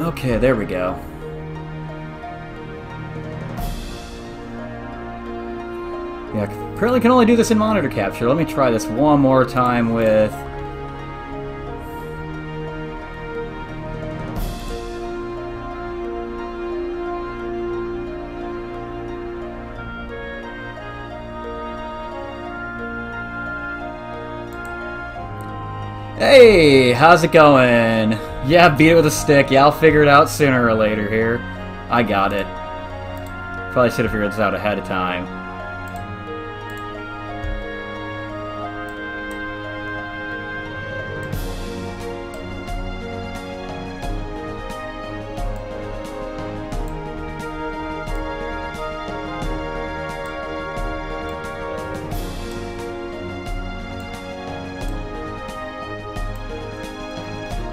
Okay, there we go. Yeah, apparently can only do this in monitor capture. Let me try this one more time with... Hey, how's it going? Yeah, beat it with a stick. Yeah, I'll figure it out sooner or later here. I got it. Probably should have figured this out ahead of time.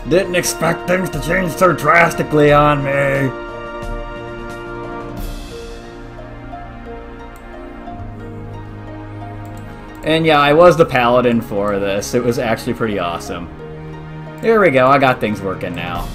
Didn't expect things to change so drastically on me. And yeah, I was the paladin for this. It was actually pretty awesome. Here we go, I got things working now.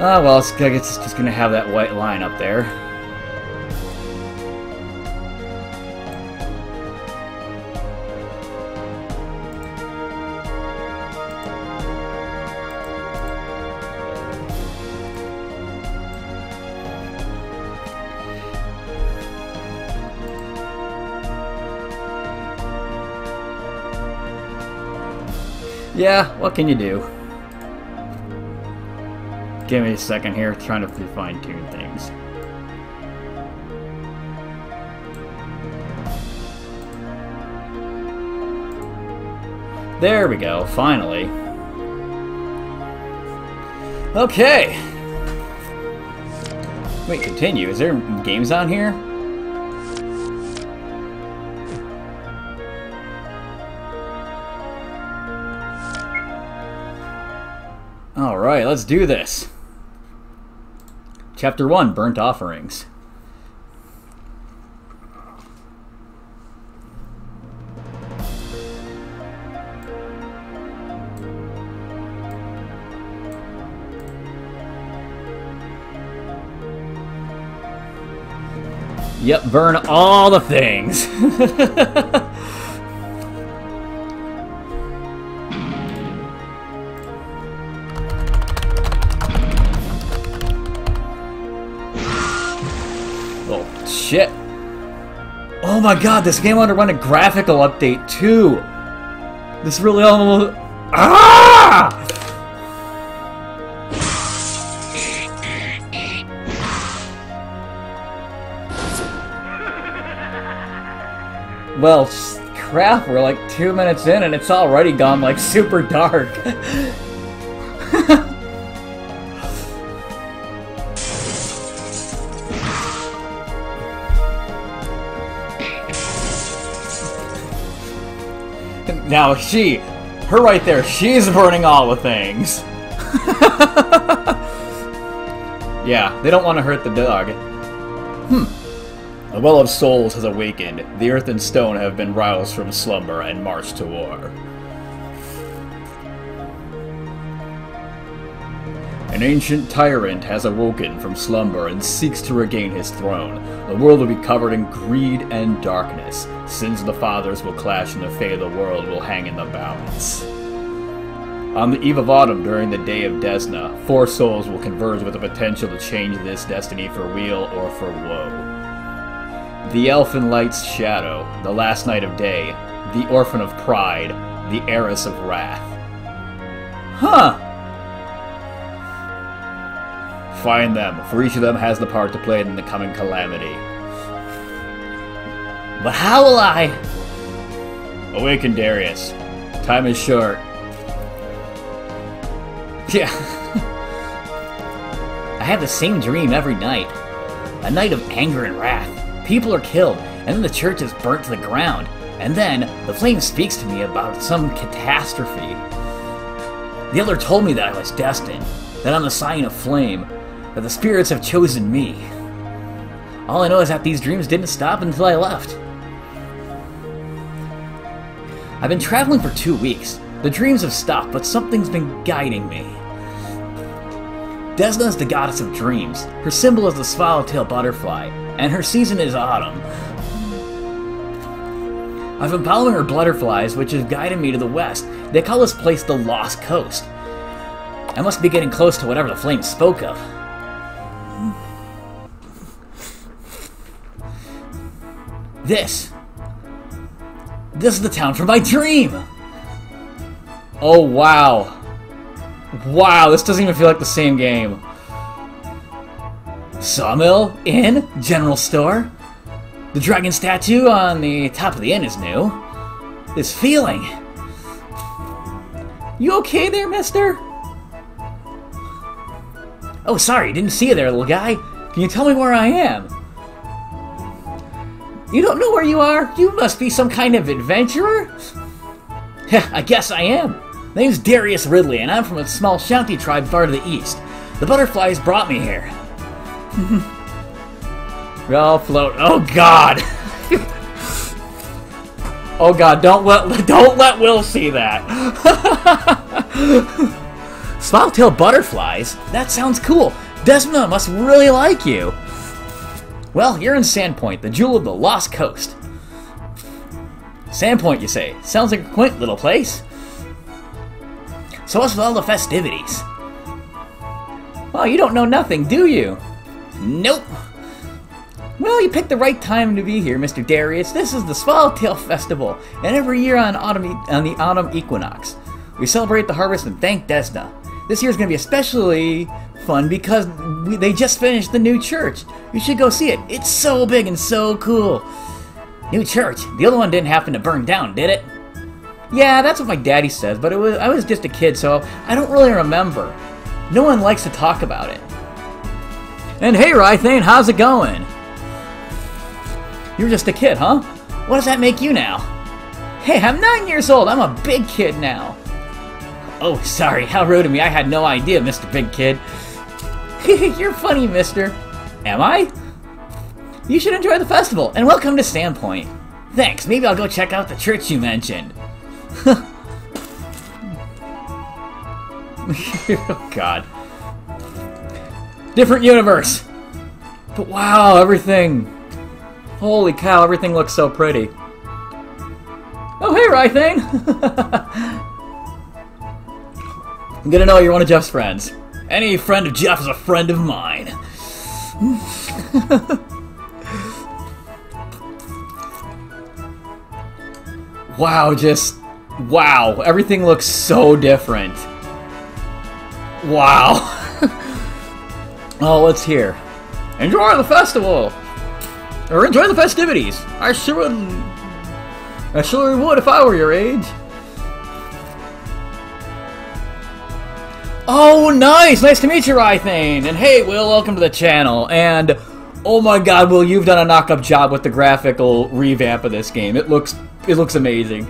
Oh, well, I guess it's just gonna have that white line up there. Yeah, what can you do? Give me a second here, trying to fine-tune things. There we go, finally. Okay. Wait, continue. Is there games on here? Alright, let's do this. Chapter 1, Burnt Offerings. Yep, burn all the things. Shit. Oh my god, this game underwent a graphical update too. This really almost... Ah! Well, crap, we're like 2 minutes in and it's already gone like super dark. Now her right there, she's burning all the things. Yeah, they don't want to hurt the dog. The Well of Souls has awakened. The earth and stone have been roused from slumber and marched to war. An ancient tyrant has awoken from slumber and seeks to regain his throne. The world will be covered in greed and darkness. Sins of the fathers will clash and the fate of the world will hang in the balance. On the eve of autumn, during the day of Desna, 4 souls will converge with the potential to change this destiny for weal or for woe. The elfin light's shadow, the last night of day, the orphan of pride, the heiress of wrath. Huh! Find them, for each of them has the part to play in the coming calamity. But how will I? Awaken, Darius. Time is short. Yeah. I have the same dream every night. A night of anger and wrath. People are killed, and then the church is burnt to the ground. And then, the flame speaks to me about some catastrophe. The elder told me that I was destined, that I'm the sign of flame, that the spirits have chosen me. All I know is that these dreams didn't stop until I left. I've been traveling for 2 weeks. The dreams have stopped, but something's been guiding me. Desna is the goddess of dreams. Her symbol is the swallowtail butterfly, and her season is autumn. I've been following her butterflies, which have guided me to the west. They call this place the Lost Coast. I must be getting close to whatever the flame spoke of. This is the town from my dream! Oh, wow. Wow, this doesn't even feel like the same game. Sawmill, inn, general store. The dragon statue on the top of the inn is new. This feeling. You okay there, mister? Oh, sorry, didn't see you there, little guy. Can you tell me where I am? You don't know where you are? You must be some kind of adventurer? I guess I am. My name's Darius Ridley, and I'm from a small Shanti tribe far to the east. The butterflies brought me here. We all float. Oh God! Oh God! Don't let Will see that. Swallowtail butterflies? That sounds cool. Desmond must really like you. Well, you're in Sandpoint, the jewel of the Lost Coast. Sandpoint, you say? Sounds like a quaint little place. So what's with all the festivities? Well, you don't know nothing, do you? Nope. Well, you picked the right time to be here, Mr. Darius. This is the Swallowtail Festival, and every year on the autumn equinox, we celebrate the harvest and thank Desna. This year's going to be especially fun because they just finished the new church. You should go see it. It's so big and so cool. New church? The other one didn't happen to burn down, did it? Yeah, that's what my daddy says, but I was just a kid, so I don't really remember. No one likes to talk about it. And hey, Rythane, how's it going? You're just a kid, huh? What does that make you now? Hey, I'm 9 years old. I'm a big kid now. Oh, sorry. How rude of me. I had no idea, Mr. Big Kid. You're funny, mister. Am I? You should enjoy the festival, and welcome to Sandpoint. Thanks. Maybe I'll go check out the church you mentioned. Oh, God. Different universe. But wow, everything... Holy cow, everything looks so pretty. Oh, hey, Rythane! I'm gonna know you're one of Jeff's friends. Any friend of Jeff is a friend of mine. Wow, wow, everything looks so different. Wow. Oh, let's hear. Enjoy the festival! Or enjoy the festivities. I sure would if I were your age. Oh, nice! Nice to meet you, Rythane! And hey, Will, welcome to the channel. And, oh my god, Will, you've done a knock-up job with the graphical revamp of this game. It looks amazing.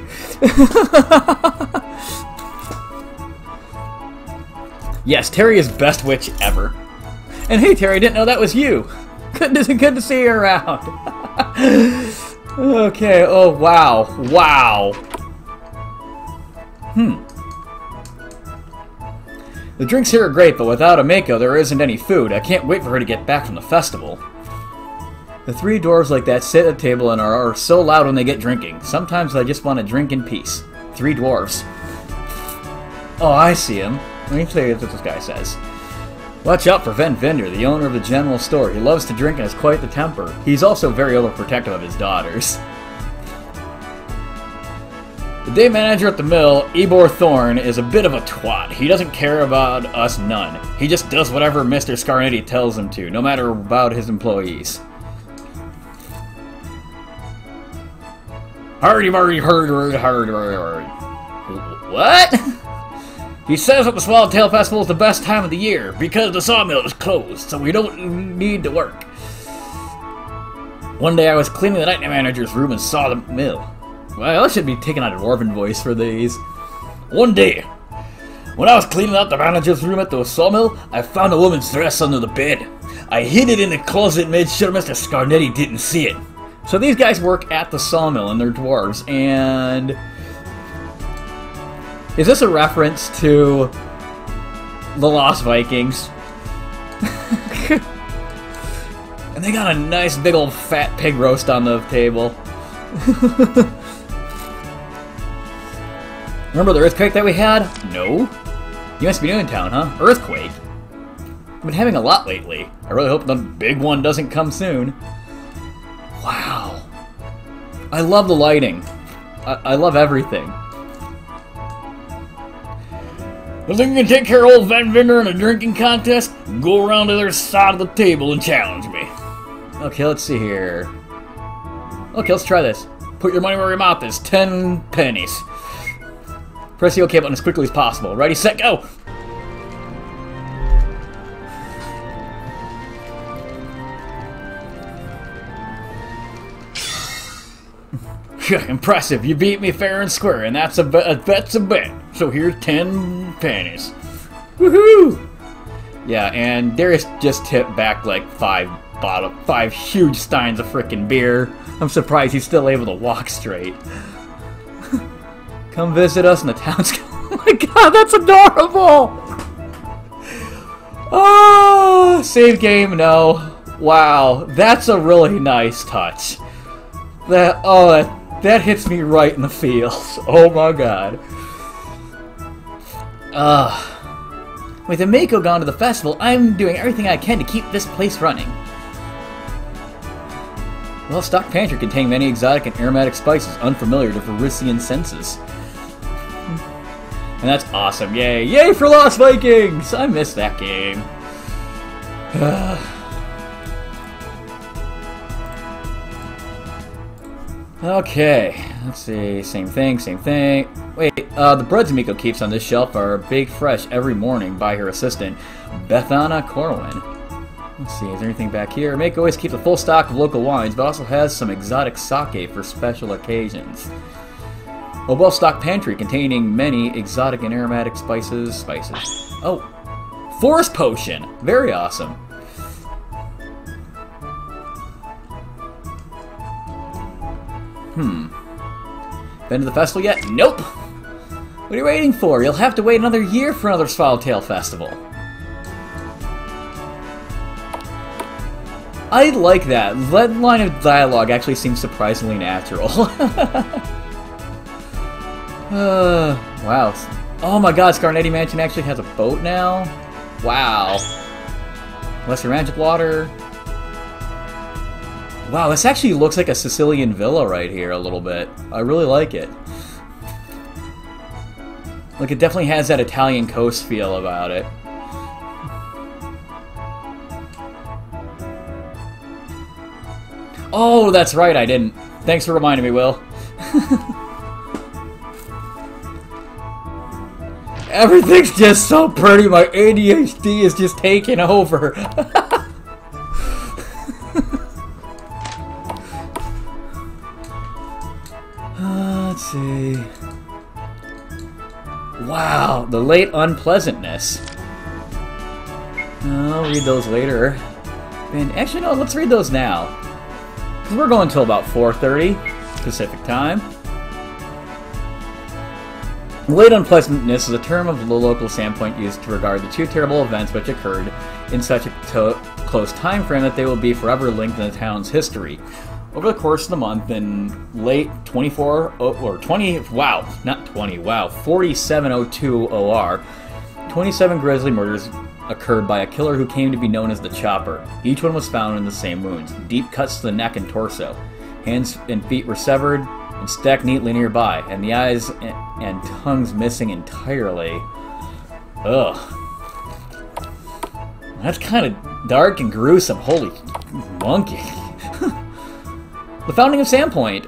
Yes, Terry is best witch ever. And hey, Terry, didn't know that was you. Good to see you around. Okay, oh wow. Wow. The drinks here are great, but without Ameko there isn't any food. I can't wait for her to get back from the festival. The three dwarves like that sit at the table and are so loud when they get drinking. Sometimes I just want to drink in peace. Three dwarves. Oh, I see him. Let me tell you what this guy says. Watch out for Ven Vinder, the owner of the general store. He loves to drink and has quite the temper. He's also very overprotective of his daughters. The day manager at the mill, Ebor Thorne, is a bit of a twat. He doesn't care about us none. He just does whatever Mr. Scarnetti tells him to, no matter about his employees. Hardy, hardy, hardy, hardy, hardy. What? He says that the Swallowtail Festival is the best time of the year because the sawmill is closed, so we don't need to work. One day I was cleaning the night manager's room and saw the mill. Well, I should be taking on a dwarven voice for these. One day, when I was cleaning out the manager's room at the sawmill, I found a woman's dress under the bed. I hid it in the closet and made sure Mr. Scarnetti didn't see it. So these guys work at the sawmill and they're dwarves, and... Is this a reference to the Lost Vikings? And they got a nice big old fat pig roast on the table. Remember the earthquake that we had? No? You must be new in town, huh? Earthquake? I've been having a lot lately. I really hope the big one doesn't come soon. Wow. I love the lighting. I love everything. You think you can take care of old Van Vinder in a drinking contest? Go around to the other side of the table and challenge me. Okay, let's see here. Okay, let's try this. Put your money where your mouth is. 10 pennies. Press the OK button as quickly as possible. Ready, set, go! Impressive. You beat me fair and square, and that's that's a bet. So here's 10 pennies. Woohoo! Yeah, and Darius just tipped back like 5 huge steins of frickin' beer. I'm surprised he's still able to walk straight. Come visit us in the town. Oh my god, that's adorable! Oh, save game, no. Wow, that's a really nice touch. That hits me right in the feels. Oh my god. With Mako gone to the festival, I'm doing everything I can to keep this place running. Well-stocked pantry contain many exotic and aromatic spices unfamiliar to Varisian senses. And that's awesome. Yay. Yay for Lost Vikings! I missed that game. Okay, let's see. Same thing, same thing. Wait, the breads Miko keeps on this shelf are baked fresh every morning by her assistant, Bethana Corwin. Let's see, is there anything back here? Mako always keeps a full stock of local wines, but also has some exotic sake for special occasions. A well-stocked pantry containing many exotic and aromatic spices. Oh, forest potion! Very awesome. Been to the festival yet? Nope! What are you waiting for? You'll have to wait another year for another Swallowtail Festival. I like that. That line of dialogue actually seems surprisingly natural. Wow. Oh my god, Scarnetti Mansion actually has a boat now? Wow. Lesser Magic Water. Wow, this actually looks like a Sicilian villa right here a little bit. I really like it. Like, it definitely has that Italian coast feel about it. Oh, that's right, I didn't. Thanks for reminding me, Will. Everything's just so pretty, my ADHD is just taking over. Let's see. Wow, the late unpleasantness. I'll read those later. And actually, no, let's read those now. Because we're going till about 4:30 Pacific time. Late unpleasantness is a term of the local standpoint used to regard the two terrible events which occurred in such a close time frame that they will be forever linked in the town's history. Over the course of the month, in late 4702 OR, 27 grisly murders occurred by a killer who came to be known as the Chopper. Each one was found in the same wounds, deep cuts to the neck and torso. Hands and feet were severed and stacked neatly nearby, and the eyes and tongues missing entirely. Ugh. That's kind of dark and gruesome. Holy monkey. The founding of Sandpoint.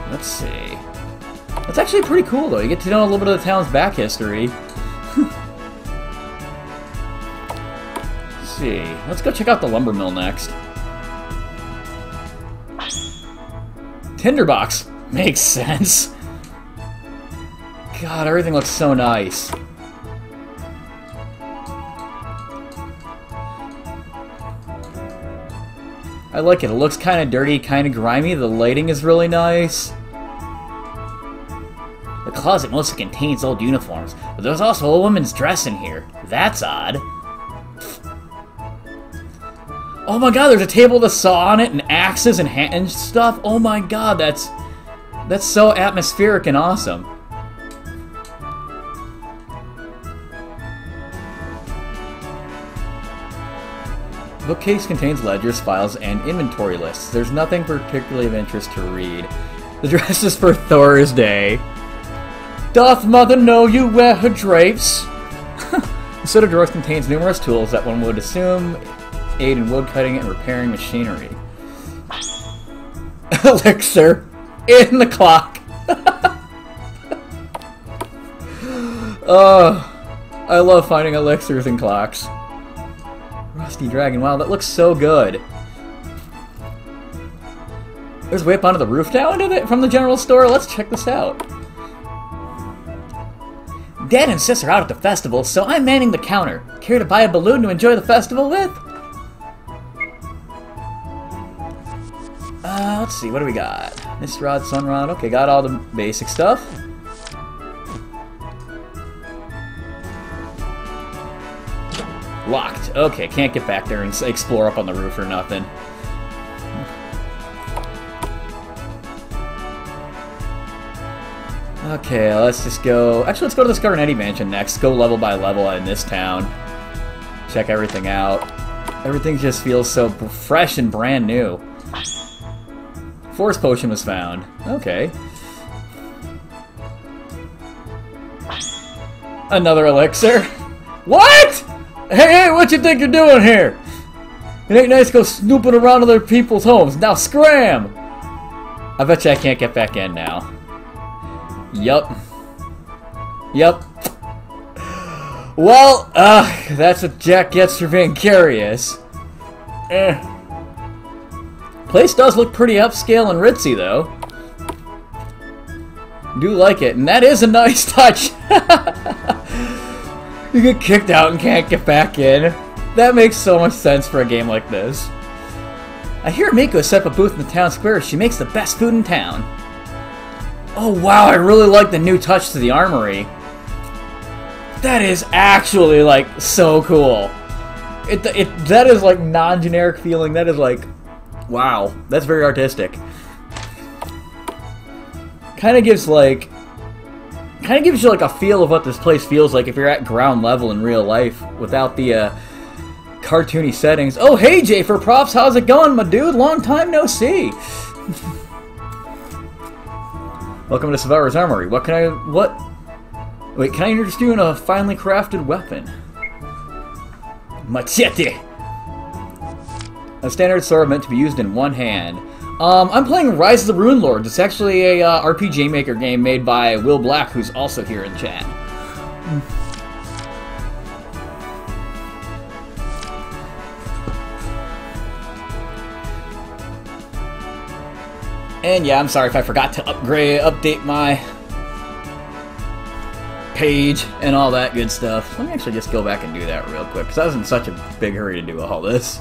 Let's see. That's actually pretty cool, though. You get to know a little bit of the town's back history. Let's see. Let's go check out the lumber mill next. Tinderbox. Makes sense. God, everything looks so nice. I like it. It looks kind of dirty, kind of grimy. The lighting is really nice. The closet mostly contains old uniforms, but there's also a woman's dress in here. That's odd. Oh my god, there's a table with a saw on it and axes and stuff. Oh my god, that's so atmospheric and awesome. The bookcase contains ledgers, files, and inventory lists. There's nothing particularly of interest to read. The dress is for Thursday. Doth mother know you wear her drapes? The soda drawer contains numerous tools that one would assume aid in wood cutting and repairing machinery. Elixir in the clock. I love finding elixirs in clocks. Rusty Dragon, wow, that looks so good. There's a way up onto the roof now from the general store. Let's check this out. Dad and Sis are out at the festival, so I'm manning the counter. Care to buy a balloon to enjoy the festival with? Let's see, what do we got? Mist Rod, Sun Rod, okay, got all the basic stuff. Locked. Okay, can't get back there and explore up on the roof or nothing. Okay, let's just go... Actually, let's go to the Scarnetti Mansion next. Go level by level in this town. Check everything out. Everything just feels so fresh and brand new. Force Potion was found. Okay. Another elixir. What?! Hey, what you think you're doing here? It ain't nice to go snooping around other people's homes. Now scram! I bet you I can't get back in now. Yup. Well, that's what Jack gets for being curious. Place does look pretty upscale and ritzy, though. Do like it, and that is a nice touch. You get kicked out and can't get back in. That makes so much sense for a game like this. I hear Miko set up a booth in the town square. She makes the best food in town. Oh wow, I really like the new touch to the armory. That is actually, like, so cool. That is, like, non-generic feeling. That is, like, wow. That's very artistic. Kind of gives you, like, a feel of what this place feels like if you're at ground level in real life without the, cartoony settings. Oh, hey, Jay for Props, how's it going, my dude? Long time no see. Welcome to Survivor's Armory. Wait, can I interest you in a finely crafted weapon? Machete! A standard sword meant to be used in one hand. I'm playing Rise of the Rune Lords. It's actually a RPG Maker game made by Will Black, who's also here in chat. And yeah, I'm sorry if I forgot to update my page and all that good stuff. Let me actually just go back and do that real quick, because I was in such a big hurry to do all this.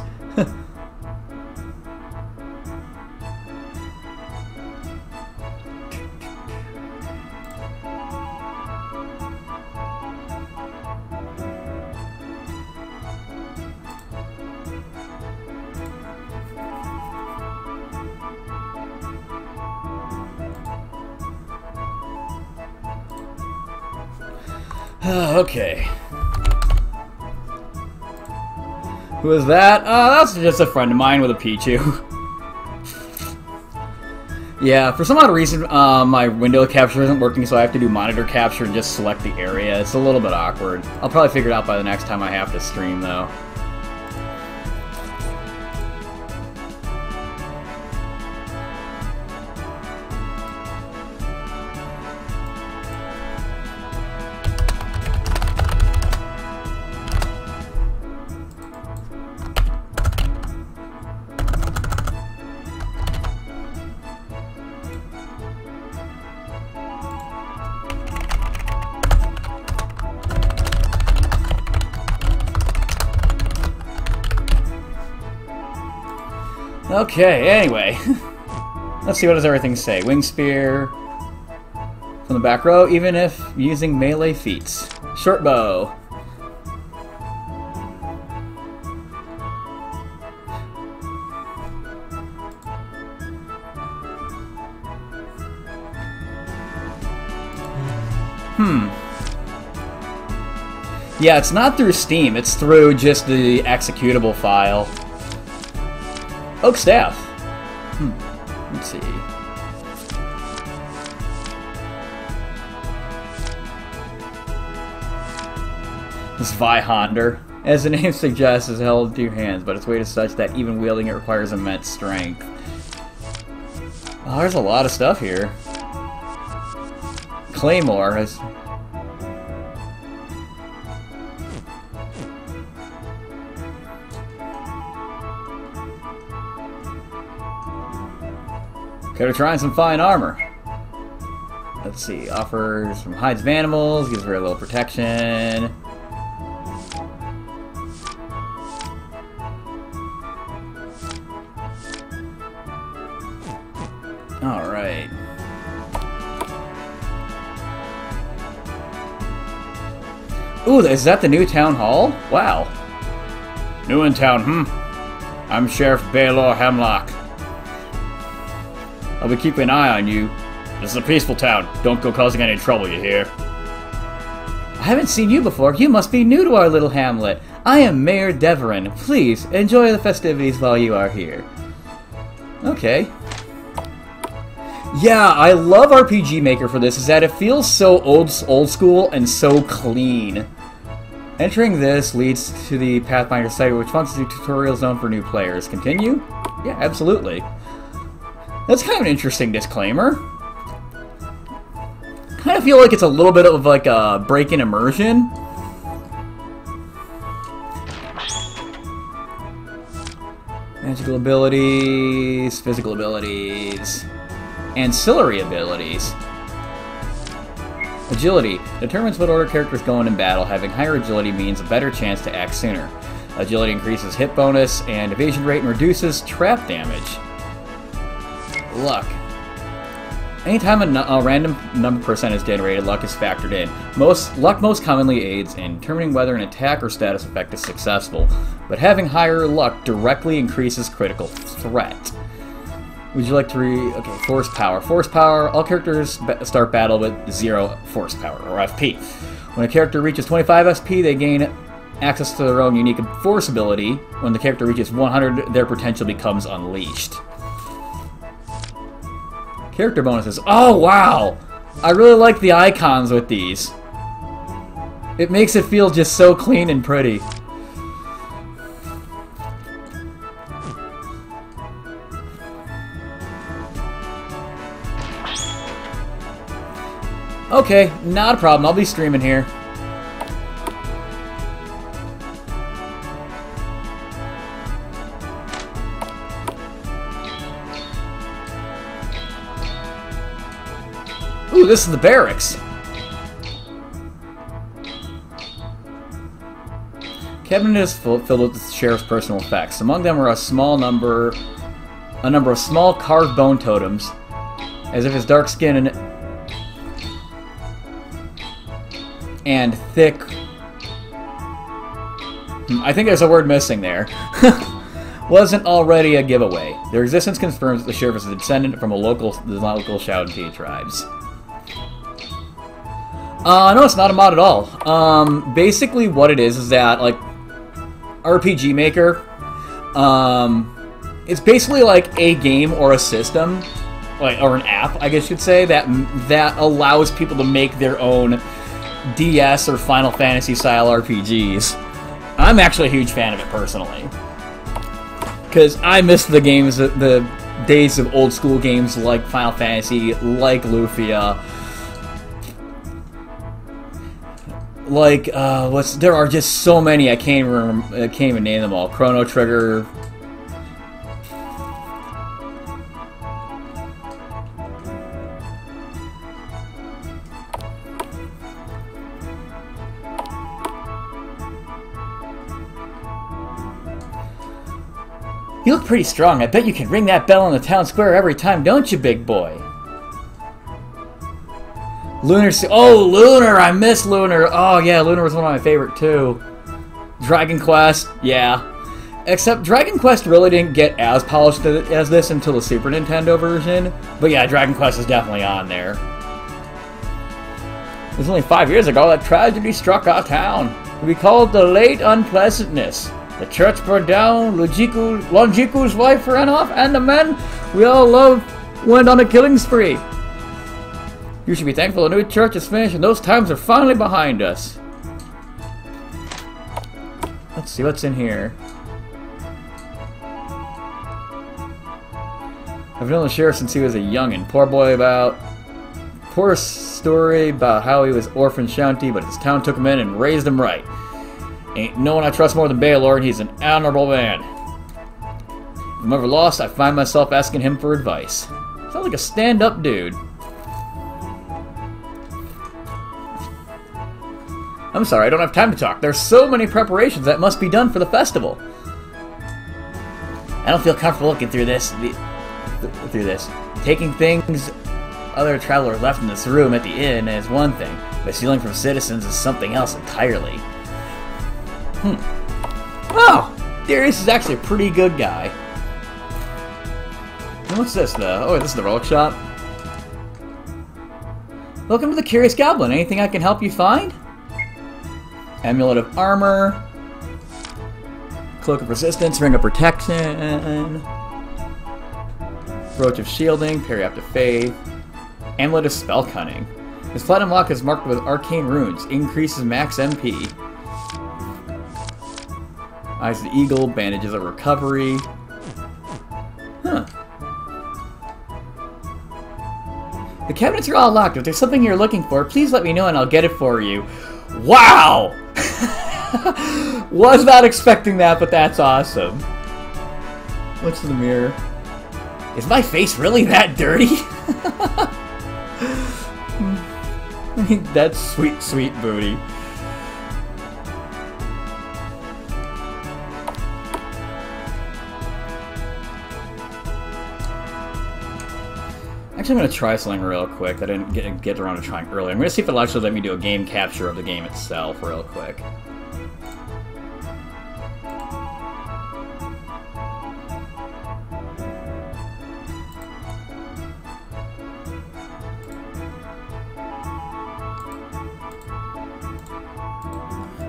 Okay. Who is that? That's just a friend of mine with a Pichu. Yeah, for some odd reason, my window capture isn't working, so I have to do monitor capture and just select the area. It's a little bit awkward. I'll probably figure it out by the next time I have to stream, though. Okay, anyway. Let's see, what does everything say? Wing spear from the back row, even if using melee feats. Short bow. Yeah, it's not through Steam, it's through just the executable file. Oak staff. Let's see. This Vihonder, as the name suggests, is held in 2 hands, but its weight is such that even wielding it requires immense strength. Oh, there's a lot of stuff here. Claymore is... Gotta try some fine armor. Let's see, offers from hides of animals, gives very little protection. Alright. Ooh, is that the new town hall? Wow. New in town, I'm Sheriff Baylor Hemlock. I'll be keeping an eye on you. This is a peaceful town. Don't go causing any trouble, you hear? I haven't seen you before. You must be new to our little hamlet. I am Mayor Deverin. Please, enjoy the festivities while you are here. Okay. Yeah, I love RPG Maker for this, is that it feels so old school and so clean. Entering this leads to the Pathfinder site, which functions as a tutorial zone for new players. Continue? Yeah, absolutely. That's kind of an interesting disclaimer. Kind of feel like it's a little bit of like a break in immersion. Magical abilities, physical abilities, ancillary abilities. Agility determines what order characters go in battle. Having higher agility means a better chance to act sooner. Agility increases hit bonus and evasion rate and reduces trap damage. Luck. Anytime a random number percent is generated, luck is factored in. Luck most commonly aids in determining whether an attack or status effect is successful, but having higher luck directly increases critical threat. Would you like to okay, force power. Force power, all characters start battle with 0 force power, or FP. When a character reaches 25 SP, they gain access to their own unique force ability. When the character reaches 100, their potential becomes unleashed. Character bonuses. Oh, wow! I really like the icons with these. It makes it feel just so clean and pretty. Okay, not a problem. I'll be streaming here. Ooh, this is the barracks. Cabinet is filled with the sheriff's personal effects. Among them are a number of small carved bone totems, as if his dark skin and thick. I think there's a word missing there. Wasn't already a giveaway. Their existence confirms that the sheriff is a descendant from the local Shadow tribes. No, it's not a mod at all. Basically what it is that, like, RPG Maker, it's basically like a game or a system, like, or an app, I guess you'd say, that allows people to make their own DS or Final Fantasy style RPGs. I'm actually a huge fan of it personally, because I miss the days of old school games like Final Fantasy, like Lufia. Like, there are just so many, I can't even name them all. Chrono Trigger. You look pretty strong. I bet you can ring that bell in the town square every time, don't you, big boy? Oh, Lunar! I miss Lunar! Oh, yeah, Lunar was one of my favorite, too. Dragon Quest, yeah. Except Dragon Quest really didn't get as polished as this until the Super Nintendo version. But yeah, Dragon Quest is definitely on there. It was only 5 years ago that tragedy struck our town. We called the Late Unpleasantness. The church burned down, Lonjiku's wife ran off, and the men we all loved went on a killing spree. You should be thankful the new church is finished and those times are finally behind us. Let's see what's in here. I've known the sheriff since he was a youngin'. Poor story about how he was orphan shanty, but his town took him in and raised him right. Ain't no one I trust more than Baylor, and he's an honorable man. If I'm ever lost, I find myself asking him for advice. Sounds like a stand-up dude. I'm sorry, I don't have time to talk. There's so many preparations that must be done for the festival. I don't feel comfortable looking through this. Taking things other travelers left in this room at the inn is one thing, but stealing from citizens is something else entirely. Oh! Darius is actually a pretty good guy. And what's this, though? Oh, this is the relic shop. Welcome to the Curious Goblin. Anything I can help you find? Amulet of Armor. Cloak of Resistance. Ring of Protection. Brooch of Shielding. Periapt of Faith. Amulet of Spell Cunning. This platinum lock is marked with arcane runes. Increases max MP. Eyes of the Eagle. Bandages of Recovery. Huh. The cabinets are all locked. If there's something you're looking for, please let me know and I'll get it for you. Wow! Was not expecting that, but that's awesome. What's in the mirror? Is my face really that dirty? I mean, that's sweet, sweet booty. Actually, I'm going to try something real quick that I didn't get around to trying earlier. I'm going to see if it'll actually let me do a game capture of the game itself real quick.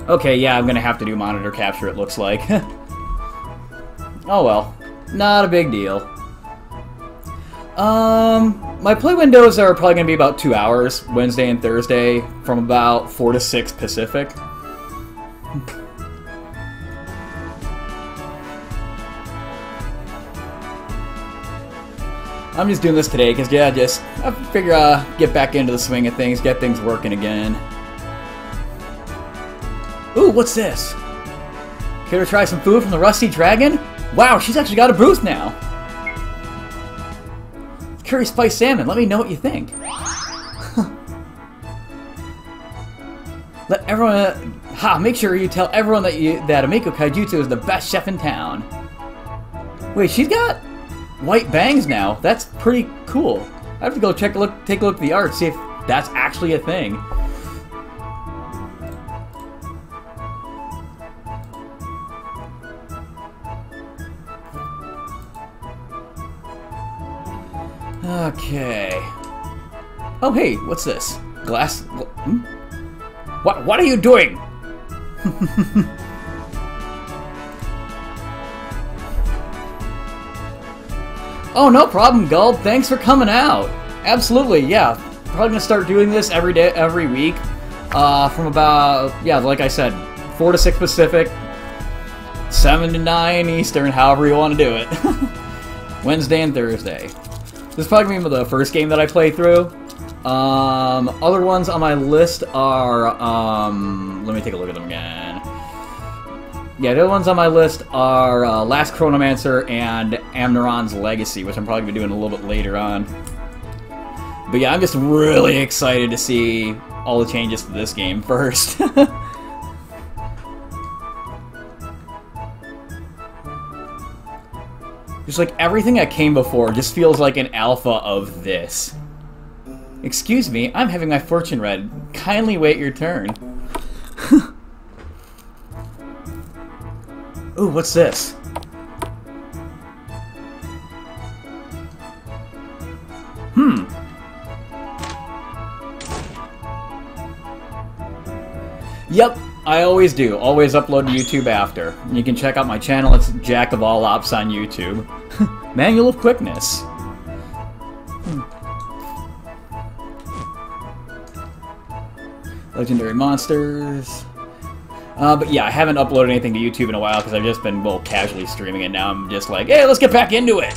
Okay, yeah, I'm going to have to do monitor capture, it looks like. Oh well. Not a big deal. My play windows are probably going to be about 2 hours, Wednesday and Thursday, from about 4 to 6 Pacific. I'm just doing this today because, yeah, I figure get back into the swing of things, get things working again. Ooh, what's this? Care to try some food from the Rusty Dragon? Wow, she's actually got a booth now! Curry Spice Salmon, let me know what you think. Let everyone... make sure you tell everyone that Amiko Kaijutsu is the best chef in town. Wait, she's got white bangs now. That's pretty cool. I have to go take a look at the art, see if that's actually a thing. Okay. Oh, hey, what's this? Glass... What are you doing? Oh, no problem, Gulp. Thanks for coming out. Absolutely, yeah. Probably gonna start doing this every day, every week. From about, yeah, like I said, 4 to 6 Pacific, 7 to 9 Eastern, however you want to do it. Wednesday and Thursday. This is probably going to be the first game that I play through. Other ones on my list are, let me take a look at them again. Yeah, the other ones on my list are Last Chronomancer and Amneron's Legacy, which I'm probably going to be doing a little bit later on. But yeah, I'm just really excited to see all the changes to this game first. Just like everything I came before just feels like an alpha of this. Excuse me, I'm having my fortune read. Kindly wait your turn. Ooh, what's this? Yep, I always do. Always upload to YouTube after. You can check out my channel. It's Jack of All Ops on YouTube. Manual of Quickness. Legendary monsters. But yeah, I haven't uploaded anything to YouTube in a while because I've just been, well, casually streaming it. Now I'm just like, hey, let's get back into it.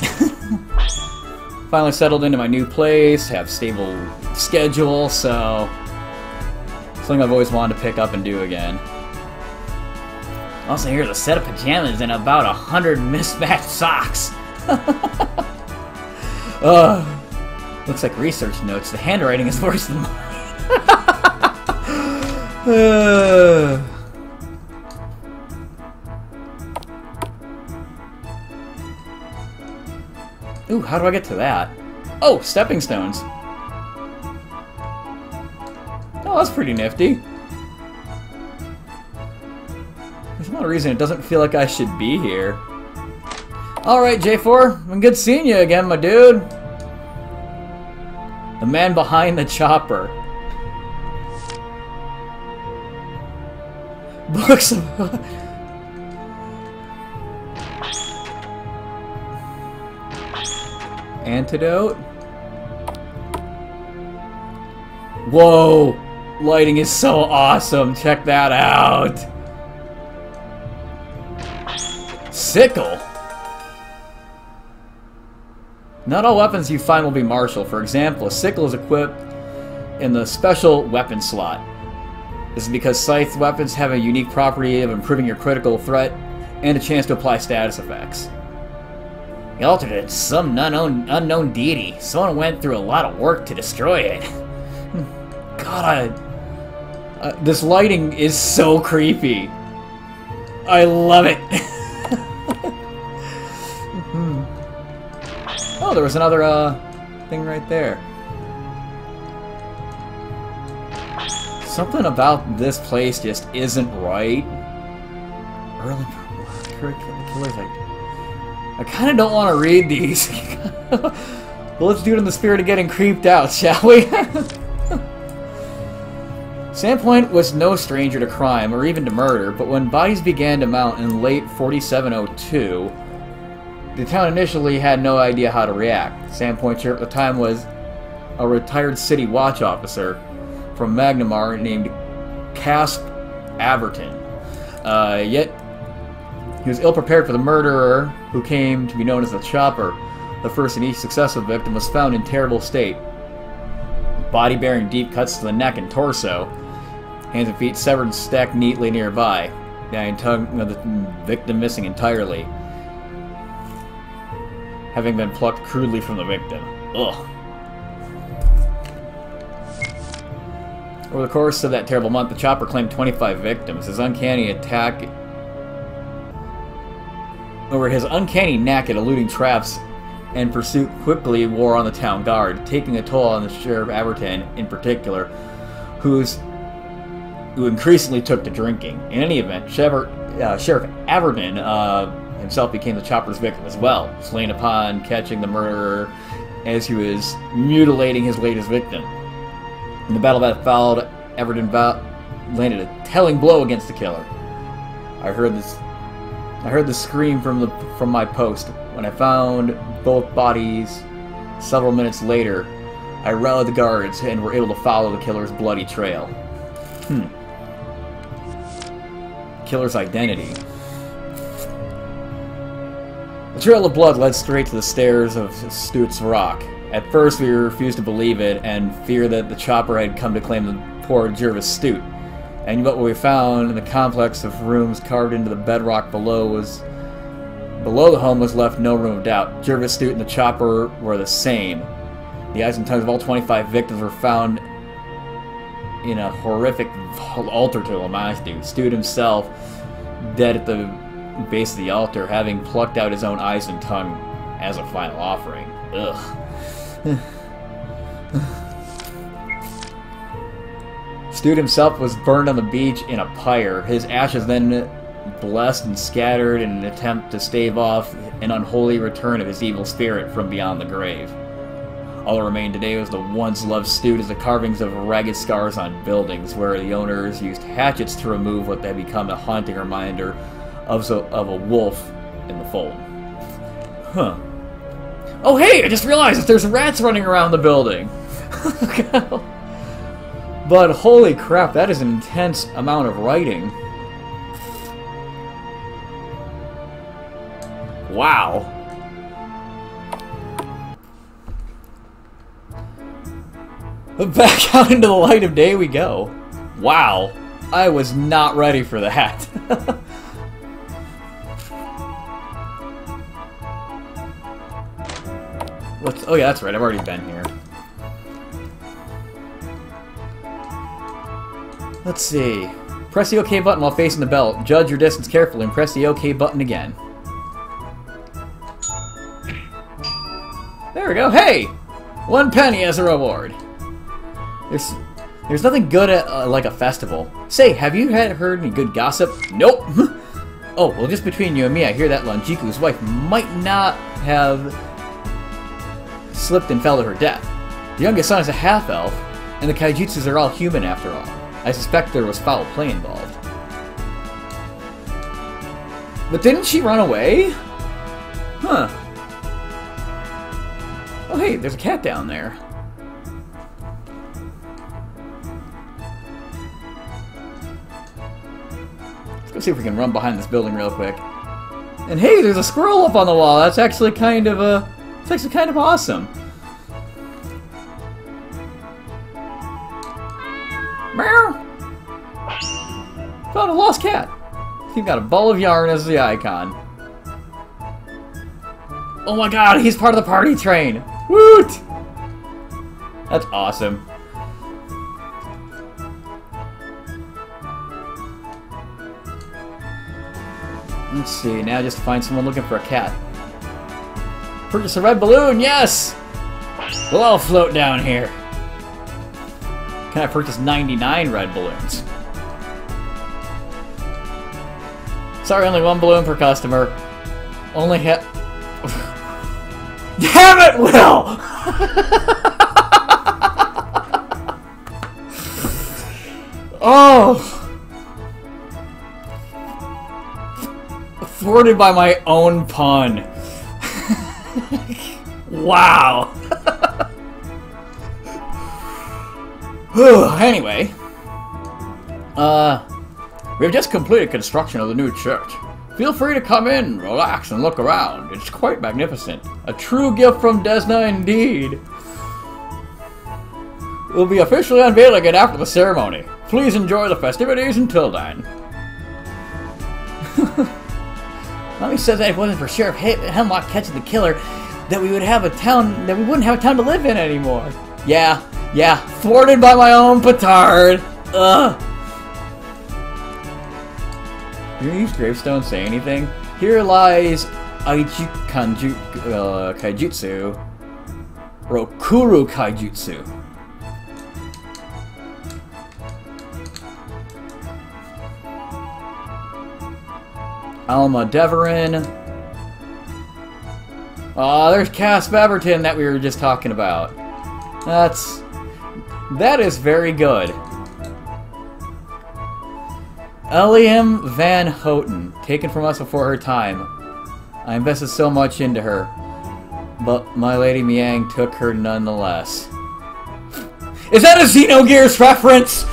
Finally settled into my new place, have stable schedule, so something I've always wanted to pick up and do again. Also, here's a set of pajamas and about 100 mismatched socks. Looks like research notes. The handwriting is worse than mine. Ooh, how do I get to that? Oh, stepping stones. Oh, that's pretty nifty. There's one reason it doesn't feel like I should be here. Alright, J4, I'm good seeing you again, my dude. The man behind the chopper. Books of... Antidote? Whoa! Lighting is so awesome, check that out! Sickle! Not all weapons you find will be martial. For example, a sickle is equipped in the special weapon slot. This is because scythe weapons have a unique property of improving your critical threat and a chance to apply status effects. The altar is some unknown deity. Someone went through a lot of work to destroy it. God, this lighting is so creepy. I love it. Oh, there was another thing right there. Something about this place just isn't right. Early killers, I kind of don't want to read these. Well, let's do it in the spirit of getting creeped out, shall we? Sandpoint was no stranger to crime or even to murder, but when bodies began to mount in late 4702, the town initially had no idea how to react. Sandpoint Sheriff at the time was a retired city watch officer from Magnamar named Casp Averton. Yet he was ill-prepared for the murderer, who came to be known as the Chopper. The first and each successive victim was found in terrible state. Body bearing deep cuts to the neck and torso. Hands and feet severed and stacked neatly nearby. The eye and tongue of the victim missing entirely, having been plucked crudely from the victim. Ugh. Over the course of that terrible month, the Chopper claimed 25 victims. His uncanny knack at eluding traps and pursuit quickly wore on the town guard, taking a toll on the Sheriff Averton in particular, who increasingly took to drinking. In any event, Sheriff Averton himself became the Chopper's victim as well, slain upon catching the murderer as he was mutilating his latest victim. In the battle that followed, Averton landed a telling blow against the killer. I heard the scream from my post. When I found both bodies several minutes later, I rallied the guards and were able to follow the killer's bloody trail. Killer's identity. The trail of blood led straight to the stairs of Stut's Rock. At first, we refused to believe it and feared that the Chopper had come to claim the poor Jervis Stute. And what we found in the complex of rooms carved into the bedrock below the home was left no room of doubt. Jervis Stute and the Chopper were the same. The eyes and tongues of all 25 victims were found in a horrific altar to Lamazdu. Stute himself dead at the base of the altar, having plucked out his own eyes and tongue. as a final offering. Ugh. Stude himself was burned on the beach in a pyre. His ashes then blessed and scattered in an attempt to stave off an unholy return of his evil spirit from beyond the grave. All that remained today was the once loved Stude as the carvings of ragged scars on buildings, where the owners used hatchets to remove what had become a haunting reminder of a wolf in the fold. Huh. Oh hey, I just realized that there's rats running around the building! But holy crap, that is an intense amount of writing. Wow. Back out into the light of day we go. Wow. I was not ready for that. Oh yeah, that's right, I've already been here. Let's see. Press the OK button while facing the belt. Judge your distance carefully and press the OK button again. There we go. Hey! 1 penny as a reward. There's nothing good at like a festival. Say, have you heard any good gossip? Nope. Oh, well, just between you and me, I hear that Lonjiku's wife might not have slipped and fell to her death. The youngest son is a half-elf, and the kaijutsus are all human after all. I suspect there was foul play involved. But didn't she run away? Huh. Oh hey, there's a cat down there. Let's go see if we can run behind this building real quick. And hey, there's a squirrel up on the wall. That's actually kind of awesome. Meow. Found a lost cat. He's got a ball of yarn as the icon. Oh my god, he's part of the party train! Woot! That's awesome. Let's see, now just find someone looking for a cat. Purchase a red balloon, yes! We'll all float down here. Can I purchase 99 red balloons? Sorry, only 1 balloon per customer. Only hit. Damn it, Will! Oh! Thwarted by my own pun. Wow. Anyway. We have just completed construction of the new church. Feel free to come in, relax, and look around. It's quite magnificent. A true gift from Desna indeed. We'll be officially unveiling it after the ceremony. Please enjoy the festivities until then. Mommy says that if it wasn't for Sheriff Hemlock catching the killer, that we wouldn't have a town to live in anymore. Yeah, thwarted by my own petard. Ugh. Do these gravestones say anything? Here lies Kaijutsu. Rokuru Kaijutsu. Alma Deverin. Oh, there's Cass Beverton that we were just talking about. That is very good. Eliam Van Houten, taken from us before her time. I invested so much into her, but my Lady Miang took her nonetheless. Is that a Xenogears reference?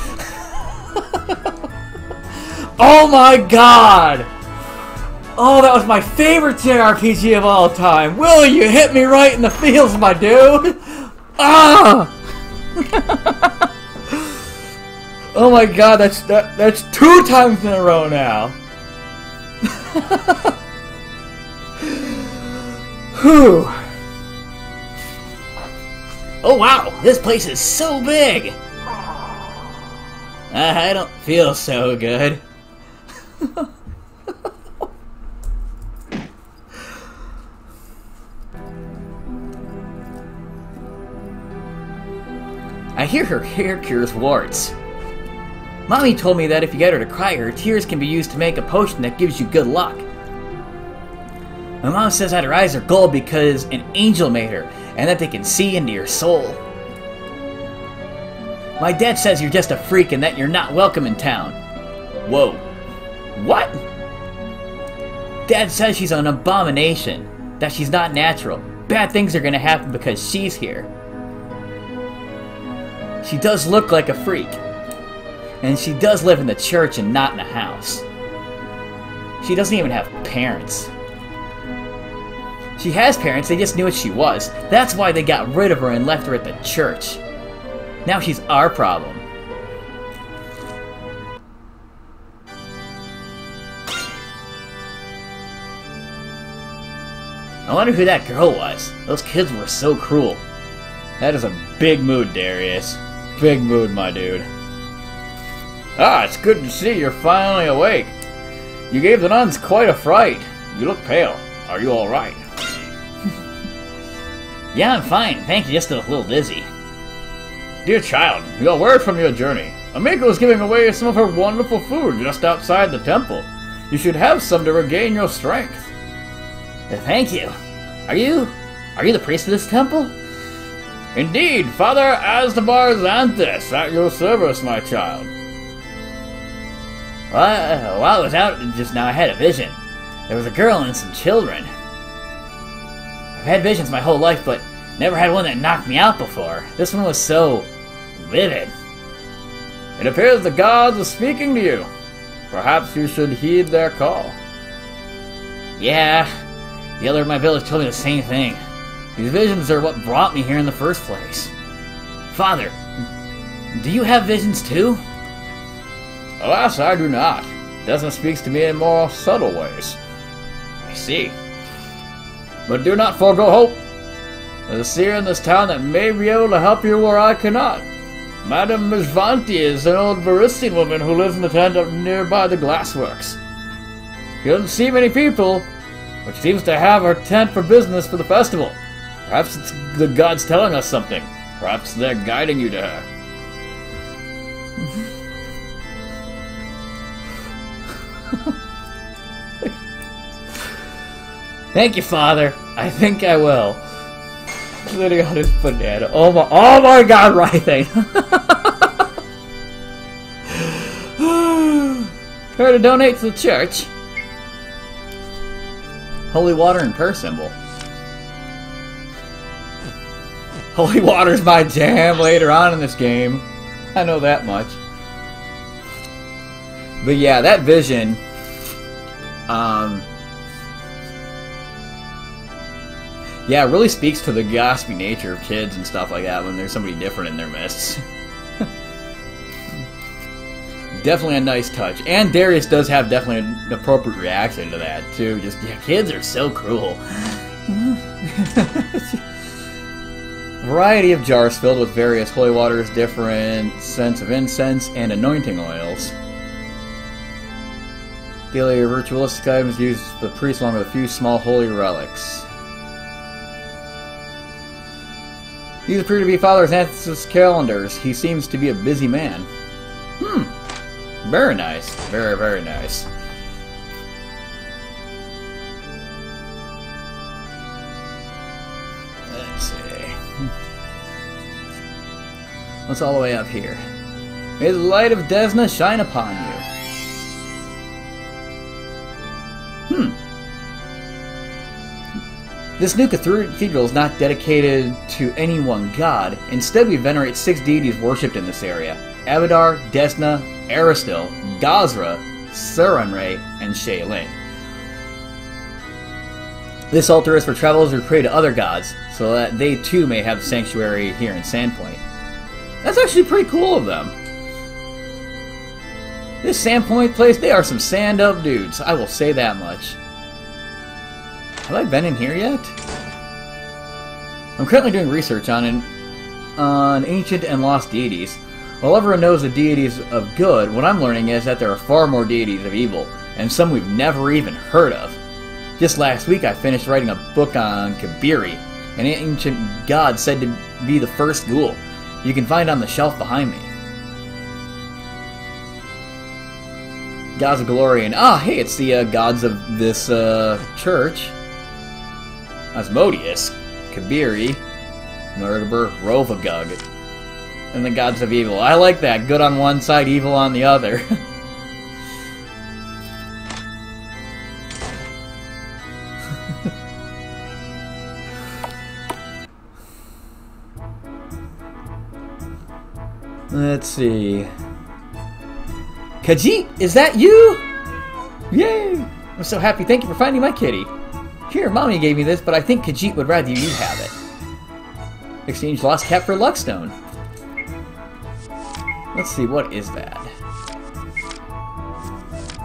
Oh my god! Oh, that was my favorite JRPG of all time. Will you hit me right in the feels, my dude? Ah! Oh my god, that's 2 times in a row now. Whew. Oh wow, this place is so big! I don't feel so good. I hear her hair cures warts. Mommy told me that if you get her to cry, her tears can be used to make a potion that gives you good luck. My mom says that her eyes are gold because an angel made her, and that they can see into your soul. My dad says you're just a freak and that you're not welcome in town. Whoa. What? Dad says she's an abomination, that she's not natural. Bad things are gonna happen because she's here. She does look like a freak. And she does live in the church and not in a house. She doesn't even have parents. She has parents, they just knew what she was. That's why they got rid of her and left her at the church. Now she's our problem. I wonder who that girl was. Those kids were so cruel. That is a big mood, Darius. Big mood, my dude. Ah, it's good to see you're finally awake. You gave the nuns quite a fright. You look pale. Are you alright? Yeah, I'm fine. Thank you, just a little dizzy. Dear child, we got word from your journey. Amika was giving away some of her wonderful food just outside the temple. You should have some to regain your strength. Thank you. Are you the priest of this temple? Indeed, Father Asdabar Xanthus, at your service, my child. Well, while I was out just now, I had a vision. There was a girl and some children. I've had visions my whole life, but never had one that knocked me out before. This one was so vivid. It appears the gods are speaking to you. Perhaps you should heed their call. Yeah, the elder of my village told me the same thing. These visions are what brought me here in the first place. Father, do you have visions too? Alas, I do not. Desna speaks to me in more subtle ways. I see. But do not forego hope. There's a seer in this town that may be able to help you where I cannot. Madame Mishvanti is an old Varisian woman who lives in the tent up nearby the glassworks. She doesn't see many people, but she seems to have her tent for business for the festival. Perhaps it's the gods telling us something. Perhaps they're guiding you to her. Thank you, Father. I think I will. Sitting on his banana. Oh my God, Writhing. Care to donate to the church? Holy water and prayer symbol. Holy water's my jam later on in this game. I know that much. But yeah, that vision, yeah, it really speaks to the gossipy nature of kids and stuff like that when there's somebody different in their midst. Definitely a nice touch. And Darius does have definitely an appropriate reaction to that, too. Just, yeah, kids are so cruel. Variety of jars filled with various holy waters, different scents of incense, and anointing oils. Daily ritualistic items used for the priest along with a few small holy relics. These appear to be Father Xanthus' calendars. He seems to be a busy man. Very nice. Very, very nice. Let's see. What's all the way up here? May the light of Desna shine upon you. This new cathedral is not dedicated to any one god. Instead, we venerate 6 deities worshipped in this area. Abadar, Desna, Aristil, Gazra, Saranray, and Shaylin. This altar is for travelers who pray to other gods, so that they too may have sanctuary here in Sandpoint. That's actually pretty cool of them. This Sandpoint place, they are some stand-up dudes, I will say that much. Have I been in here yet? I'm currently doing research on ancient and lost deities. While everyone knows the deities of good, what I'm learning is that there are far more deities of evil, and some we've never even heard of. Just last week I finished writing a book on Kabiri, an ancient god said to be the first ghoul. You can find on the shelf behind me. Gods of Glory and... Ah, hey, it's the gods of this church. Asmodeus, Kabiri, Nurgur, Rovagug. And the gods of evil. I like that. Good on one side, evil on the other. Let's see. Khajiit, is that you? Yay! I'm so happy. Thank you for finding my kitty. Here, Mommy gave me this, but I think Khajiit would rather you have it. Exchange lost cat for Luckstone. Let's see, what is that?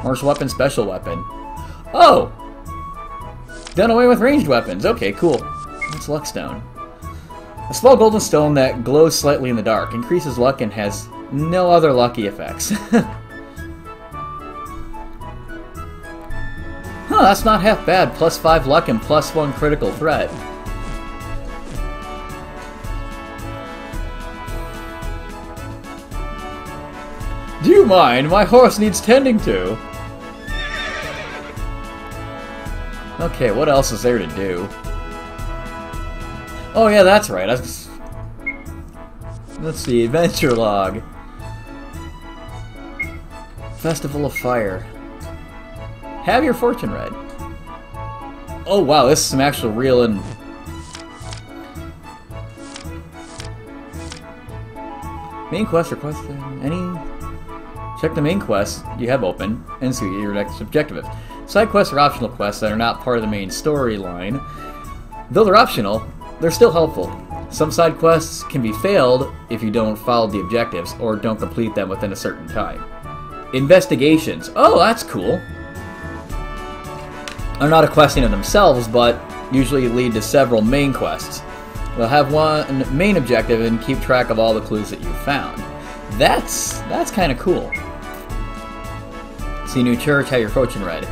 Martial weapon, special weapon. Oh! Done away with ranged weapons. Okay, cool. What's Luckstone? A small golden stone that glows slightly in the dark, increases luck and has no other lucky effects. Huh, that's not half bad. Plus 5 luck and plus 1 critical threat. Do you mind? My horse needs tending to. Okay, what else is there to do? Oh yeah, that's right. Let's see, adventure log. Festival of Fire. Have your fortune read. Oh wow, this is some actual real and... Main quest request any... Check the main quests you have open and see your next objective. Side quests are optional quests that are not part of the main storyline. Though they're optional, they're still helpful. Some side quests can be failed if you don't follow the objectives or don't complete them within a certain time. Investigations. Oh, that's cool. Are not a quest in of themselves, but usually lead to several main quests. They'll have one main objective and keep track of all the clues that you've found. That's kind of cool. See new church, have your fortune read.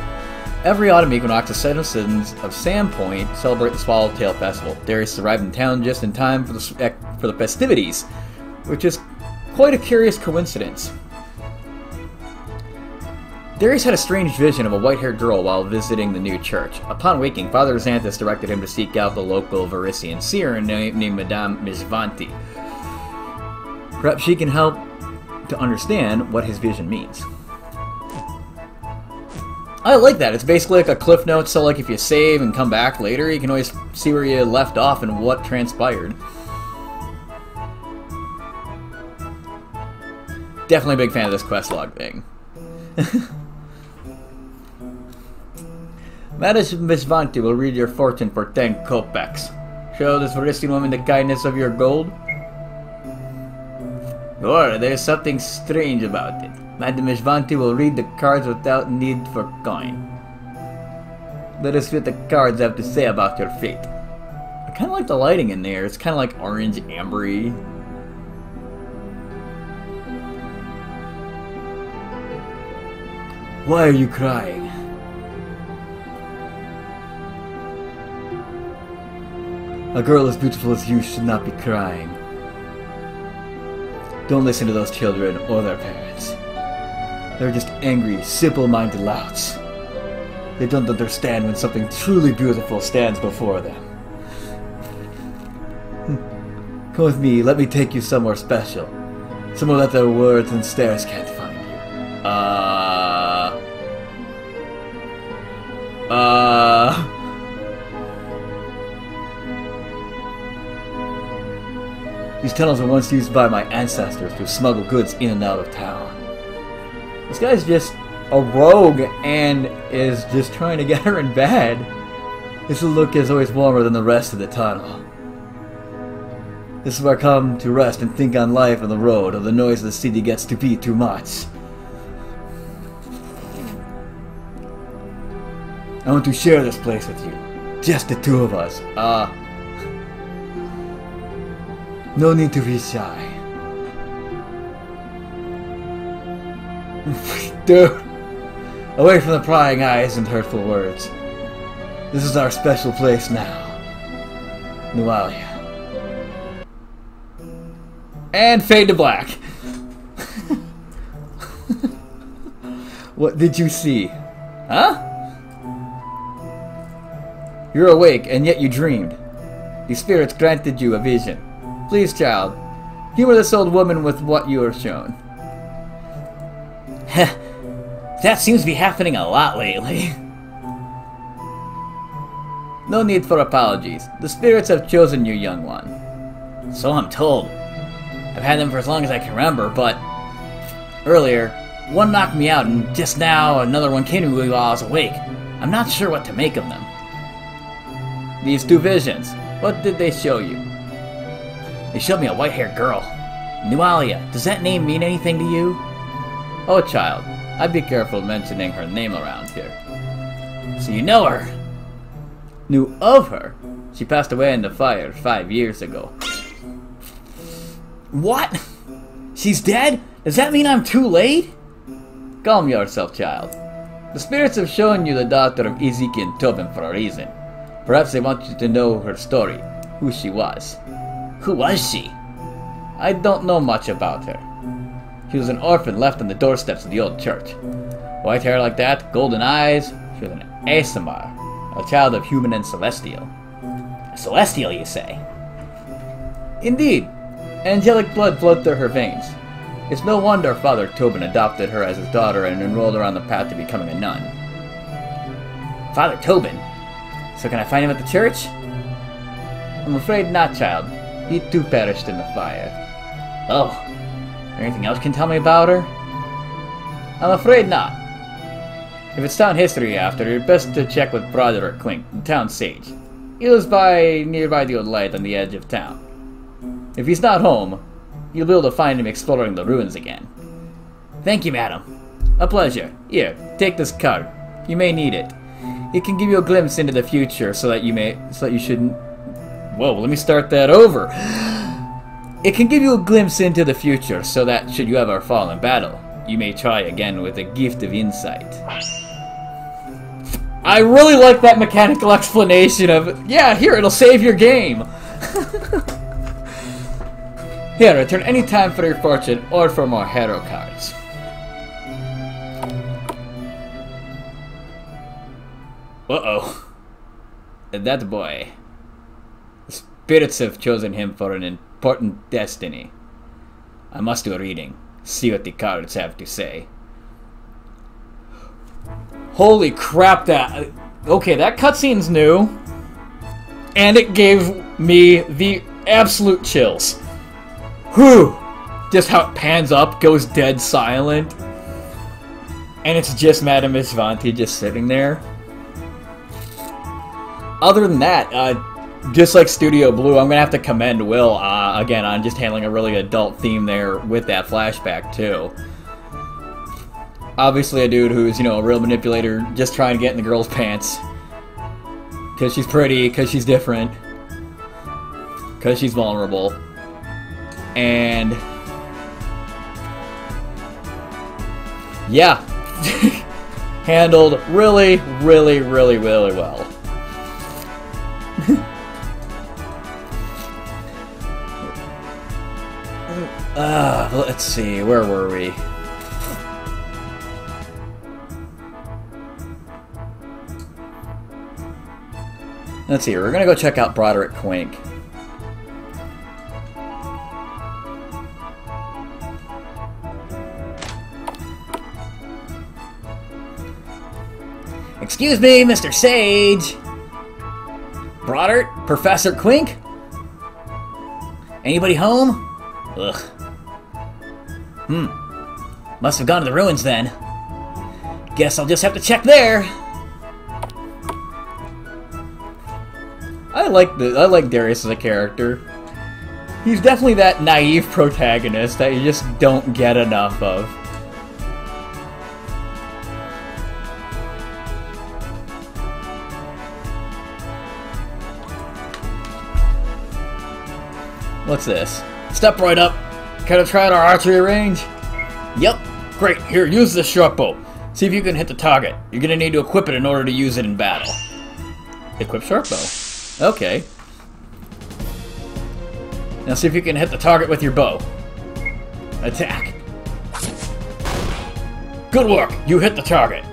Every autumn equinox, the citizens of Sandpoint celebrate the Swallowtail Festival. Darius arrived in town just in time for the festivities, which is quite a curious coincidence. Darius had a strange vision of a white-haired girl while visiting the new church. Upon waking, Father Xanthus directed him to seek out the local Varisian seer named Madame Mizvanti. Perhaps she can help to understand what his vision means. I like that. It's basically like a cliff note, so like if you save and come back later, you can always see where you left off and what transpired. Definitely a big fan of this quest log thing. Madame Mizvanti will read your fortune for 10 kopecks. Show this Varisian woman the kindness of your gold. Or there's something strange about it. Madame Mizvanti will read the cards without need for coin. Let us see what the cards have to say about your fate. I kind of like the lighting in there. It's kind of like orange ambery. Why are you crying? A girl as beautiful as you should not be crying. Don't listen to those children or their parents. They're just angry, simple-minded louts. They don't understand when something truly beautiful stands before them. Come with me, let me take you somewhere special. Somewhere that their words and stares can't find you. These tunnels were once used by my ancestors to smuggle goods in and out of town. This guy's just a rogue and is just trying to get her in bed. This look is always warmer than the rest of the tunnel. This is where I come to rest and think on life on the road, or the noise of the city gets to be too much. I want to share this place with you. Just the two of us. No need to be shy. Dude! Away from the prying eyes and hurtful words. This is our special place now. Nualia. And fade to black. What did you see? Huh? You're awake, and yet you dreamed. The spirits granted you a vision. Please, child, humor this old woman with what you are shown. That seems to be happening a lot lately. No need for apologies. The spirits have chosen you, young one. So I'm told. I've had them for as long as I can remember, but earlier, one knocked me out, and just now another one came to me while I was awake. I'm not sure what to make of them. These two visions, what did they show you? They showed me a white-haired girl. Nualia, does that name mean anything to you? Oh, child, I'd be careful mentioning her name around here. So you know her? Knew of her? She passed away in the fire 5 years ago. What? She's dead? Does that mean I'm too late? Calm yourself, child. The spirits have shown you the daughter of Ezekiel and Tobin for a reason. Perhaps they want you to know her story, who she was. Who was she? I don't know much about her. She was an orphan left on the doorsteps of the old church. White hair like that, golden eyes. She was an Asamar, a child of human and celestial. A celestial, you say? Indeed. Angelic blood flowed through her veins. It's no wonder Father Tobin adopted her as his daughter and enrolled her on the path to becoming a nun. Father Tobin? So can I find him at the church? I'm afraid not, child. He too perished in the fire. Oh. Anything else you can tell me about her? I'm afraid not. If it's town history you're after, you're best to check with Broderick Clink, the town sage. He lives nearby the old light on the edge of town. If he's not home, you'll be able to find him exploring the ruins again. Thank you, madam. A pleasure. Here, take this card. You may need it. It can give you a glimpse into the future so that you shouldn't... Whoa, let me start that over. It can give you a glimpse into the future so that should you ever fall in battle, you may try again with a gift of insight. I really like that mechanical explanation of, yeah, here, it'll save your game. Here, return any time for your fortune or for more hero cards. Uh-oh. That boy. The spirits have chosen him for an important destiny. I must do a reading. See what the cards have to say. Holy crap, that... Okay, that cutscene's new. And it gave me the absolute chills. Whew! Just how it pans up, goes dead silent. And it's just Madame Ishvanti just sitting there. Other than that, just like Studio Blue, I'm going to have to commend Will, again, on just handling a really adult theme there with that flashback, too. Obviously a dude who's, a real manipulator, just trying to get in the girl's pants. Because she's pretty, because she's different. Because she's vulnerable. And... yeah. Handled really, really, really, really well. Let's see, where were we? Let's see, we're gonna go check out Broderick Clink. Excuse me, Mr. Sage. Broderick? Professor Clink? Anybody home? Ugh. Must have gone to the ruins then. Guess I'll just have to check there. I like Darius as a character. He's definitely that naive protagonist that you just don't get enough of. What's this? Step right up. Care to try out our archery range? Yep. Great. Here, use this short bow. See if you can hit the target. You're gonna need to equip it in order to use it in battle. Equip short bow. Okay. Now see if you can hit the target with your bow. Attack. Good work! You hit the target.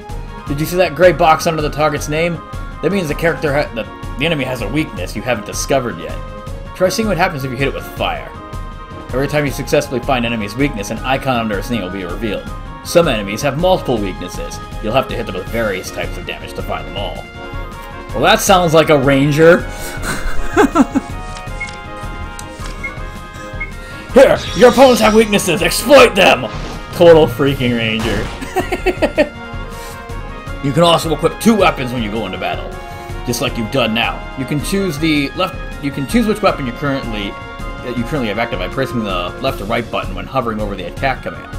Did you see that gray box under the target's name? That means the the enemy has a weakness you haven't discovered yet. Try seeing what happens if you hit it with fire. Every time you successfully find an enemy's weakness, an icon under its name will be revealed. Some enemies have multiple weaknesses. You'll have to hit them with various types of damage to find them all. Well, that sounds like a ranger. Here, your opponents have weaknesses. Exploit them! Total freaking ranger. You can also equip 2 weapons when you go into battle, just like you've done now. You can choose which weapon you currently have active by pressing the left or right button when hovering over the attack command.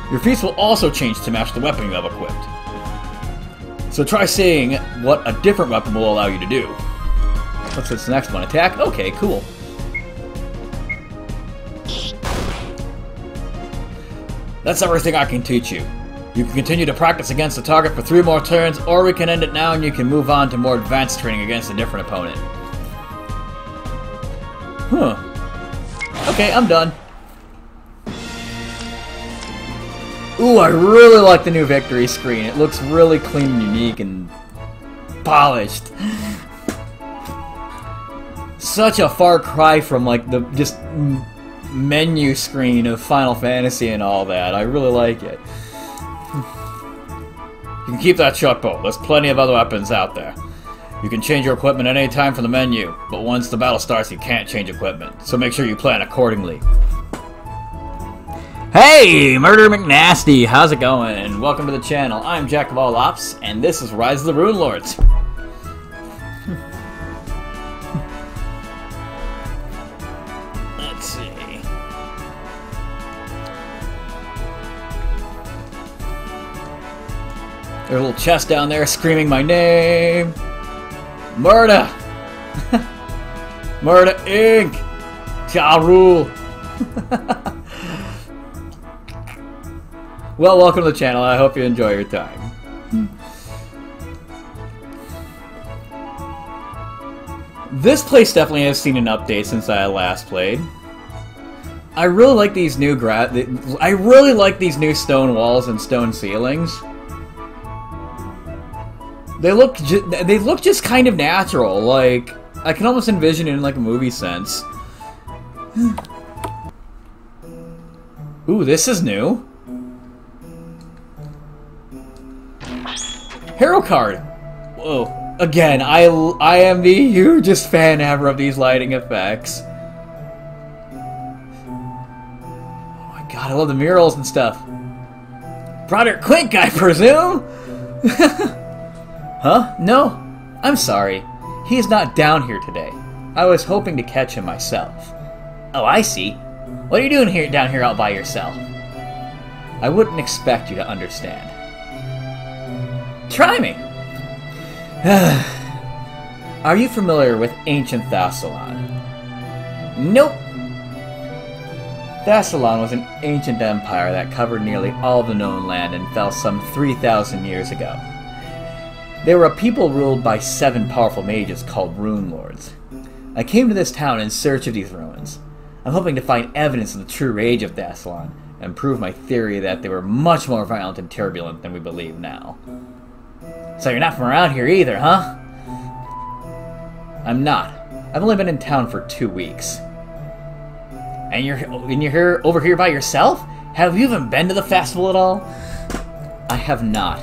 Your feats will also change to match the weapon you have equipped. So try seeing what a different weapon will allow you to do. What's this next one? Attack? Okay, cool. That's everything I can teach you. You can continue to practice against the target for 3 more turns, or we can end it now and you can move on to more advanced training against a different opponent. Huh. Okay, I'm done. Ooh, I really like the new victory screen. It looks really clean and unique and polished. Such a far cry from like the just menu screen of Final Fantasy and all that. I really like it. You can keep that short bow. There's plenty of other weapons out there. You can change your equipment at any time from the menu, but once the battle starts, you can't change equipment, so make sure you plan accordingly. Hey, Murder McNasty, how's it going? Welcome to the channel. I'm Jack of All Ops, and this is Rise of the Rune Lords. Let's see. There's a little chest down there screaming my name. Murder! Murder Inc! Ja Rule! Well, welcome to the channel. I hope you enjoy your time. This place definitely has seen an update since I last played. I really like these new stone walls and stone ceilings. They look just kind of natural. Like I can almost envision it in like a movie sense. Ooh, this is new. Hero card. Whoa. Again, I am the hugest fan ever of these lighting effects. Oh my god, I love the murals and stuff. Broderick Quink, I presume? Huh? No. I'm sorry. He is not down here today. I was hoping to catch him myself. Oh, I see. What are you doing down here all by yourself? I wouldn't expect you to understand. Try me! Are you familiar with ancient Thassalon? Nope. Thassalon was an ancient empire that covered nearly all the known land and fell some 3,000 years ago. They were a people ruled by 7 powerful mages called Rune Lords. I came to this town in search of these ruins. I'm hoping to find evidence of the true age of Thassalon and prove my theory that they were much more violent and turbulent than we believe now. So you're not from around here either, huh? I'm not. I've only been in town for 2 weeks. And you're over here by yourself? Have you even been to the festival at all? I have not.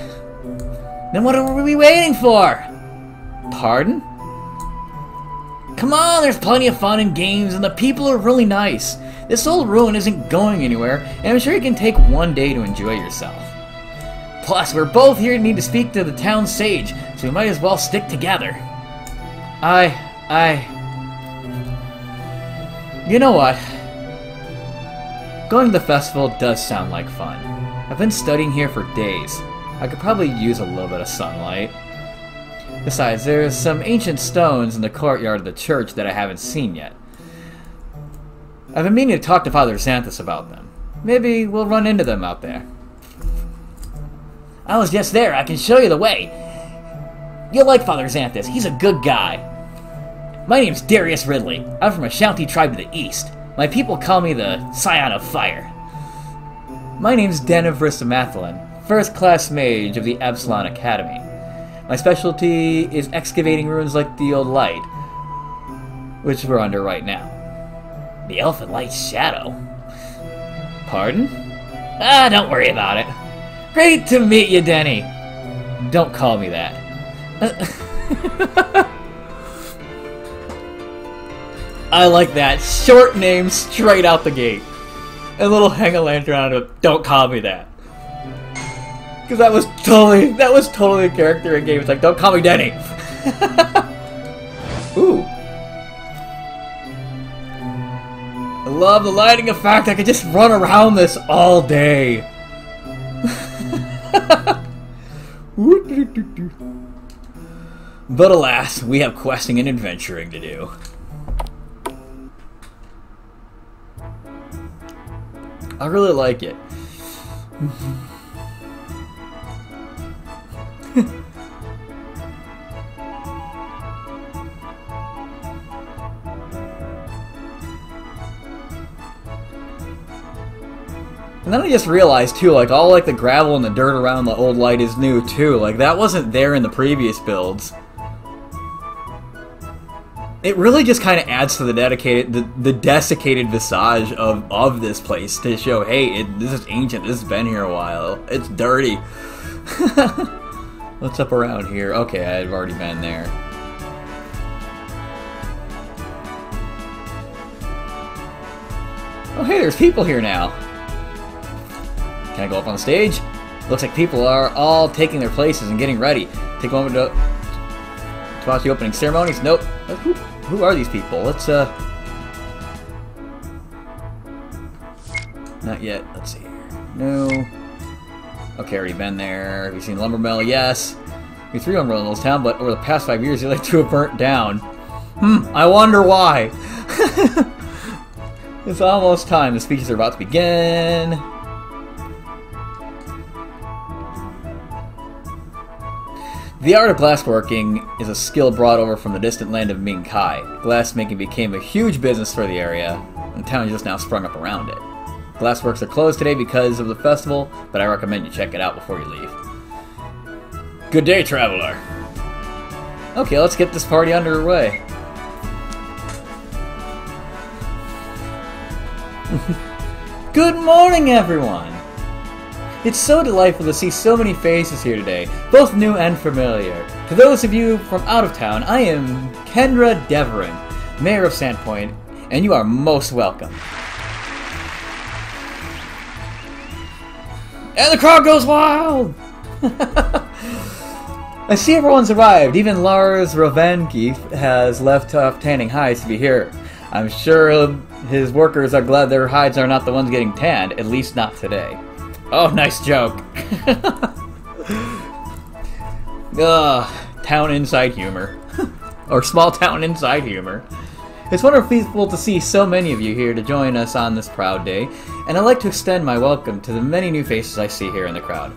Then what are we waiting for? Pardon? Come on, there's plenty of fun and games, and the people are really nice. This old ruin isn't going anywhere, and I'm sure you can take one day to enjoy yourself. Plus, we're both here and need to speak to the town sage, so we might as well stick together. You know what? Going to the festival does sound like fun. I've been studying here for days. I could probably use a little bit of sunlight. Besides, there's some ancient stones in the courtyard of the church that I haven't seen yet. I've been meaning to talk to Father Xanthus about them. Maybe we'll run into them out there. I was just there. I can show you the way. You'll like Father Xanthus. He's a good guy. My name's Darius Ridley. I'm from a Shanti tribe to the east. My people call me the Scion of Fire. My name's Denevris Mathlin, first-class mage of the Absalon Academy. My specialty is excavating ruins like the Old Light, which we're under right now. The Elfin Light's shadow? Pardon? Ah, don't worry about it. Great to meet you, Denny. Don't call me that. I like that. Short name straight out the gate. A little hang a lantern on it. Don't call me that. Because that was totally a character in game. It's like, don't call me Denny. Ooh. I love the lighting effect. I could just run around this all day. But alas, we have questing and adventuring to do. I really like it. And then I just realized too, like all like the gravel and the dirt around the Old Light is new too. Like that wasn't there in the previous builds. It really just kind of adds to the the desiccated visage of this place to show, hey, this is ancient. This has been here a while. It's dirty. What's up around here? Okay, I've already been there. Oh, hey, there's people here now. Can I go up on the stage? Looks like people are all taking their places and getting ready. Take a moment to watch the opening ceremonies. Nope. Who are these people? Let's, not yet. Let's see here. No. Okay, already been there. Have you seen Lumber Mill? Yes. We 3 Lumber Mills town, but over the past 5 years, they like to have burnt down. I wonder why. It's almost time. The speeches are about to begin. The art of glassworking is a skill brought over from the distant land of Minkai. Glassmaking became a huge business for the area, and the town just now sprung up around it. Glassworks are closed today because of the festival, but I recommend you check it out before you leave. Good day, traveler. Okay, let's get this party underway. Good morning, everyone! It's so delightful to see so many faces here today, both new and familiar. To those of you from out of town, I am Kendra Deverin, Mayor of Sandpoint, and you are most welcome. And the crowd goes wild! I see everyone's arrived. Even Lars Rovenke has left off tanning hides to be here. I'm sure his workers are glad their hides are not the ones getting tanned, at least not today. Oh, nice joke. Town inside humor. Or small town inside humor. It's wonderful to see so many of you here to join us on this proud day, and I'd like to extend my welcome to the many new faces I see here in the crowd.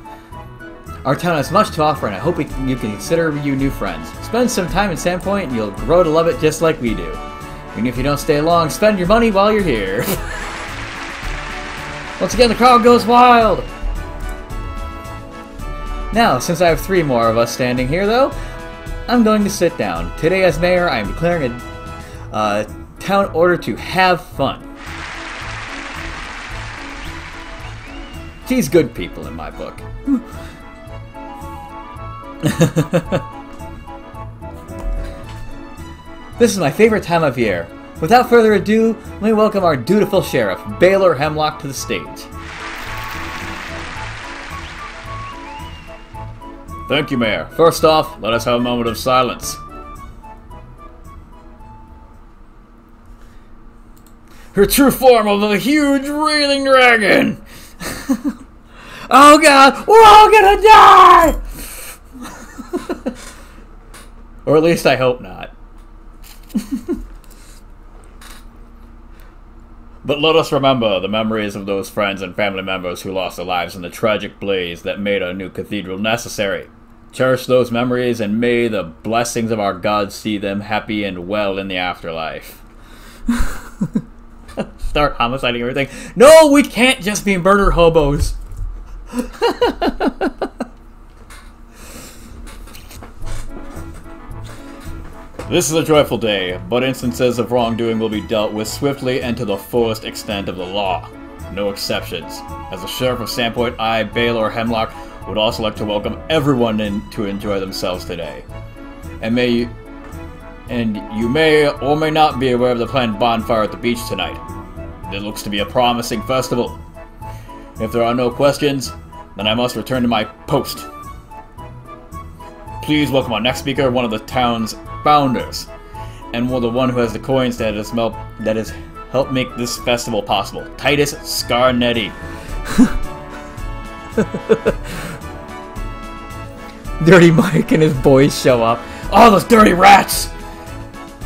Our town has much to offer, and I hope you can consider you new friends. Spend some time in Sandpoint, and you'll grow to love it just like we do. Even if you don't stay long, spend your money while you're here. Once again, the crowd goes wild! Now, since I have 3 more of us standing here, though, I'm going to sit down. Today, as mayor, I am declaring a town order to have fun. She's good people in my book. This is my favorite time of year. Without further ado, let me welcome our dutiful sheriff, Baylor Hemlock, to the stage. Thank you, Mayor. First off, let us have a moment of silence. Her true form of a huge writhing dragon! Oh god, we're all gonna die! Or at least I hope not. But let us remember the memories of those friends and family members who lost their lives in the tragic blaze that made our new cathedral necessary. Cherish those memories, and may the blessings of our gods see them happy and well in the afterlife. start homiciding everything. No, we can't just be murder hobos. This is a joyful day, but instances of wrongdoing will be dealt with swiftly and to the fullest extent of the law. No exceptions. As the Sheriff of Sandpoint, I, Baylor Hemlock, would also like to welcome everyone in to enjoy themselves today. And you may or may not be aware of the planned bonfire at the beach tonight. It looks to be a promising festival. If there are no questions, then I must return to my post. Please welcome our next speaker, one of the town's founders, and the one who has the coins that has helped make this festival possible, Titus Scarnetti. Dirty Mike and his boys show up. Oh, those dirty rats!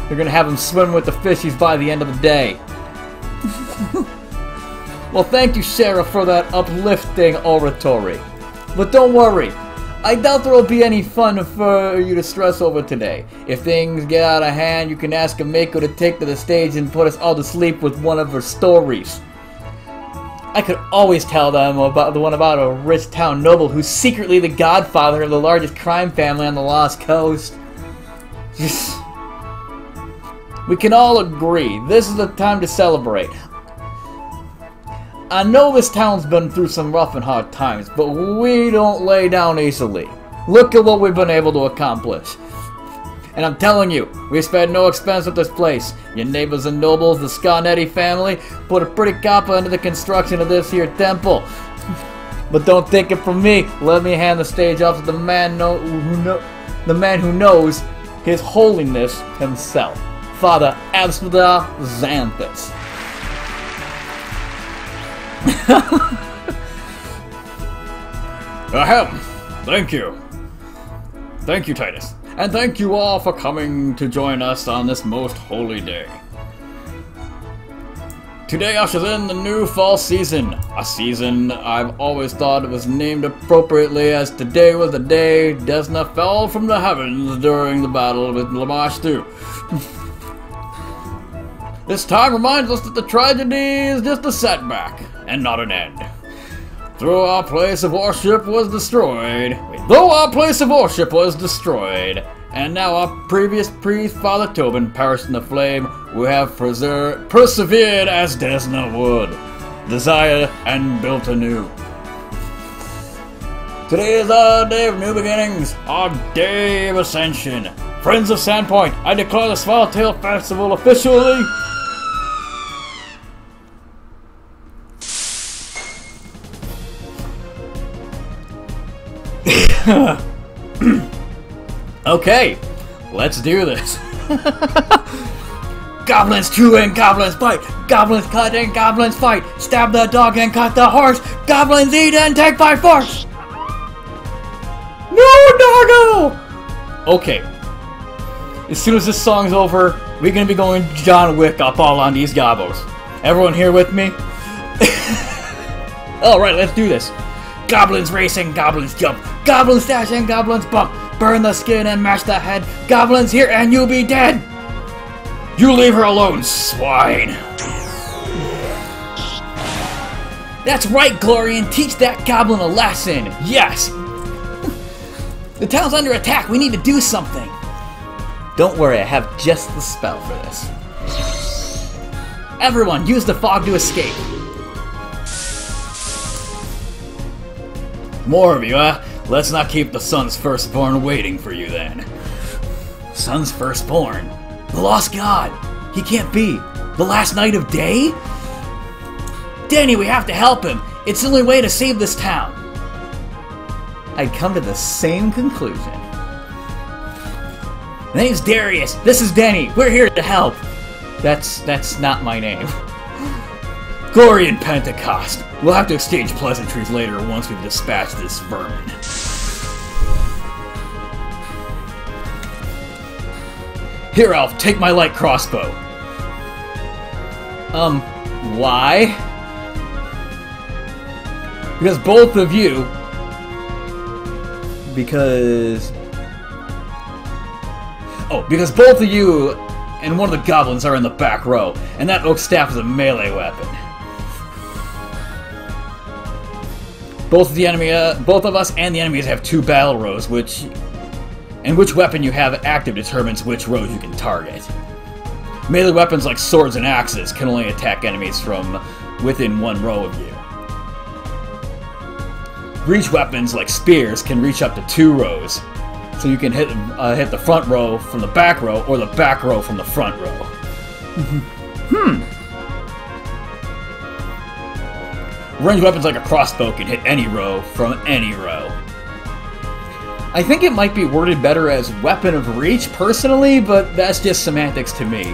They're gonna have him swim with the fishies by the end of the day. Well, thank you, Sheriff, for that uplifting oratory. But don't worry, I doubt there will be any fun for you to stress over today. If things get out of hand, you can ask Ameko to take to the stage and put us all to sleep with one of her stories. I could always tell them about the one about a rich town noble who's secretly the godfather of the largest crime family on the Lost Coast. We can all agree, this is the time to celebrate. I know this town's been through some rough and hard times, but we don't lay down easily. Look at what we've been able to accomplish. And I'm telling you, we spared no expense at this place. Your neighbors and nobles, the Scarnetti family, put a pretty copper into the construction of this here temple. But don't take it from me. Let me hand the stage off to the man who knows His Holiness himself, Father Abspada Xanthus. Ahem. Thank you. Thank you, Titus. And thank you all for coming to join us on this most holy day. Today ushers in the new fall season. A season I've always thought it was named appropriately, as today was the day Desna fell from the heavens during the battle with Lamashtu. This time reminds us that the tragedy is just a setback, and not an end. Though our place of worship was destroyed, and now our previous priest, Father Tobin, perished in the flame, we have persevered as Desna would, desired and built anew. Today is our day of new beginnings, our day of ascension. Friends of Sandpoint, I declare the Swallowtail Festival officially... Okay, let's do this. Goblins chew and goblins bite. Goblins cut and goblins fight. Stab the dog and cut the horse. Goblins eat and take by force. No, doggo! Okay. As soon as this song's over, we're gonna be going John Wick up all on these gobos. Everyone here with me? Alright, let's do this. Goblins race and goblins jump. Goblins dash and goblins bump. Burn the skin and mash the head. Goblins here and you'll be dead. You leave her alone, swine. That's right, Glorian. Teach that goblin a lesson. Yes. The town's under attack. We need to do something. Don't worry, I have just the spell for this. Everyone, use the fog to escape. More of you, huh? Let's not keep the Sun's Firstborn waiting for you, then. Sun's Firstborn? The Lost God! He can't be! The last night of day? Danny, we have to help him! It's the only way to save this town! I'd come to the same conclusion. My name's Darius. This is Danny. We're here to help. That's not my name. Glory and Pentecost. We'll have to exchange pleasantries later once we've dispatched this vermin. Here, Elf, take my light crossbow. Why? Because both of you... Because both of you and one of the goblins are in the back row, and that oak staff is a melee weapon. Both of us and the enemies have 2 battle rows, which weapon you have active determines which rows you can target. Melee weapons like swords and axes can only attack enemies from within 1 row of you. Reach weapons like spears can reach up to 2 rows, so you can hit the front row from the back row, or the back row from the front row. Ranged weapons like a crossbow can hit any row from any row. I think it might be worded better as weapon of reach, personally, but that's just semantics to me.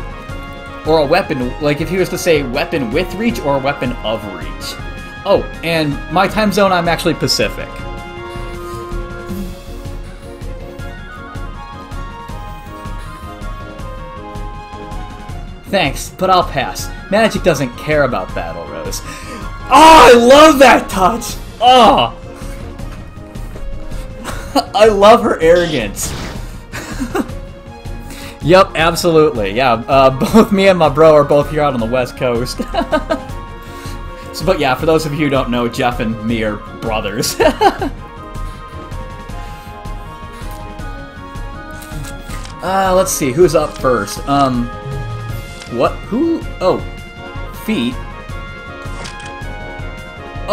Or a weapon, like if he was to say weapon with reach or a weapon of reach. Oh, and my time zone, I'm actually Pacific. Thanks, but I'll pass. Magic doesn't care about battle rows. Oh, I love that touch! Oh! I love her arrogance. Yep, absolutely. Yeah, both me and my bro are both here out on the West Coast. So, but yeah, for those of you who don't know, Jeff and me are brothers. Let's see, who's up first? What? Who? Oh, feet.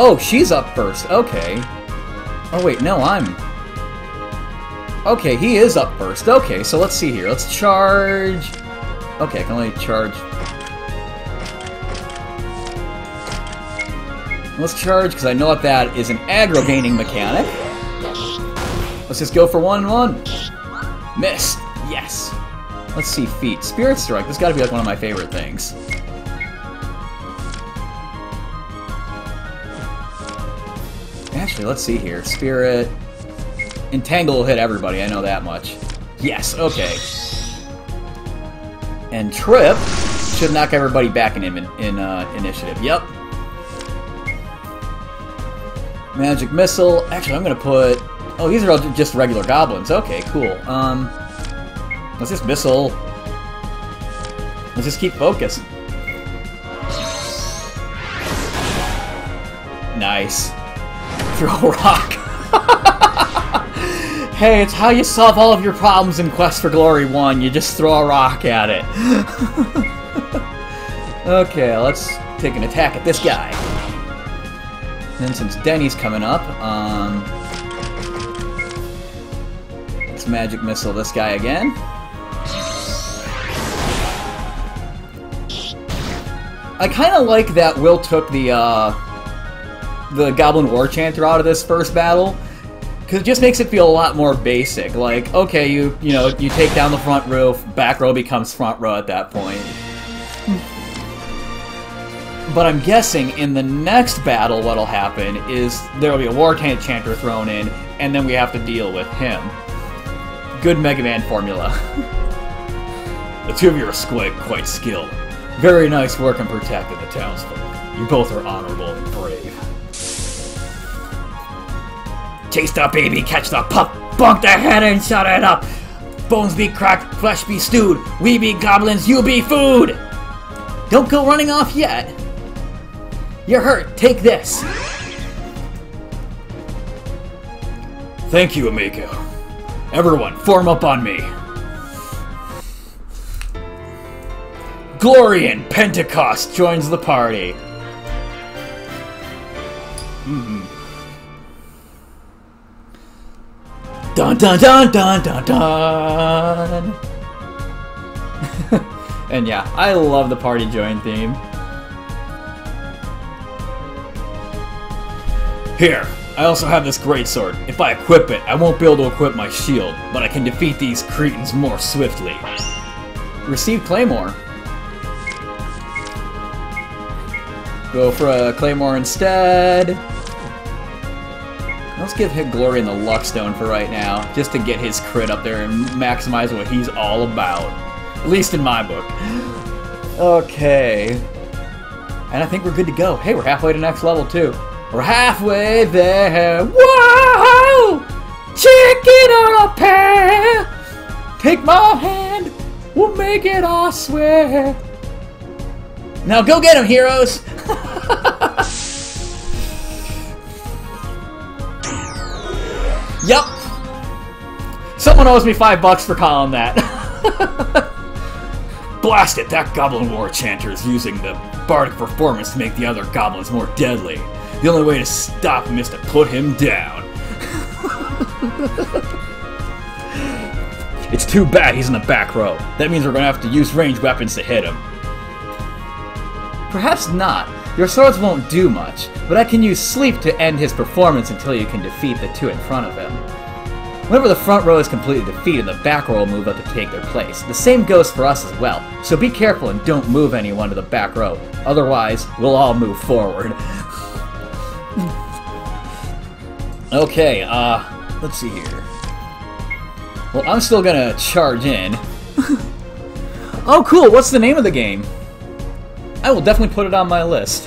Oh, she's up first. Okay. Oh, wait, no, I'm... Okay, he is up first. Okay, so let's see here. Let's charge... Okay, I can only charge... Let's charge, because I know that that is an aggro-gaining mechanic. Let's just go for 1-1. Missed. Yes. Let's see, feet. Spirit Strike. This has got to be like one of my favorite things. Actually, let's see here. Spirit... Entangle will hit everybody, I know that much. Yes, okay. And Trip should knock everybody back in initiative. Yep. Magic Missile. Actually, I'm gonna put... Oh, these are all just regular goblins. Okay, cool. Let's just missile. Let's just keep focused. Nice. Throw a rock. Hey, it's how you solve all of your problems in Quest for Glory 1. You just throw a rock at it. Okay, let's take an attack at this guy. And then since Denny's coming up, let's Magic Missile this guy again. I kind of like that Will took the Goblin War Chanter out of this first battle. Because it just makes it feel a lot more basic. Like, okay, you take down the front row, back row becomes front row at that point. But I'm guessing in the next battle what'll happen is there will be a War Chanter thrown in, and then we have to deal with him. Good Mega Man formula. The two of you are quite skilled. Very nice work in protecting the townsfolk. You both are honorable and brave. Chase the baby, catch the pup, bonk the head and shut it up. Bones be cracked, flesh be stewed. We be goblins, you be food. Don't go running off yet. You're hurt, take this. Thank you, amigo. Everyone, form up on me. Glorian Pentecost joins the party. Dun dun dun dun dun dun! And yeah, I love the party join theme. Here, I also have this greatsword. If I equip it, I won't be able to equip my shield, but I can defeat these cretins more swiftly. Receive Claymore. Go for a Claymore instead. Let's give him Glory in the Luck Stone for right now, just to get his crit up there and maximize what he's all about. At least in my book. Okay. And I think we're good to go. Hey, we're halfway to next level, too. We're halfway there. Whoa! Chicken on a pear! Take my hand, we'll make make it, I swear. Now go get him, heroes! Yup. Someone owes me $5 for calling that. Blast it, that Goblin War Chanter is using the bardic performance to make the other goblins more deadly. The only way to stop him is to put him down. It's too bad he's in the back row. That means we're gonna have to use ranged weapons to hit him. Perhaps not. Your swords won't do much, but I can use sleep to end his performance until you can defeat the two in front of him. Whenever the front row is completely defeated, the back row will move up to take their place. The same goes for us as well, so be careful and don't move anyone to the back row. Otherwise, we'll all move forward. Okay, let's see here. Well, I'm still gonna charge in. Oh, cool! What's the name of the game? I will definitely put it on my list.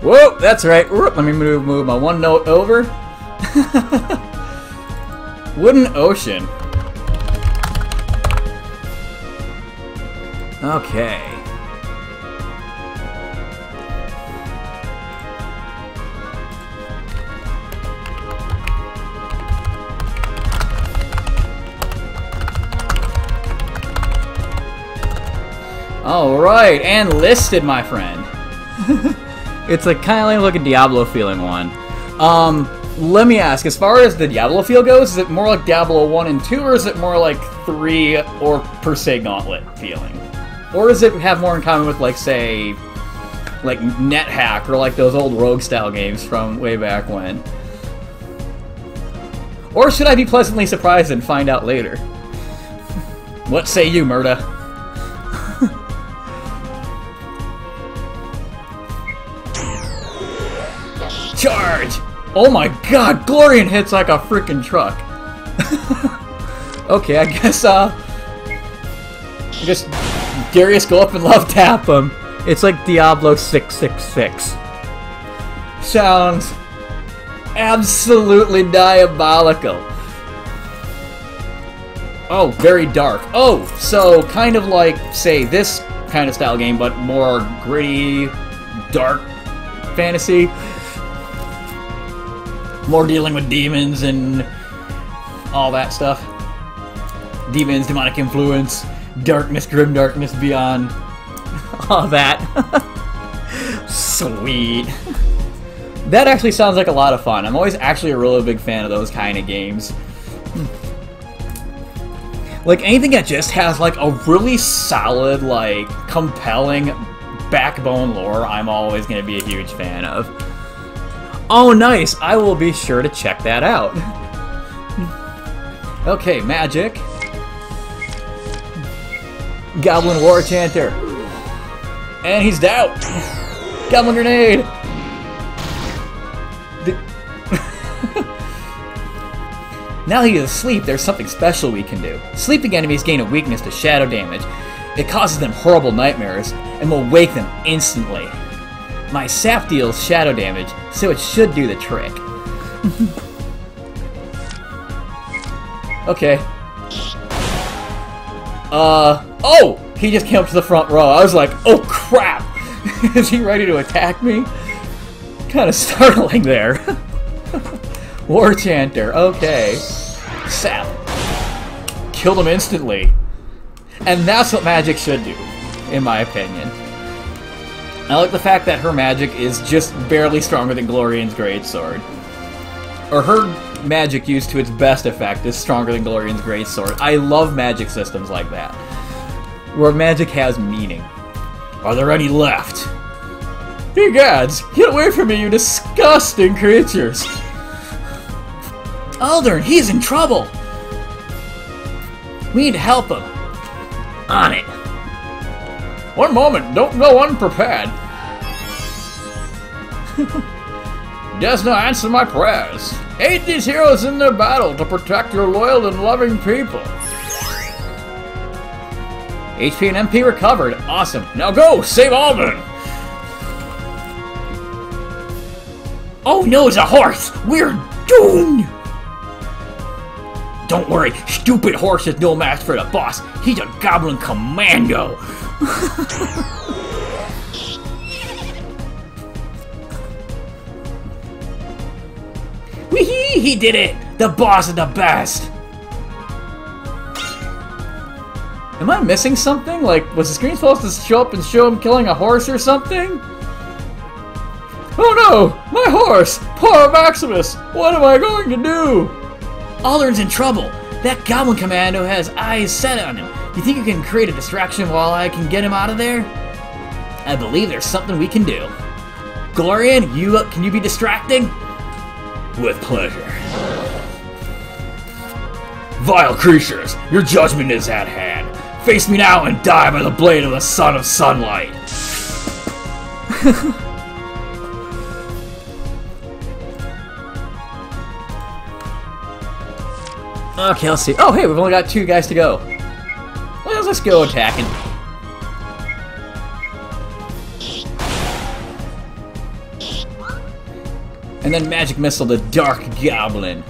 Whoa, that's right. Let me move my one note over. Wooden Ocean. Okay. Alright, and listed, my friend. It's like kind of like a Diablo feeling one. Let me ask, as far as the Diablo feel goes, is it more like Diablo 1 and 2, or is it more like 3 or per se Gauntlet feeling? Or does it have more in common with, like, say, like NetHack or like those old Rogue style games from way back when? Or should I be pleasantly surprised and find out later? What say you, Murda? Charge! Oh my god, Glorian hits like a freaking truck. Okay, I guess Darius go up and love tap him. It's like Diablo 666. Sounds absolutely diabolical. Oh, very dark. Oh, so kind of like, say, this kind of style game, but more gritty, dark fantasy. More dealing with demons and all that stuff. Demons, demonic influence, darkness, grim darkness beyond. All that. Sweet. That actually sounds like a lot of fun. I'm always actually a really big fan of those kind of games. Like anything that just has like a really solid, like compelling backbone lore, I'm always going to be a huge fan of. Oh, nice! I will be sure to check that out. Okay, magic. Goblin War Chanter. And he's down! Goblin Grenade! Now he is asleep, there's something special we can do. Sleeping enemies gain a weakness to shadow damage. It causes them horrible nightmares, and will wake them instantly. My sap deals shadow damage, so it should do the trick. Okay. Oh! He just came up to the front row. I was like, oh crap! Is he ready to attack me? Kind of startling there. War Chanter, okay. Sap. Killed him instantly. And that's what magic should do, in my opinion. I like the fact that her magic is just barely stronger than Glorian's greatsword. Or her magic used to its best effect is stronger than Glorian's greatsword. I love magic systems like that, where magic has meaning. Are there any left? Hey gods, get away from me, you disgusting creatures! Aldern, he's in trouble! We need to help him. On it. One moment, don't go unprepared. Does not answer my prayers. Aid these heroes in their battle to protect your loyal and loving people. HP and MP recovered. Awesome. Now go, save Aldern. Oh no, it's a horse! We're doomed! Don't worry, stupid horse is no match for the boss. He's a goblin commando. Wee-hee, he did it! The boss is the best! Am I missing something? Like, was the screen supposed to show up and show him killing a horse or something? Oh no! My horse! Poor Maximus! What am I going to do? Aldern's in trouble. That goblin commando has eyes set on him. You think you can create a distraction while I can get him out of there? I believe there's something we can do. Glorian, can you be distracting? With pleasure. Vile creatures, your judgment is at hand. Face me now and die by the blade of the son of sunlight. Okay, let's see. Oh, hey, we've only got 2 guys to go. Well, let's go attacking. And then Magic Missile the Dark Goblin.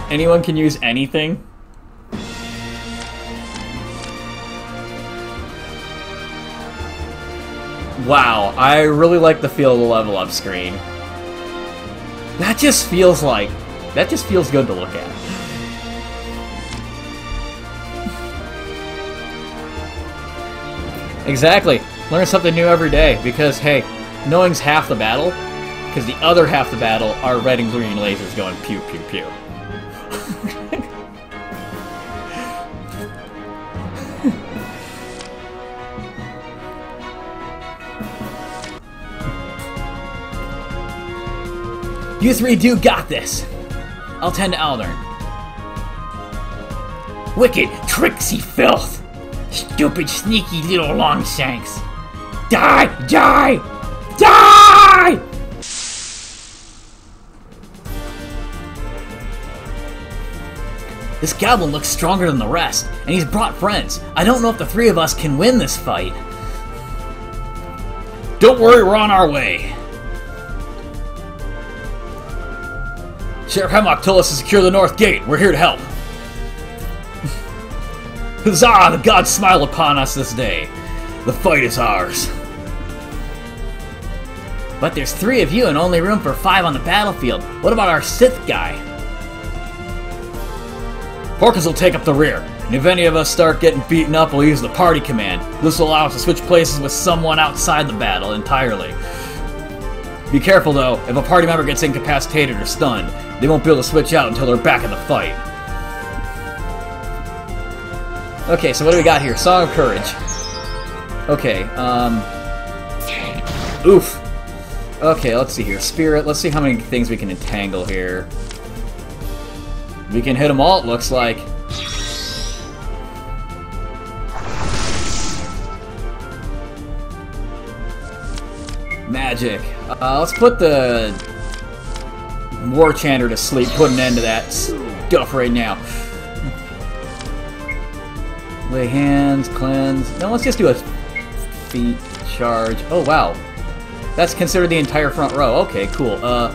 Anyone can use anything? Wow, I really like the feel of the level up screen. That just feels good to look at. Exactly. Learn something new every day because, hey, knowing's half the battle, because the other half the battle are red and green lasers going pew pew pew. You 3 do got this. I'll tend to Aldern. Wicked, tricksy filth! Stupid, sneaky little longshanks! Die! Die! Die! This goblin looks stronger than the rest, and he's brought friends. I don't know if the 3 of us can win this fight. Don't worry, we're on our way. Sheriff Hemlock told us to secure the north gate. We're here to help. Huzzah! The gods smile upon us this day. The fight is ours. But there's 3 of you and only room for 5 on the battlefield. What about our Sith guy? Porkins will take up the rear, and if any of us start getting beaten up, we'll use the party command. This will allow us to switch places with someone outside the battle entirely. Be careful though, if a party member gets incapacitated or stunned, they won't be able to switch out until they're back in the fight. Okay, so what do we got here? Song of Courage. Okay, oof. Okay, let's see here. Spirit, let's see how many things we can entangle here. We can hit them all, it looks like. Magic. Let's put the War Chanter to sleep, put an end to that stuff right now. Lay hands, cleanse. No, let's just do a feet charge. Oh, wow. That's considered the entire front row. Okay, cool. Well,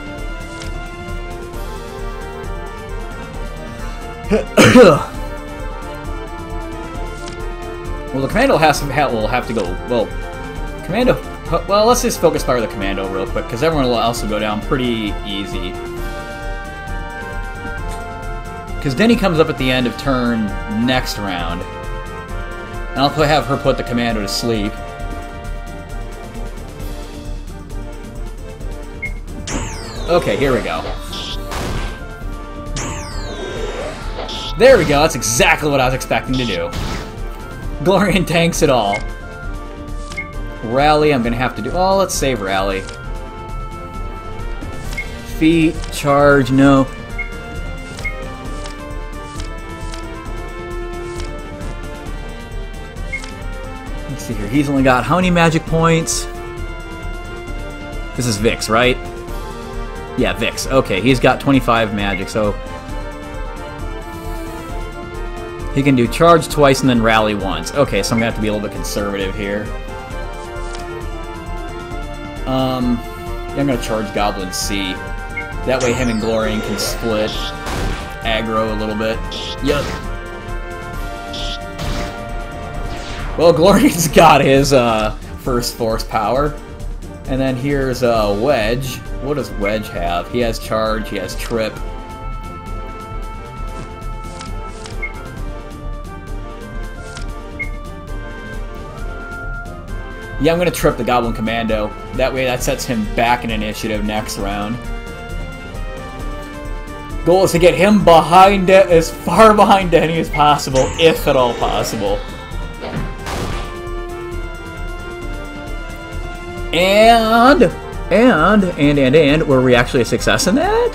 the commando will have to go. Well, commando. Well, let's just focus fire the commando real quick, because everyone will also go down pretty easy. Because Denny comes up at the end of turn next round. And I'll have her put the commando to sleep. Okay, here we go. There we go, that's exactly what I was expecting to do. Glorian tanks it all. Rally, I'm gonna have to do... Oh, let's save rally. Feet, charge, no. Let's see here, he's only got how many magic points? This is Vix, right? Yeah, Vix. Okay, he's got 25 magic, so... He can do charge twice and then rally once. Okay, so I'm gonna have to be a little bit conservative here. Yeah, I'm gonna charge Goblin C. That way him and Glorian can split aggro a little bit. Yup. Well, Glorian's got his first force power. And then here's Wedge. What does Wedge have? He has charge, he has trip. Yeah, I'm going to trip the Goblin Commando. That way that sets him back in initiative next round. Goal is to get him behind it, as far behind Denny as possible, if at all possible. And were we actually a success in that?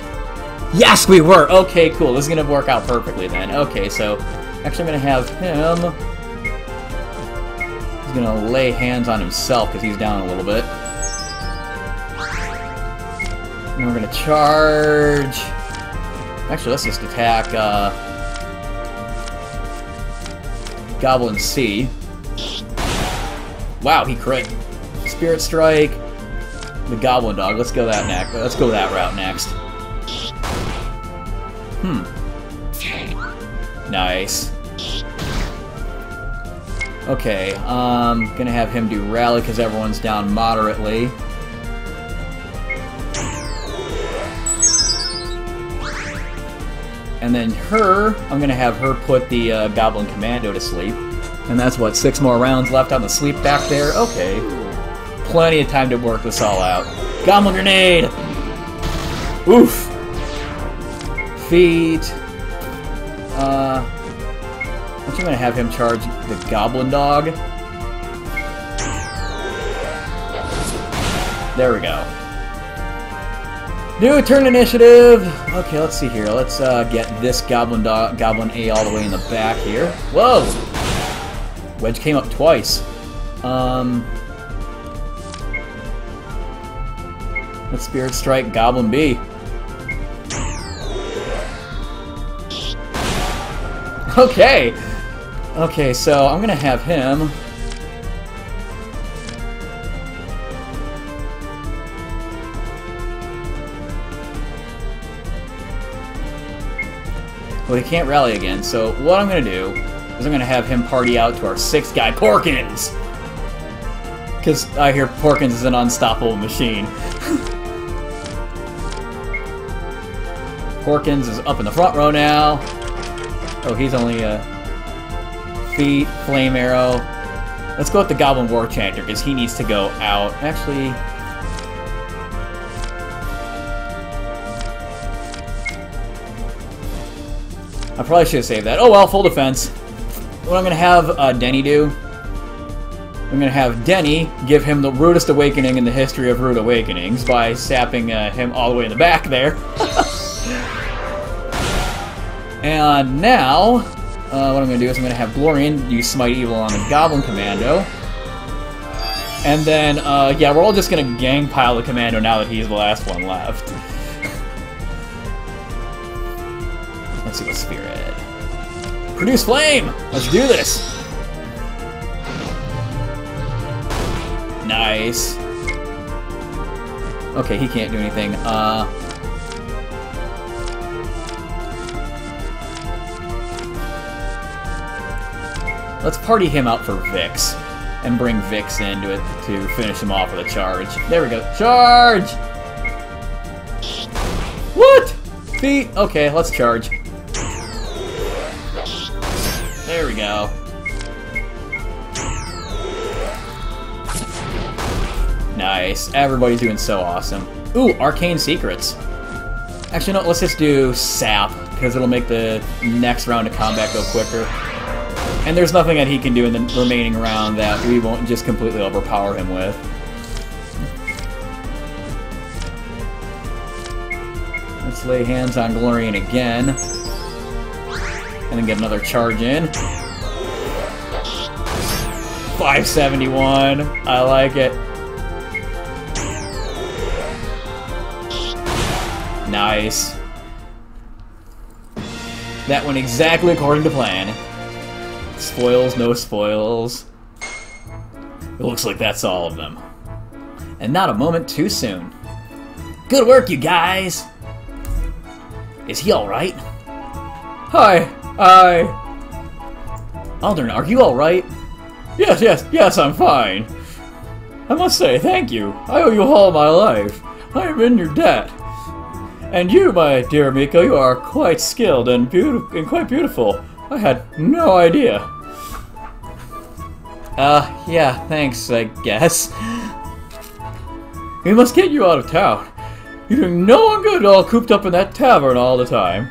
Yes, we were! Okay, cool. This is going to work out perfectly then. Okay, so actually I'm going to have him... He's going to lay hands on himself because he's down a little bit. And we're going to charge... Actually, let's just attack Goblin C. Wow, he crit. Spirit Strike, the Goblin Dog. Let's go that next. Let's go that route next. Nice. Okay, gonna have him do rally because everyone's down moderately. And then I'm gonna have her put the Goblin Commando to sleep. And that's what, 6 more rounds left on the sleep back there? Okay. Plenty of time to work this all out. Goblin Grenade! Oof! Feet. I'm gonna have him charge the Goblin Dog. There we go. New turn initiative! Okay, let's see here. Let's get this Goblin A all the way in the back here. Whoa! Wedge came up twice. Let's Spirit Strike Goblin B. Okay! Okay, so I'm gonna have him... Well, he can't rally again, so what I'm gonna do is I'm gonna have him party out to our 6th guy, Porkins! Because I hear Porkins is an unstoppable machine. Porkins is up in the front row now. Oh, he's only feet, flame arrow. Let's go with the Goblin War Chanter because he needs to go out. Actually, I probably should have saved that. Oh well, full defense. What I'm gonna have Denny do? I'm gonna have Denny give him the rudest awakening in the history of rude awakenings by sapping him all the way in the back there. And now, what I'm going to do is I'm going to have Glorian use Smite Evil on the Goblin Commando. And then, yeah, we're all just going to gang pile the Commando now that he's the last one left. Let's see what Spirit. Produce Flame! Let's do this! Nice. Okay, he can't do anything. Let's party him out for Vix, and bring Vix into it to finish him off with a charge. There we go. Charge! What? Feet? Okay, let's charge. There we go. Nice. Everybody's doing so awesome. Ooh, Arcane Secrets. Actually, no, let's just do Sap, because it'll make the next round of combat go quicker. And there's nothing that he can do in the remaining round that we won't just completely overpower him with. Let's lay hands on Glorian again. And then get another charge in. 571. I like it. Nice. That went exactly according to plan. Spoils, no spoils. It looks like that's all of them. And not a moment too soon. Good work, you guys! Is he alright? Hi, Aldern, are you alright? Yes, I'm fine. I must say, thank you. I owe you all my life. I am in your debt. And you, my dear Miko, you are quite skilled and quite beautiful. I had no idea. Yeah, thanks, I guess. We must get you out of town. You're doing no one good all cooped up in that tavern all the time.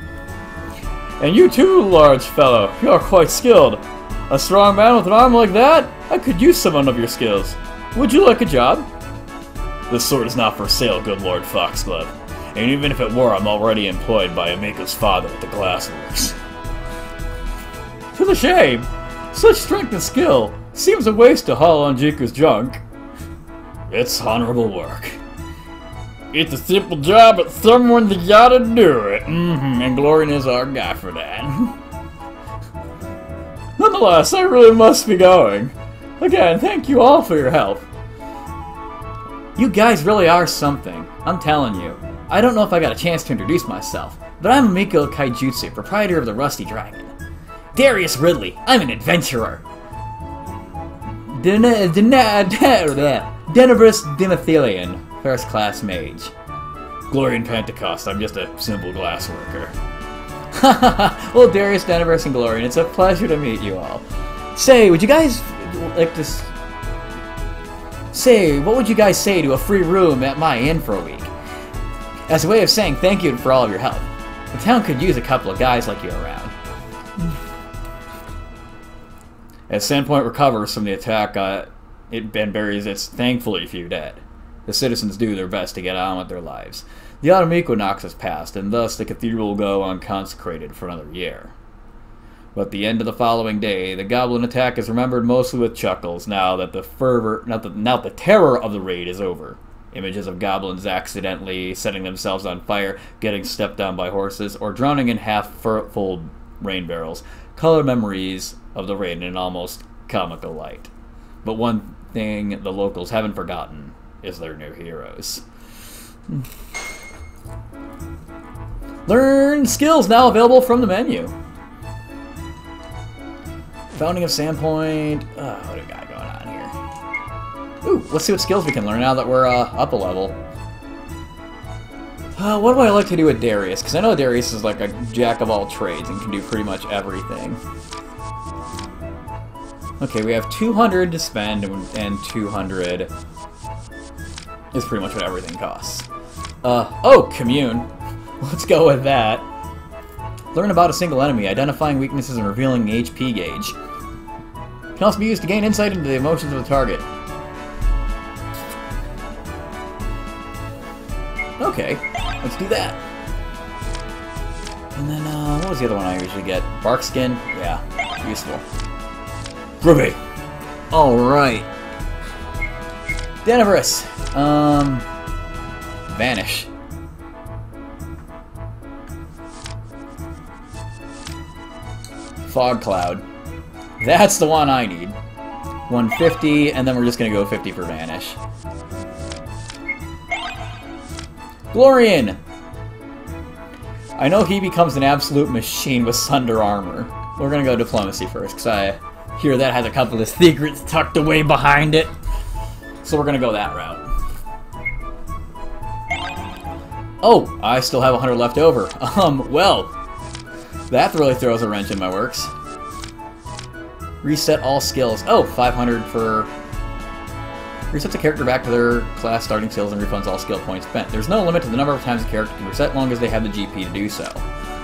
And you too, large fellow. You are quite skilled. A strong man with an arm like that? I could use someone of your skills. Would you like a job? This sword is not for sale, good Lord Foxglove. And even if it were, I'm already employed by Amiko's father at the glassworks. To the shame! Such strength and skill! Seems a waste to haul on Jiku's junk. It's honorable work. It's a simple job, but someone's gotta do it. And Glorian is our guy for that. Nonetheless, I really must be going. Again, thank you all for your help. You guys really are something. I'm telling you. I don't know if I got a chance to introduce myself, but I'm Miko Kaijutsu, proprietor of the Rusty Dragon. Darius Ridley, I'm an adventurer. Denevris Dimothelion, first class mage. Glorian Pentecost, I'm just a simple glassworker. Well, Darius, Denevris, and Glorian, it's a pleasure to meet you all. Say, would you guys like to... Say, what would you guys say to a free room at my inn for a week? As a way of saying thank you for all of your help. The town could use a couple of guys like you around. As Sandpoint recovers from the attack, it buries its thankfully few dead. The citizens do their best to get on with their lives. The autumn equinox has passed, and thus the cathedral will go unconsecrated for another year. But the end of the following day, the goblin attack is remembered mostly with chuckles now that the terror of the raid is over. Images of goblins accidentally setting themselves on fire, getting stepped on by horses, or drowning in half-full rain barrels color memories of the raid in an almost comical light. But one thing the locals haven't forgotten is their new heroes. Learn skills now available from the menu. Founding of Sandpoint. What do we got going on here? Ooh, let's see what skills we can learn now that we're up a level. What do I like to do with Darius? Because I know Darius is like a jack of all trades and can do pretty much everything. Okay, we have 200 to spend, and 200 is pretty much what everything costs. Oh, commune. Let's go with that. Learn about a single enemy, identifying weaknesses and revealing the HP gauge. Can also be used to gain insight into the emotions of the target. Okay, let's do that. And then, what was the other one I usually get? Bark skin? Yeah, useful. Groovy! Alright. Denevris. Vanish. Fog Cloud. That's the one I need. 150, and then we're just gonna go 50 for Vanish. Glorian! I know he becomes an absolute machine with Sunder Armor. We're gonna go Diplomacy first, because I hear that has a couple of secrets tucked away behind it. So we're gonna go that route. Oh, I still have 100 left over. Well, that really throws a wrench in my works. Reset all skills. Oh, 500 for... Resets a character back to their class starting skills and refunds all skill points spent. There's no limit to the number of times a character can reset, as long as they have the GP to do so.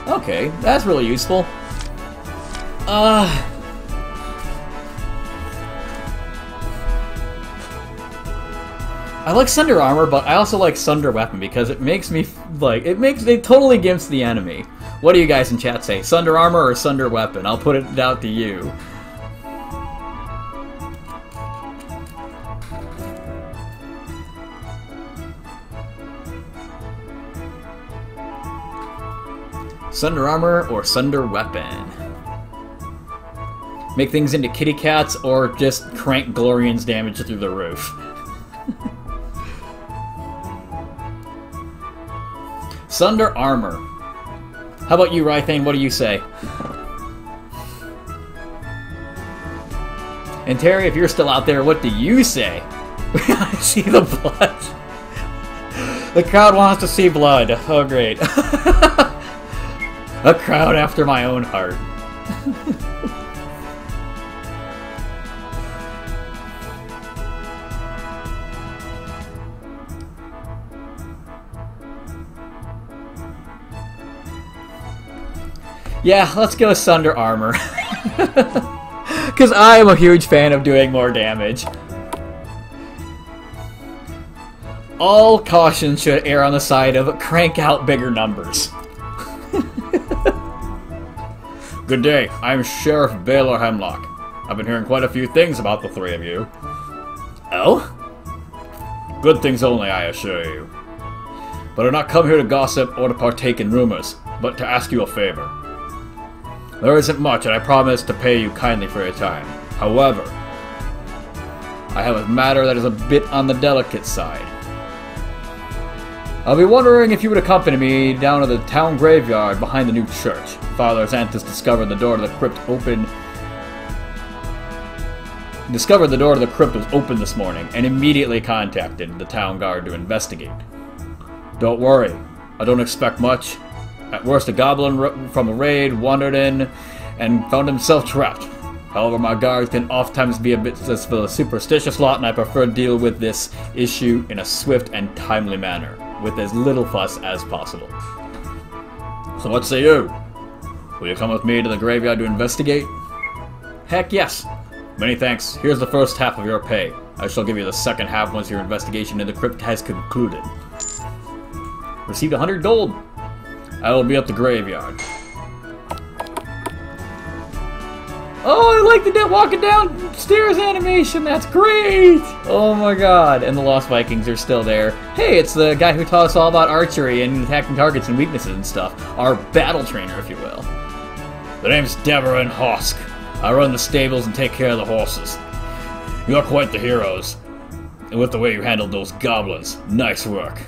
Okay, that's really useful. I like Sunder Armor, but I also like Sunder Weapon because it makes me, like, it totally gimps the enemy. What do you guys in chat say? Sunder Armor or Sunder Weapon? I'll put it out to you. Sunder Armor or Sunder Weapon? Make things into kitty cats, or just crank Glorian's damage through the roof. Sunder Armor. How about you, Rythane? What do you say? And Terry, if you're still out there, what do you say? I see the blood. The crowd wants to see blood. Oh, great. A crowd after my own heart. Yeah, let's go Sunder Armor. Because I am a huge fan of doing more damage. All caution should err on the side of crank out bigger numbers. Good day, I'm Sheriff Baylor Hemlock. I've been hearing quite a few things about the three of you. Oh? Good things only, I assure you. But I've not come here to gossip or to partake in rumors, but to ask you a favor. There isn't much, and I promise to pay you kindly for your time. However, I have a matter that is a bit on the delicate side. I'll be wondering if you would accompany me down to the town graveyard behind the new church. Father Xanthus discovered the door to the crypt was open this morning, and immediately contacted the town guard to investigate. Don't worry, I don't expect much. At worst, a goblin from a raid wandered in and found himself trapped. However, my guards can oftentimes be a bit superstitious lot, and I prefer to deal with this issue in a swift and timely manner, with as little fuss as possible. So what say you? Will you come with me to the graveyard to investigate? Heck yes. Many thanks. Here's the first half of your pay. I shall give you the second half once your investigation in the crypt has concluded. Received 100 gold. I will be at the graveyard. Oh, I like the walking down stairs animation. That's great. Oh my god. And the Lost Vikings are still there. Hey, it's the guy who taught us all about archery and attacking targets and weaknesses and stuff. Our battle trainer, if you will. The name's Deborah and Hosk. I run the stables and take care of the horses. You're quite the heroes. And with the way you handled those goblins, nice work.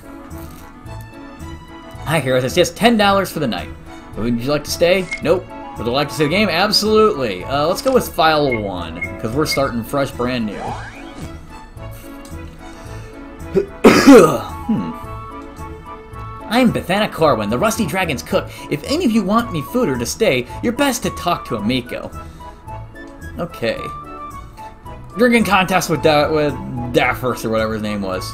Hi, heroes. It's just $10 for the night. Would you like to stay? Nope. Would you like to see the game? Absolutely. Let's go with File 1, because we're starting fresh, brand new. I'm Bethana Corwin, the Rusty Dragon's cook. If any of you want any food or to stay, you're best to talk to Amiko. Okay. Drinking contest with Daffers, or whatever his name was.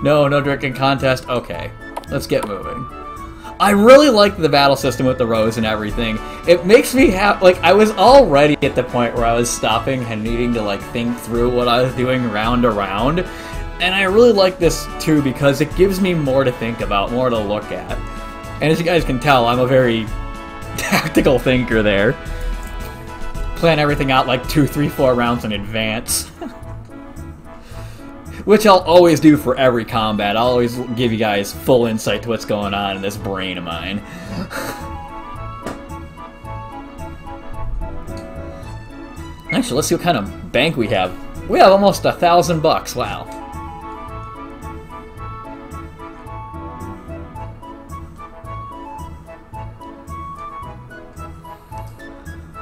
No drinking contest. Okay. Let's get moving. I really like the battle system with the rows and everything. It makes me like, I was already at the point where I was stopping and needing to, like, think through what I was doing round to round. And I really like this, too, because it gives me more to think about, more to look at. And as you guys can tell, I'm a very tactical thinker there. Plan everything out like 2, 3, 4 rounds in advance. Which I'll always do for every combat. I'll always give you guys full insight to what's going on in this brain of mine. Actually, let's see what kind of bank we have. We have almost $1,000. Wow.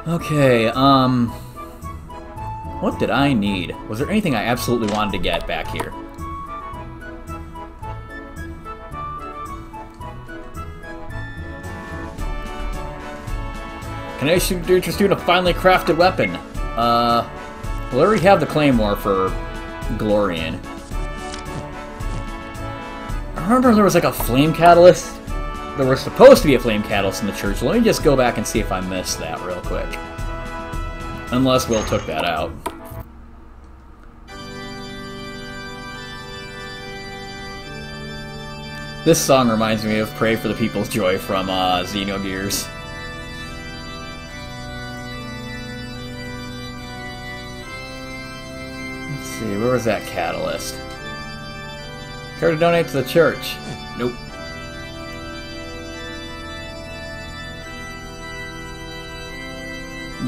Okay, what did I need? Was there anything I absolutely wanted to get back here? Can I interest you in a finely crafted weapon? We already have the Claymore for Glorian. I remember there was like a flame catalyst. There was supposed to be a flame catalyst in the church. Let me just go back and see if I missed that real quick. Unless Will took that out. This song reminds me of Pray for the People's Joy from Xenogears. Let's see, where was that catalyst? Care to donate to the church? Nope.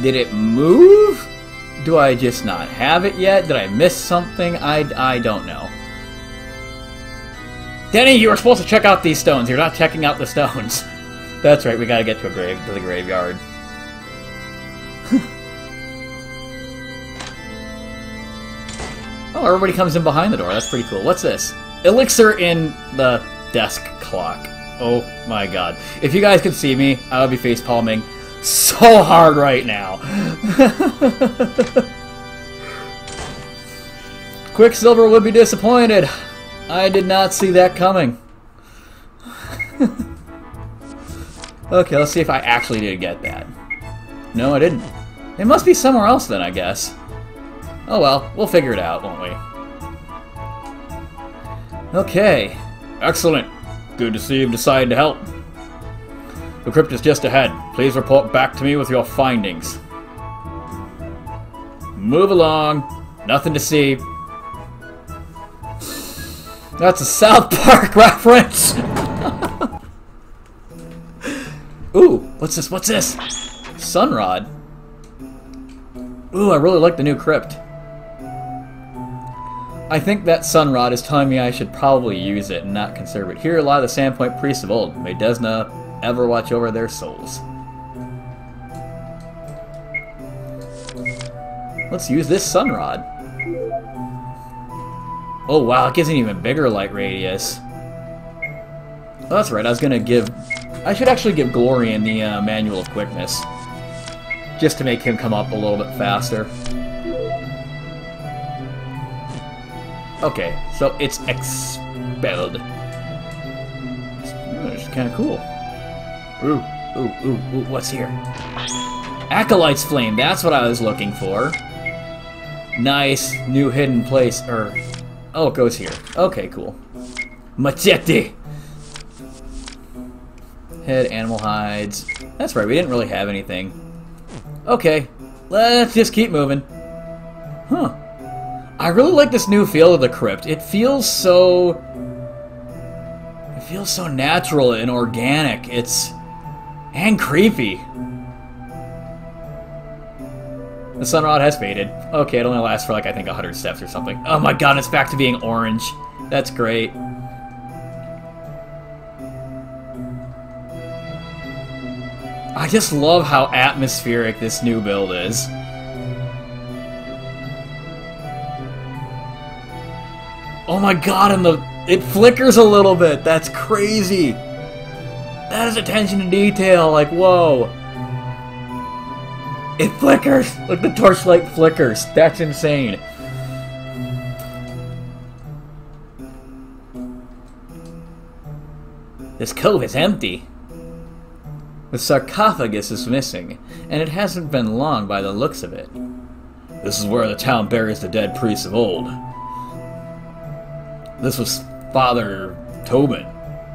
Did it move? Do I just not have it yet? Did I miss something? I don't know. Denny, you were supposed to check out these stones. You're not checking out the stones. That's right, we gotta get to the graveyard. Oh, everybody comes in behind the door. That's pretty cool. What's this? Elixir in the desk clock. Oh my god. If you guys could see me, I would be facepalming so hard right now. Quicksilver would be disappointed. I did not see that coming. Okay, let's see if I actually did get that. No, I didn't. It must be somewhere else then, I guess. Oh well, we'll figure it out, won't we? Okay. Excellent. Good to see you've decided to help. The crypt is just ahead. Please report back to me with your findings. Move along. Nothing to see. That's a South Park reference! Ooh, what's this? What's this? Sunrod. Ooh, I really like the new crypt. I think that Sunrod is telling me I should probably use it and not conserve it. Here lie the Sandpoint priests of old. May Desna ever watch over their souls. Let's use this Sunrod. Oh wow, it gives an even bigger light radius. Oh, that's right, I should actually give Glorian the Manual of Quickness. Just to make him come up a little bit faster. Okay, so it's expelled. It's kind of cool. Ooh, what's here? Acolyte's Flame, that's what I was looking for. Nice, new hidden place, oh, it goes here. Okay, cool. Machete! Head, animal hides. That's right, we didn't really have anything. Okay, let's just keep moving. Huh. I really like this new feel of the crypt. It feels so natural and organic. And creepy. The sunrod has faded. Okay, it only lasts for like I think 100 steps or something. Oh my god, it's back to being orange. That's great. I just love how atmospheric this new build is. Oh my god, and it flickers a little bit. That's crazy. That is attention to detail. Like, whoa. It flickers. Like the torchlight flickers. That's insane. This cove is empty. The sarcophagus is missing, and it hasn't been long by the looks of it. This is where the town buries the dead priests of old. This was Father Tobin,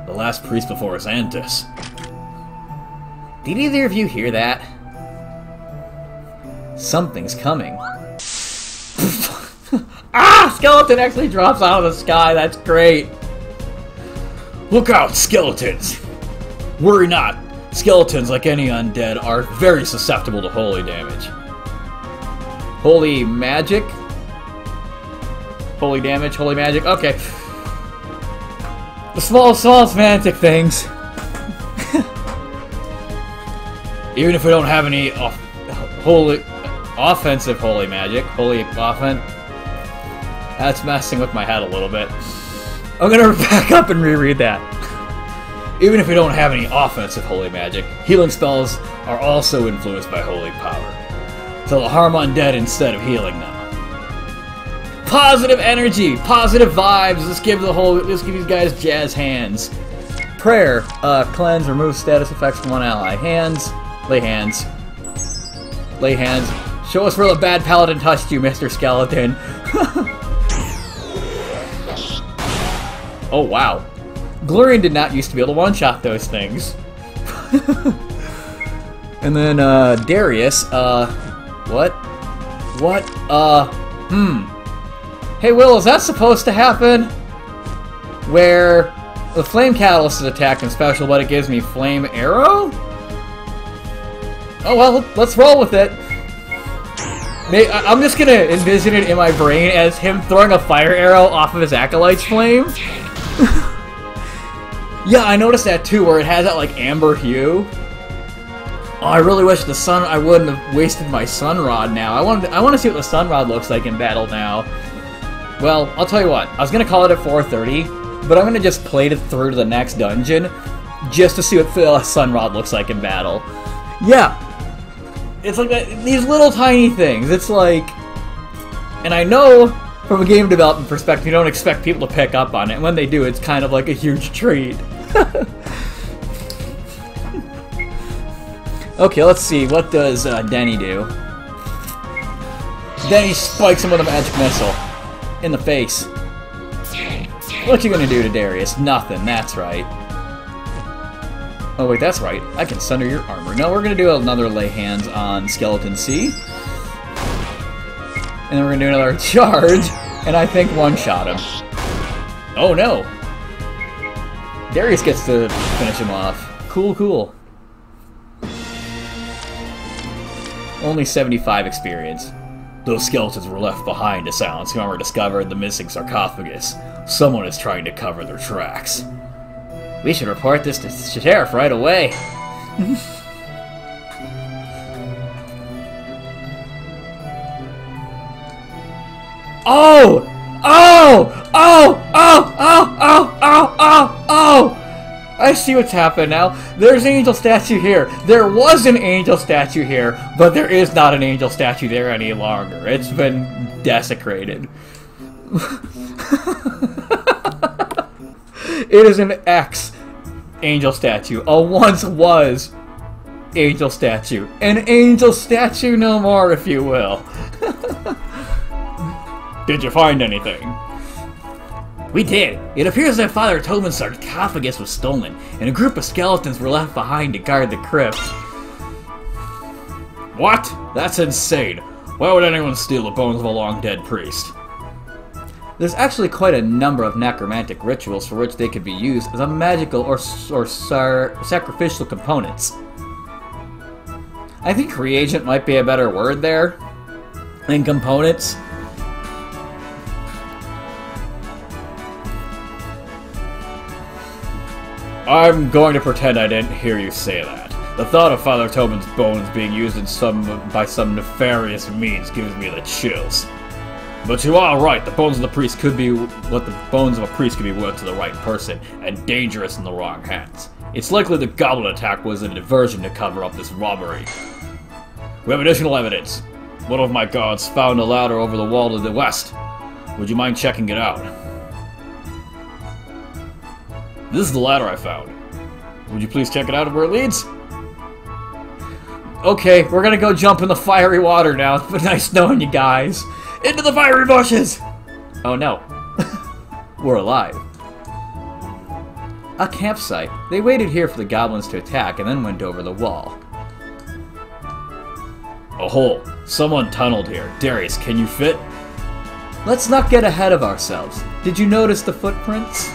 the last priest before Xanthus. Did either of you hear that? Something's coming. Ah! Skeleton actually drops out of the sky. That's great. Look out, skeletons! Worry not. Skeletons, like any undead, are very susceptible to holy damage. Holy magic? Holy damage, holy magic, okay. The small semantic things. Even if we don't have any offensive holy magic, holy offense, that's messing with my head a little bit. I'm gonna back up and reread that. Even if we don't have any offensive holy magic, healing spells are also influenced by holy power. So they'll harm undead instead of healing them. Positive energy, positive vibes. Let's give these guys jazz hands. Prayer, cleanse, remove status effects from one ally. Hands, lay hands. Lay hands. Show us where the bad paladin touched you, Mr. Skeleton. Oh wow. Glorian did not used to be able to one-shot those things. And then, Darius, what? What? Hey, Will, is that supposed to happen? Where the Flame Catalyst is attacked and special, but it gives me Flame Arrow? Oh well, let's roll with it. I'm just gonna envision it in my brain as him throwing a fire arrow off of his acolyte's flame. Yeah, I noticed that too, where it has that like amber hue. Oh, I really wish I wouldn't have wasted my sun rod now. I want to see what the sun rod looks like in battle now. Well, I'll tell you what. I was gonna call it at 4:30, but I'm gonna just play it through to the next dungeon just to see what the sun rod looks like in battle. Yeah, it's like these little tiny things. It's like, and I know from a game development perspective, you don't expect people to pick up on it. And when they do, it's kind of like a huge treat. Okay, let's see. What does Denny do? Denny spikes him with a magic missile in the face. What you gonna do to Darius? Nothing. That's right. Oh wait, that's right. I can sunder your armor. No, we're gonna do another lay hands on Skeleton C, and then we're gonna do another charge, and I think one-shot him. Oh no! Darius gets to finish him off. Cool, cool. Only 75 experience. Those skeletons were left behind to silence whoever discovered the missing sarcophagus. Someone is trying to cover their tracks. We should report this to the sheriff right away. Oh! Oh! Oh! Oh! Oh! Oh! Oh! Oh! Oh! I see what's happened now. There's an angel statue here. There was an angel statue here, but there is not an angel statue there any longer. It's been desecrated. It is an X angel statue. A once was angel statue. An angel statue no more, if you will. Did you find anything? We did. It appears that Father Tobin's sarcophagus was stolen, and a group of skeletons were left behind to guard the crypt. What? That's insane. Why would anyone steal the bones of a long-dead priest? There's actually quite a number of necromantic rituals for which they could be used as a magical or sacrificial components. I think reagent might be a better word there than components. I'm going to pretend I didn't hear you say that. The thought of Father Tobin's bones being used by some nefarious means gives me the chills. But you are right, the bones of the priest could be what the bones of a priest could be worth to the right person, and dangerous in the wrong hands. It's likely the goblin attack was a diversion to cover up this robbery. We have additional evidence. One of my guards found a ladder over the wall to the west. Would you mind checking it out? This is the ladder I found. Would you please check it out and where it leads? Okay, we're gonna go jump in the fiery water now. It's been nice knowing you guys. Into the fiery bushes! Oh no. We're alive. A campsite. They waited here for the goblins to attack and then went over the wall. A hole. Someone tunneled here. Darius, can you fit? Let's not get ahead of ourselves. Did you notice the footprints?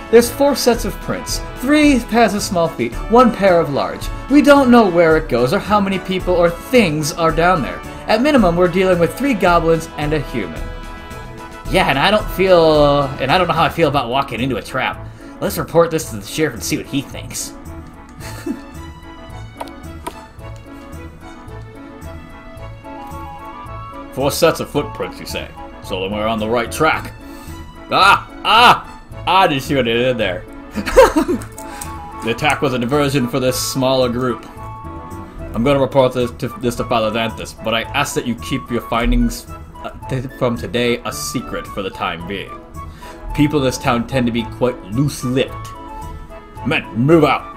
There's 4 sets of prints, 3 pairs of small feet, 1 pair of large. We don't know where it goes or how many people or things are down there. At minimum, we're dealing with 3 goblins and a human. Yeah, and I don't know how I feel about walking into a trap. Let's report this to the sheriff and see what he thinks. Four sets of footprints, you say? So then we're on the right track. I did see what it did there. The attack was a diversion for this smaller group. I'm going to report this to Father Xanthus, but I ask that you keep your findings from today a secret for the time being. People in this town tend to be quite loose-lipped. Men, move out!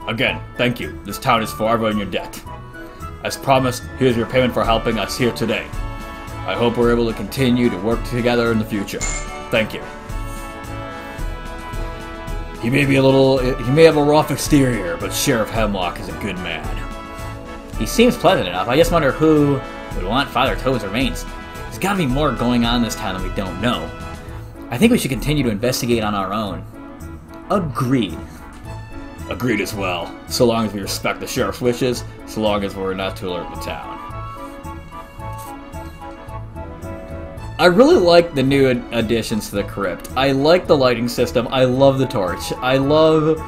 Again, thank you. This town is forever in your debt. As promised, here's your payment for helping us here today. I hope we're able to continue to work together in the future. Thank you. He may have a rough exterior, but Sheriff Hemlock is a good man. He seems pleasant enough. I just wonder who would want Father Toad's remains. There's gotta be more going on in this town that we don't know. I think we should continue to investigate on our own. Agreed. Agreed as well. So long as we respect the sheriff's wishes, so long as we're not to alert the town. I really like the new additions to the crypt. I like the lighting system. I love the torch. I love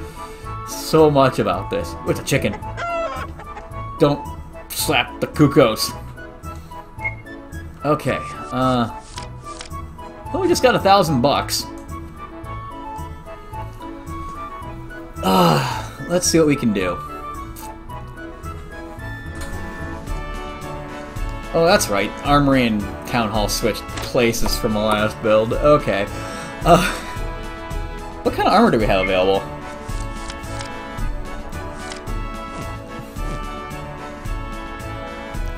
so much about this. What's a chicken? Don't slap the cuckoos. Okay. Well, we just got $1,000. Let's see what we can do. Oh, that's right. Armory and Town Hall switched places from the last build. Okay. What kind of armor do we have available?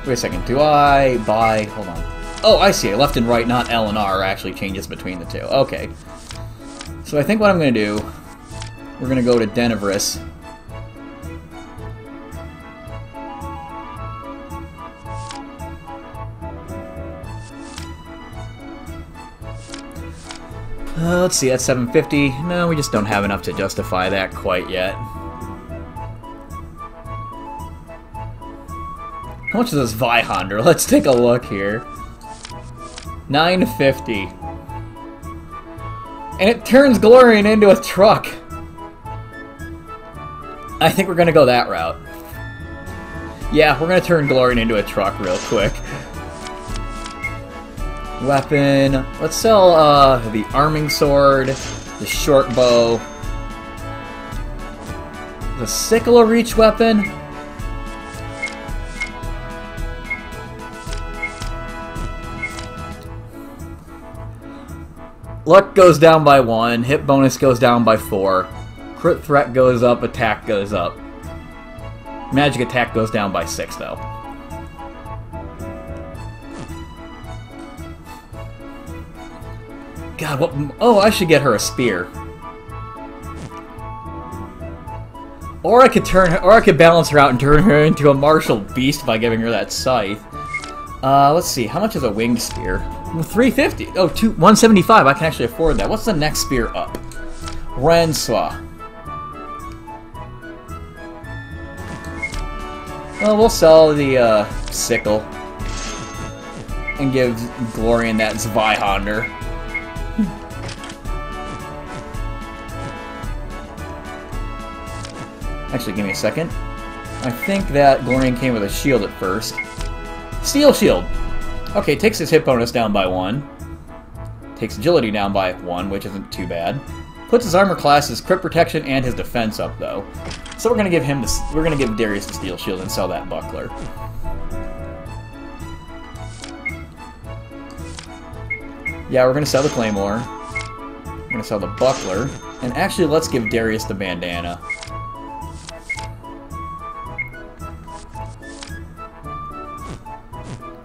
Wait a second. Do I buy... Hold on. Oh, I see. Left and right, not L and R, actually changes between the two. Okay. So I think what I'm going to do... We're going to go to Denevris. Let's see, that's 750. No, we just don't have enough to justify that quite yet. How much is this Vihonder? Let's take a look here. 950. And it turns Glorian into a truck. I think we're gonna go that route. Yeah, we're gonna turn Glorian into a truck real quick. Weapon. Let's sell the arming sword, the short bow, the sickle of reach weapon. Luck goes down by 1, hit bonus goes down by 4, crit threat goes up, attack goes up. Magic attack goes down by 6 though. God, what? Oh, I should get her a spear. Or I could balance her out and turn her into a martial beast by giving her that scythe. Let's see, how much is a winged spear? 350. Oh, 175. I can actually afford that. What's the next spear up? Renswa. Well, we'll sell the sickle and give Glorian that Zweihander. Actually, give me a second. I think that Glorian came with a shield at first. Steel shield! Okay, takes his hit bonus down by 1. Takes agility down by 1, which isn't too bad. Puts his armor class, his crit protection, and his defense up, though. So we're gonna give him the, we're gonna give Darius the steel shield and sell that buckler. Yeah, we're gonna sell the claymore. We're gonna sell the buckler, and actually, let's give Darius the bandana.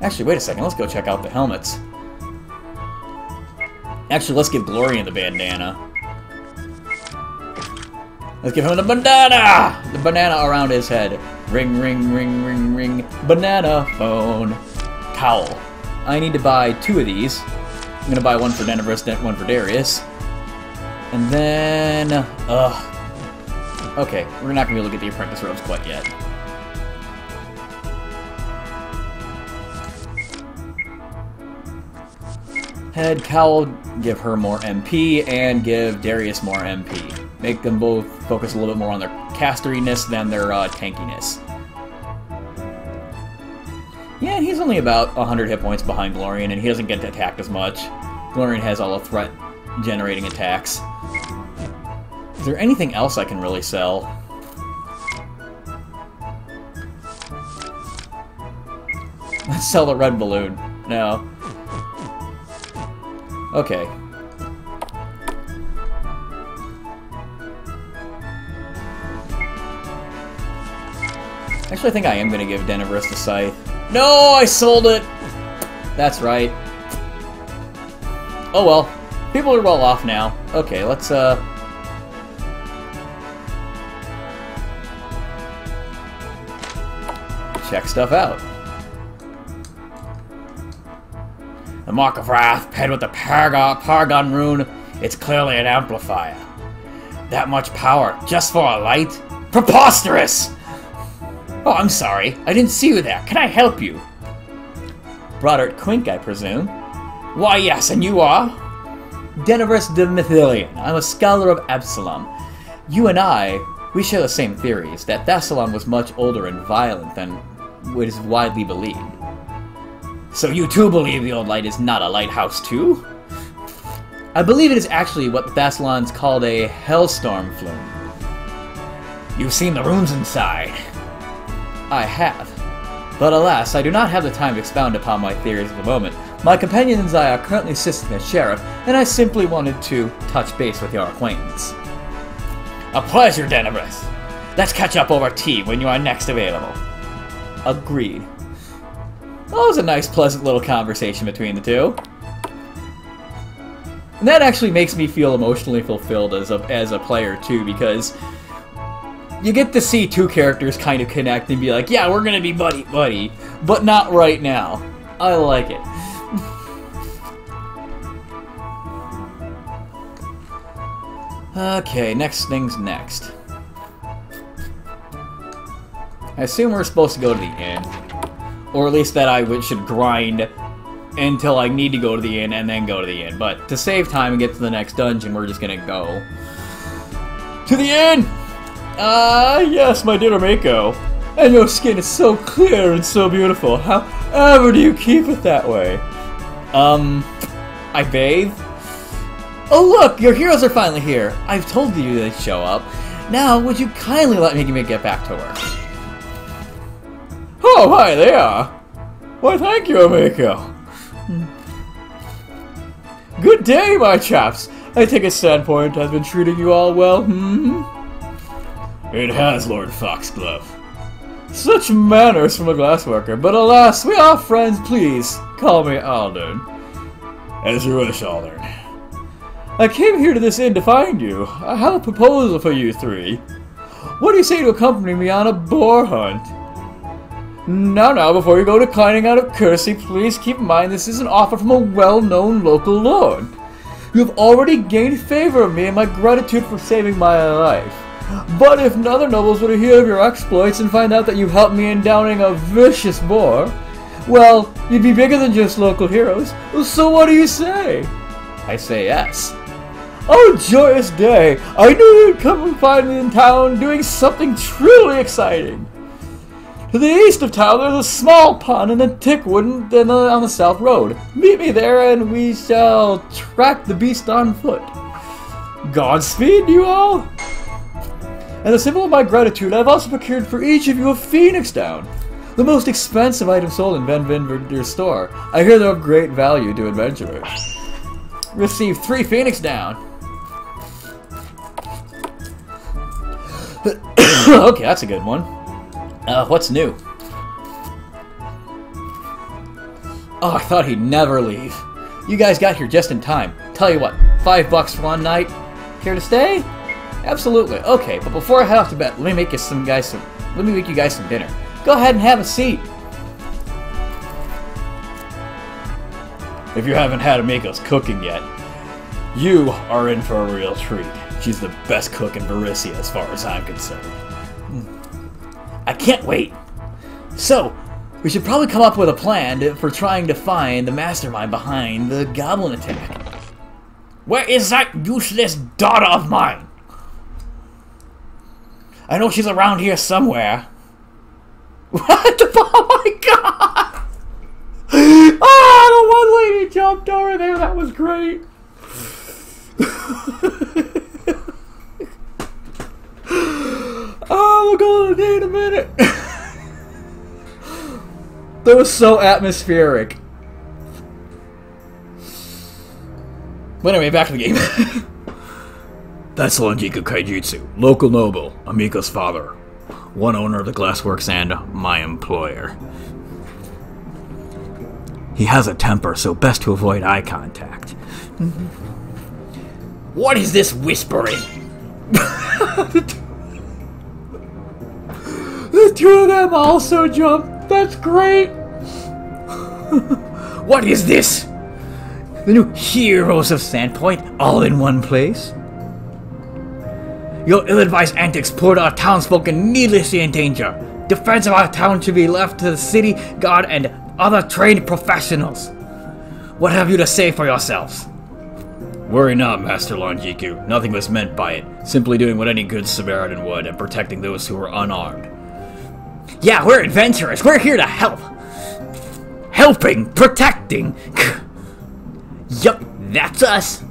Actually, wait a second. Let's go check out the helmets. Actually, let's give Glorian the bandana. Let's give him the bandana! The banana around his head. Ring, ring, ring, ring, ring. Banana phone. Cowl. I need to buy 2 of these. I'm going to buy one for Denevris, one for Darius. And then... okay, we're not going to be able to get the apprentice robes quite yet. Head cowl, give her more MP, and give Darius more MP. Make them both focus a little bit more on their casteriness than their tankiness. Yeah, and he's only about 100 hit points behind Glorian, and he doesn't get attacked as much. Glorian has all the threat-generating attacks. Is there anything else I can really sell? Let's sell the red balloon. No. Okay. Actually, I think I am going to give Denevris the scythe. No, I sold it! That's right. Oh well. People are well off now. Okay, let's, check stuff out. The Mark of Wrath, paired with the Paragon rune, it's clearly an amplifier. That much power, just for a light? Preposterous! Oh, I'm sorry. I didn't see you there. Can I help you? Broderick Quink, I presume. Why, yes, and you are? Denverus de Mythilion. I'm a scholar of Absalom. You and I, we share the same theories, that Thassalon was much older and violent than what is widely believed. So you too believe the old light is not a lighthouse too? I believe it is actually what the Thassalons called a hellstorm flume. You've seen the runes inside. I have. But alas, I do not have the time to expound upon my theories at the moment. My companion and I are currently assisting the sheriff, and I simply wanted to touch base with your acquaintance. A pleasure, Denverus. Let's catch up over tea when you are next available. Agreed. That was a nice, pleasant little conversation between the two. And that actually makes me feel emotionally fulfilled as a player, too, because you get to see two characters kind of connect and be like, yeah, we're gonna be buddy-buddy, but not right now. I like it. Okay, next thing's next. I assume we're supposed to go to the inn. Or at least that I should grind until I need to go to the inn and then go to the inn. But to save time and get to the next dungeon, we're just gonna go to the inn! Yes, my dear Mako. And your skin is so clear and so beautiful. However do you keep it that way? I bathe. Oh look, your heroes are finally here. I've told you they'd show up. Now, would you kindly let me get back to work? Oh, hi, they are. Why, thank you, Mako. Good day, my chaps. I take a standpoint has been treating you all well, It has, Lord Foxglove. Such manners from a glassworker, but alas, we are friends. Please, call me Aldern. As you wish, Aldern. I came here to this inn to find you. I have a proposal for you three. What do you say to accompany me on a boar hunt? Now, before you go declining out of courtesy, please keep in mind this is an offer from a well-known local lord. You have already gained favor of me and my gratitude for saving my life. But if other nobles were to hear of your exploits and find out that you helped me in downing a vicious boar, well, you'd be bigger than just local heroes. So what do you say? I say yes. Oh, joyous day! I knew you'd come and find me in town doing something truly exciting. To the east of town, there's a small pond and a tickwood on the south road. Meet me there, and we shall track the beast on foot. Godspeed, you all! And a symbol of my gratitude, I've also procured for each of you a Phoenix Down, the most expensive item sold in Van Vinder's store. I hear they're of great value to adventurers. Receive 3 Phoenix Down. Okay, that's a good one. What's new? Oh, I thought he'd never leave. You guys got here just in time. Tell you what, $5 for one night. Here to stay? Absolutely. Okay, but before I head off to bed, let me make you guys some dinner. Go ahead and have a seat. If you haven't had Mako's cooking yet, you are in for a real treat. She's the best cook in Varisia as far as I'm concerned. I can't wait. So, we should probably come up with a plan for trying to find the mastermind behind the goblin attack. Where is that useless daughter of mine? I know she's around here somewhere. What the? Oh my god! Oh, the one lady jumped over there. That was great. Oh, we'll go to the day in a minute. That was so atmospheric. But anyway, back to the game. That's Lonjiku Kaijutsu, local noble, Amiko's father, one owner of the glassworks and my employer. He has a temper, so best to avoid eye contact. What is this whispering? The two of them also jumped. That's great. What is this? The new heroes of Sandpoint, all in one place. Your ill-advised antics put our townsfolk needlessly in danger. Defense of our town should be left to the city guard and other trained professionals. What have you to say for yourselves? Worry not, Master Longiku. Nothing was meant by it. Simply doing what any good Samaritan would and protecting those who were unarmed. Yeah, we're adventurers. We're here to help. Helping, protecting. Yup, that's us.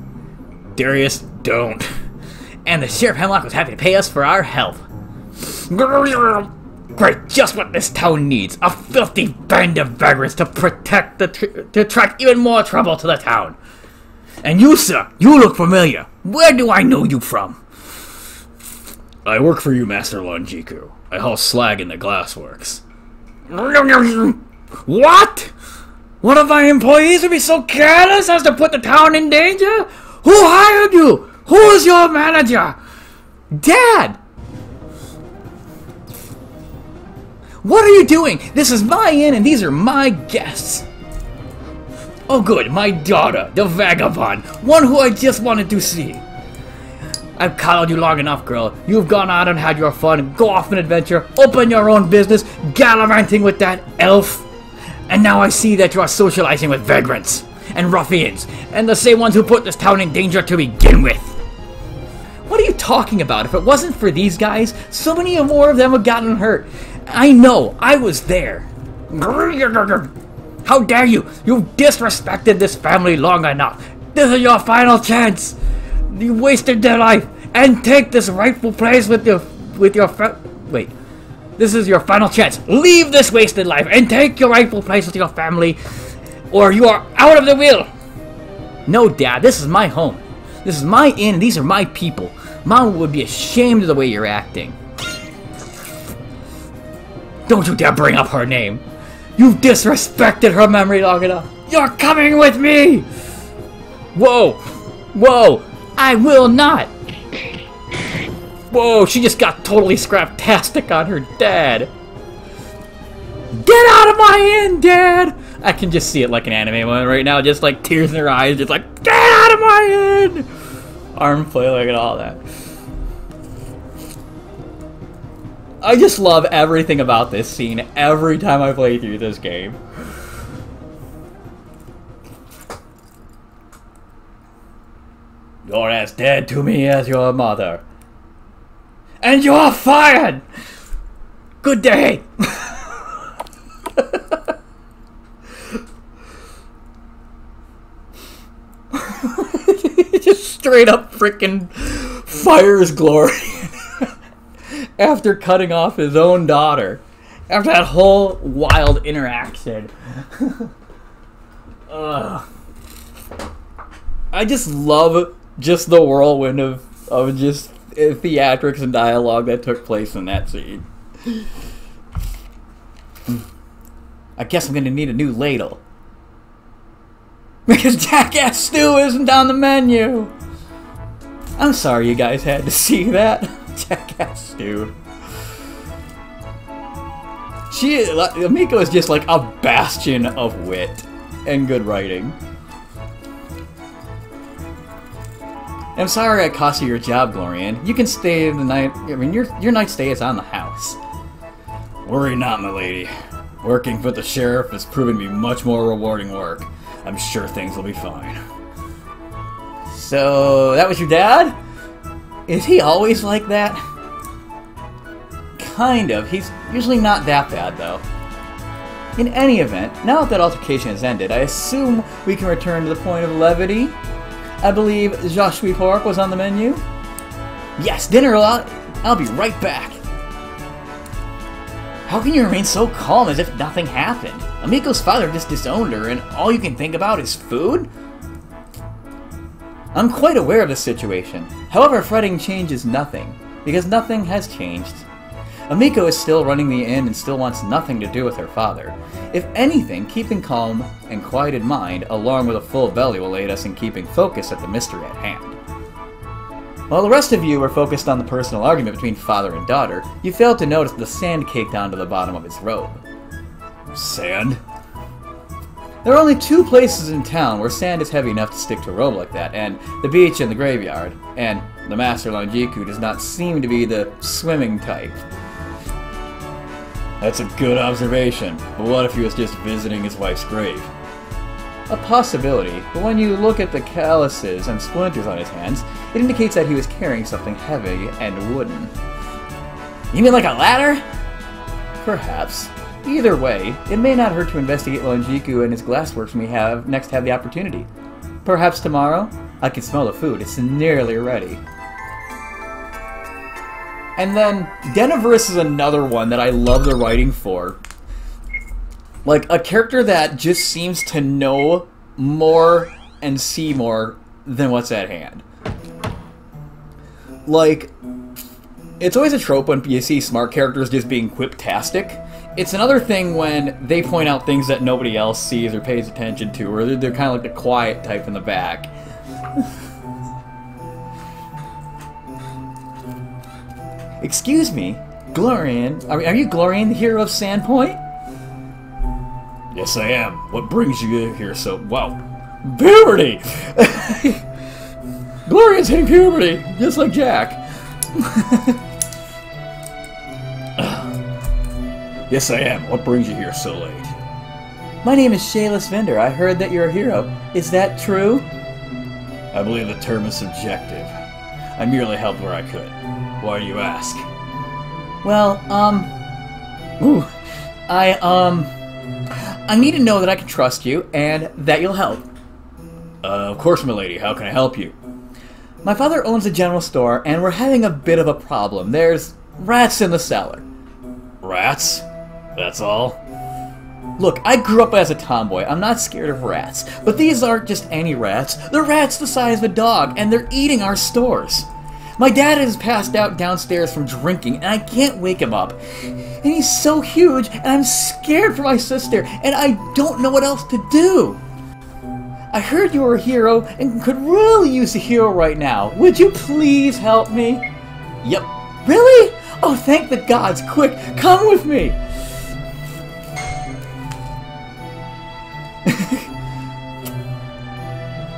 Darius, don't. And the Sheriff Hemlock was happy to pay us for our help. Great, just what this town needs. A filthy band of vagrants to protect to attract even more trouble to the town. And you, sir, you look familiar. Where do I know you from? I work for you, Master Longiku. I haul slag in the glassworks. What? One of my employees would be so careless as to put the town in danger? Who hired you? Who is your manager? Dad! What are you doing? This is my inn and these are my guests. Oh good, my daughter, the vagabond, one who I just wanted to see. I've coddled you long enough, girl. You've gone out and had your fun, go off an adventure, open your own business, gallivanting with that elf. And now I see that you are socializing with vagrants and ruffians, and the same ones who put this town in danger to begin with. What are you talking about? If it wasn't for these guys, so many more of them would have gotten hurt. I know, I was there. How dare you! You've disrespected this family long enough. This is your final chance. You wasted their life, and take this rightful place with your wait. This is your final chance. Leave this wasted life and take your rightful place with your family, or you are out of the will. No, Dad, this is my home. This is my inn, and these are my people. Mom would be ashamed of the way you're acting. Don't you dare bring up her name. You've disrespected her memory long enough. You're coming with me! Whoa! Whoa! I will not! Whoa, she just got totally scraptastic on her dad. Get out of my inn, Dad! I can just see it like an anime moment right now, just like tears in her eyes, just like, get out of my inn! Arm flailing and all that. I just love everything about this scene every time I play through this game. You're as dead to me as your mother. And you're fired! Good day! Just straight up freaking fires Glory. After cutting off his own daughter. After that whole wild interaction. I just love just the whirlwind of just theatrics and dialogue that took place in that scene. I guess I'm gonna need a new ladle. Because Jackass Stew isn't on the menu! I'm sorry you guys had to see that. Jackass Stew. Amiko is just like a bastion of wit and good writing. I'm sorry I cost you your job, Glorian. You can stay the night. I mean, your night stay is on the house. Worry not, my lady. Working for the sheriff has proven to be much more rewarding work. I'm sure things will be fine. So, that was your dad? Is he always like that? Kind of. He's usually not that bad, though. In any event, now that altercation has ended, I assume we can return to the point of levity. I believe Joshua Pork was on the menu. Yes, dinner. I'll be right back. How can you remain so calm as if nothing happened? Amiko's father just disowned her, and all you can think about is food? I'm quite aware of the situation. However, fretting changes nothing, because nothing has changed. Amiko is still running the inn and still wants nothing to do with her father. If anything, keeping calm and quiet in mind, along with a full belly, will aid us in keeping focus at the mystery at hand. While the rest of you were focused on the personal argument between father and daughter, you failed to notice the sand caked onto the bottom of his robe. Sand? There are only two places in town where sand is heavy enough to stick to a robe like that, and the beach and the graveyard, and the Master Longiku does not seem to be the swimming type. That's a good observation, but what if he was just visiting his wife's grave? A possibility, but when you look at the calluses and splinters on his hands, it indicates that he was carrying something heavy and wooden. You mean like a ladder? Perhaps. Either way, it may not hurt to investigate Longiku and his glassworks when we have the opportunity. Perhaps tomorrow? I can smell the food, it's nearly ready. And then, Deniverse is another one that I love the writing for. Like, a character that just seems to know more and see more than what's at hand. Like, it's always a trope when you see smart characters just being quip-tastic. It's another thing when they point out things that nobody else sees or pays attention to, or they're kind of like the quiet type in the back. Excuse me, Glorian. Are you Glorian, the hero of Sandpoint? Yes, I am. What brings you here so... Wow. Puberty! Glorian's hitting puberty, just like Jack. Yes, I am. What brings you here so late? My name is Shayless Vendor. I heard that you're a hero. Is that true? I believe the term is subjective. I merely helped where I could. Why do you ask? Well, I need to know that I can trust you, and that you'll help. Of course, milady. How can I help you? My father owns a general store, and we're having a bit of a problem. There's rats in the cellar. Rats? That's all? Look, I grew up as a tomboy. I'm not scared of rats. But these aren't just any rats. They're rats the size of a dog, and they're eating our stores. My dad is passed out downstairs from drinking, and I can't wake him up. And he's so huge, and I'm scared for my sister, and I don't know what else to do. I heard you were a hero, and could really use a hero right now. Would you please help me? Yep. Really? Oh, thank the gods. Quick, come with me.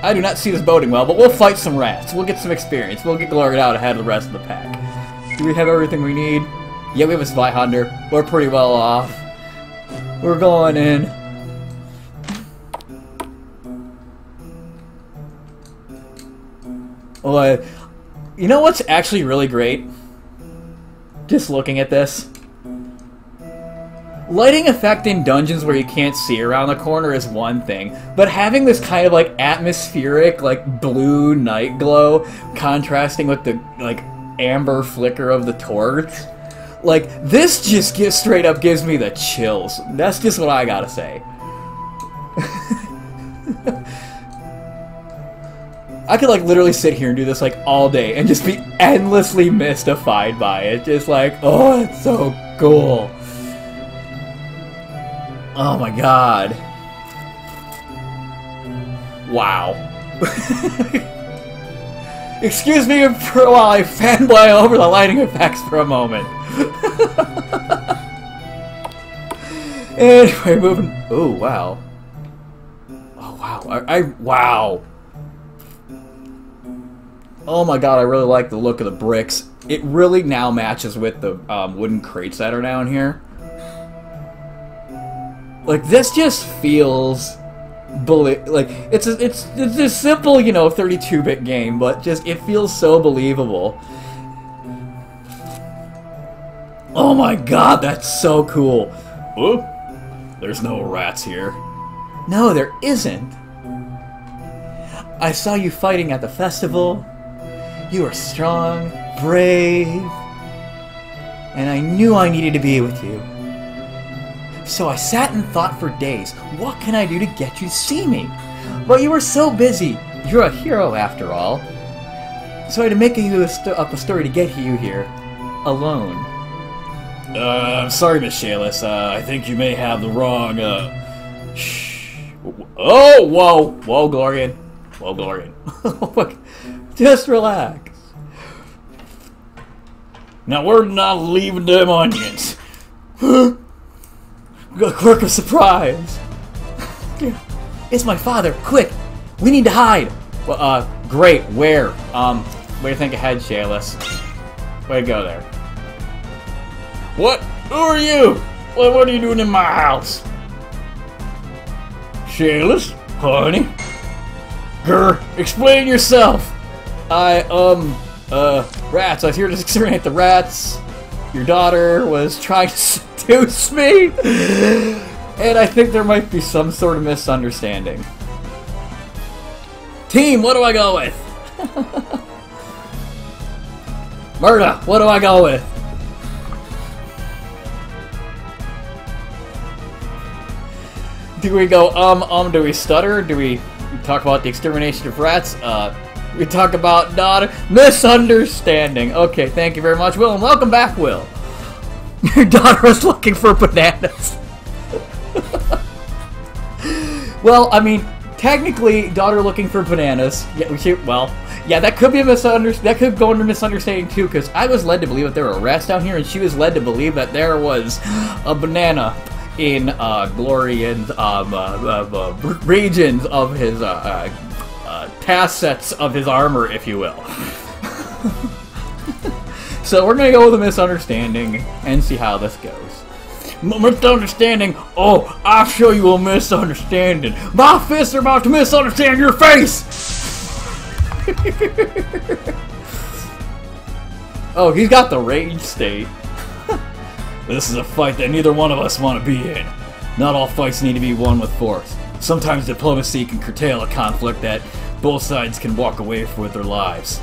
I do not see this boding well, but we'll fight some rats. We'll get some experience. We'll get Glorian out ahead of the rest of the pack. Do we have everything we need? Yeah, we have a spy hunter. We're pretty well off. We're going in. Well, you know what's actually really great? Just looking at this. Lighting effect in dungeons where you can't see around the corner is one thing, but having this kind of like atmospheric, like blue night glow contrasting with the like amber flicker of the torch, like this just straight up gives me the chills. That's just what I gotta say. I could like literally sit here and do this like all day and just be endlessly mystified by it. Just like, oh, it's so cool. Oh my god. Wow. Excuse me for while I fanboy over the lighting effects for a moment. Anyway, moving. Oh, wow. Oh, wow. Wow. Oh my god, I really like the look of the bricks. It really now matches with the wooden crates that are down here. Like, this just feels... like, it's a simple, you know, 32-bit game, but just, it feels so believable. Oh my god, that's so cool. Whoop. There's no rats here. No, there isn't. I saw you fighting at the festival. You were strong, brave, and I knew I needed to be with you. So I sat and thought for days, what can I do to get you to see me? But you were so busy. You're a hero after all. So I had to make up a story to get you here. Alone. I'm sorry, Miss Shayless. I think you may have the wrong, Shh. Oh, whoa. Whoa, Glorian. Whoa, Glorian. Just relax. Now, we're not leaving them onions. A quirk of surprise! It's my father! Quick! We need to hide! Well, great. Where? Way to think ahead, Shayless. Way to go there. What? Who are you? What are you doing in my house? Shayless? Honey? Grr, explain yourself! Rats. I was here to exterminate the rats. Your daughter was trying to seduce me. And I think there might be some sort of misunderstanding. Team, what do I go with? Murda, what do I go with? Do we go, do we stutter? Do we talk about the extermination of rats? We talk about daughter misunderstanding. Okay, thank you very much, Will, and welcome back, Will. Your daughter was looking for bananas. Well, I mean, technically, daughter looking for bananas. Yeah, that could be a that could go under misunderstanding too, because I was led to believe that there were rats down here, and she was led to believe that there was a banana in Glorian's regions of his facets of his armor, if you will. So we're gonna go with a misunderstanding and see how this goes. Misunderstanding? Oh, I'll show you a misunderstanding. My fists are about to misunderstand your face! Oh, he's got the rage state. This is a fight that neither one of us want to be in. Not all fights need to be won with force. Sometimes diplomacy can curtail a conflict that both sides can walk away with their lives.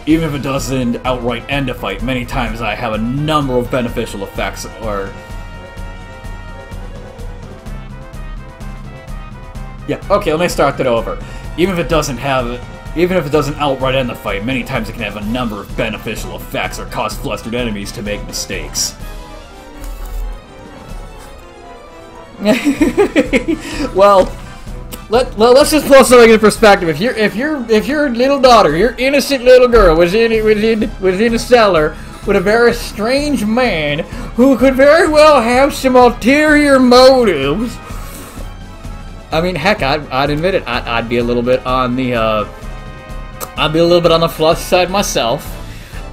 Even if it doesn't outright end a fight, many times I have a number of beneficial effects, or... Yeah, okay, let me start that over. Even if it doesn't outright end the fight, many times it can have a number of beneficial effects or cause flustered enemies to make mistakes. Well, let's just put something in perspective. If your little daughter, your innocent little girl, was in a cellar with a very strange man who could very well have some ulterior motives, I mean, heck, I'd admit it. I'd be a little bit on the flush side myself.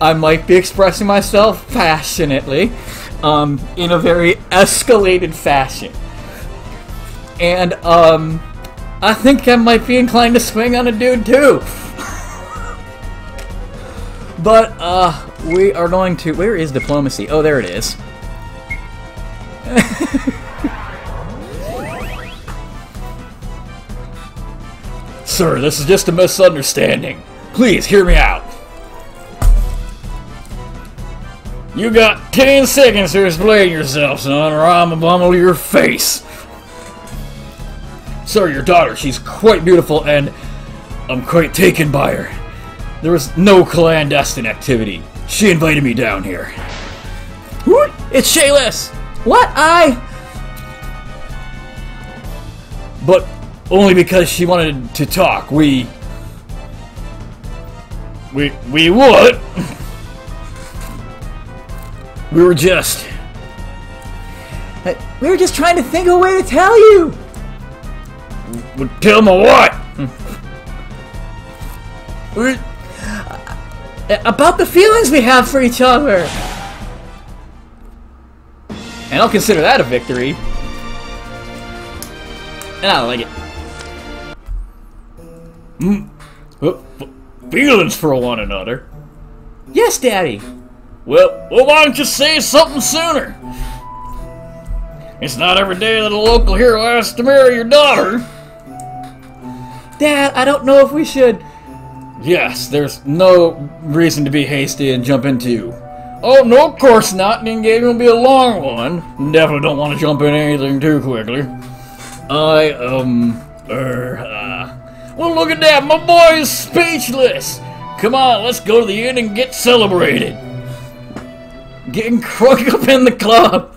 I might be expressing myself passionately, in a very escalated fashion. And, I think I might be inclined to swing on a dude, too. But, we are going to... Where is diplomacy? Oh, there it is. Sir, this is just a misunderstanding. Please, hear me out. You got 10 seconds to explain yourself, son, or I'm gonna bumble your face. Sir, your daughter, she's quite beautiful, and I'm quite taken by her. There was no clandestine activity. She invited me down here. What? It's Shayless! What? But only because she wanted to talk. We what? We were just trying to think of a way to tell you. Well, tell me what? About the feelings we have for each other. And I'll consider that a victory. And I like it. Feelings for one another? Yes, Daddy. Well, why don't you say something sooner? It's not every day that a local hero asks to marry your daughter. Dad, I don't know if we should... Yes, there's no reason to be hasty and jump into. Oh, no, of course not. The engagement will be a long one. Definitely don't want to jump in anything too quickly. Well, look at that. My boy is speechless. Come on, let's go to the inn and get celebrated. Getting crunk up in the club.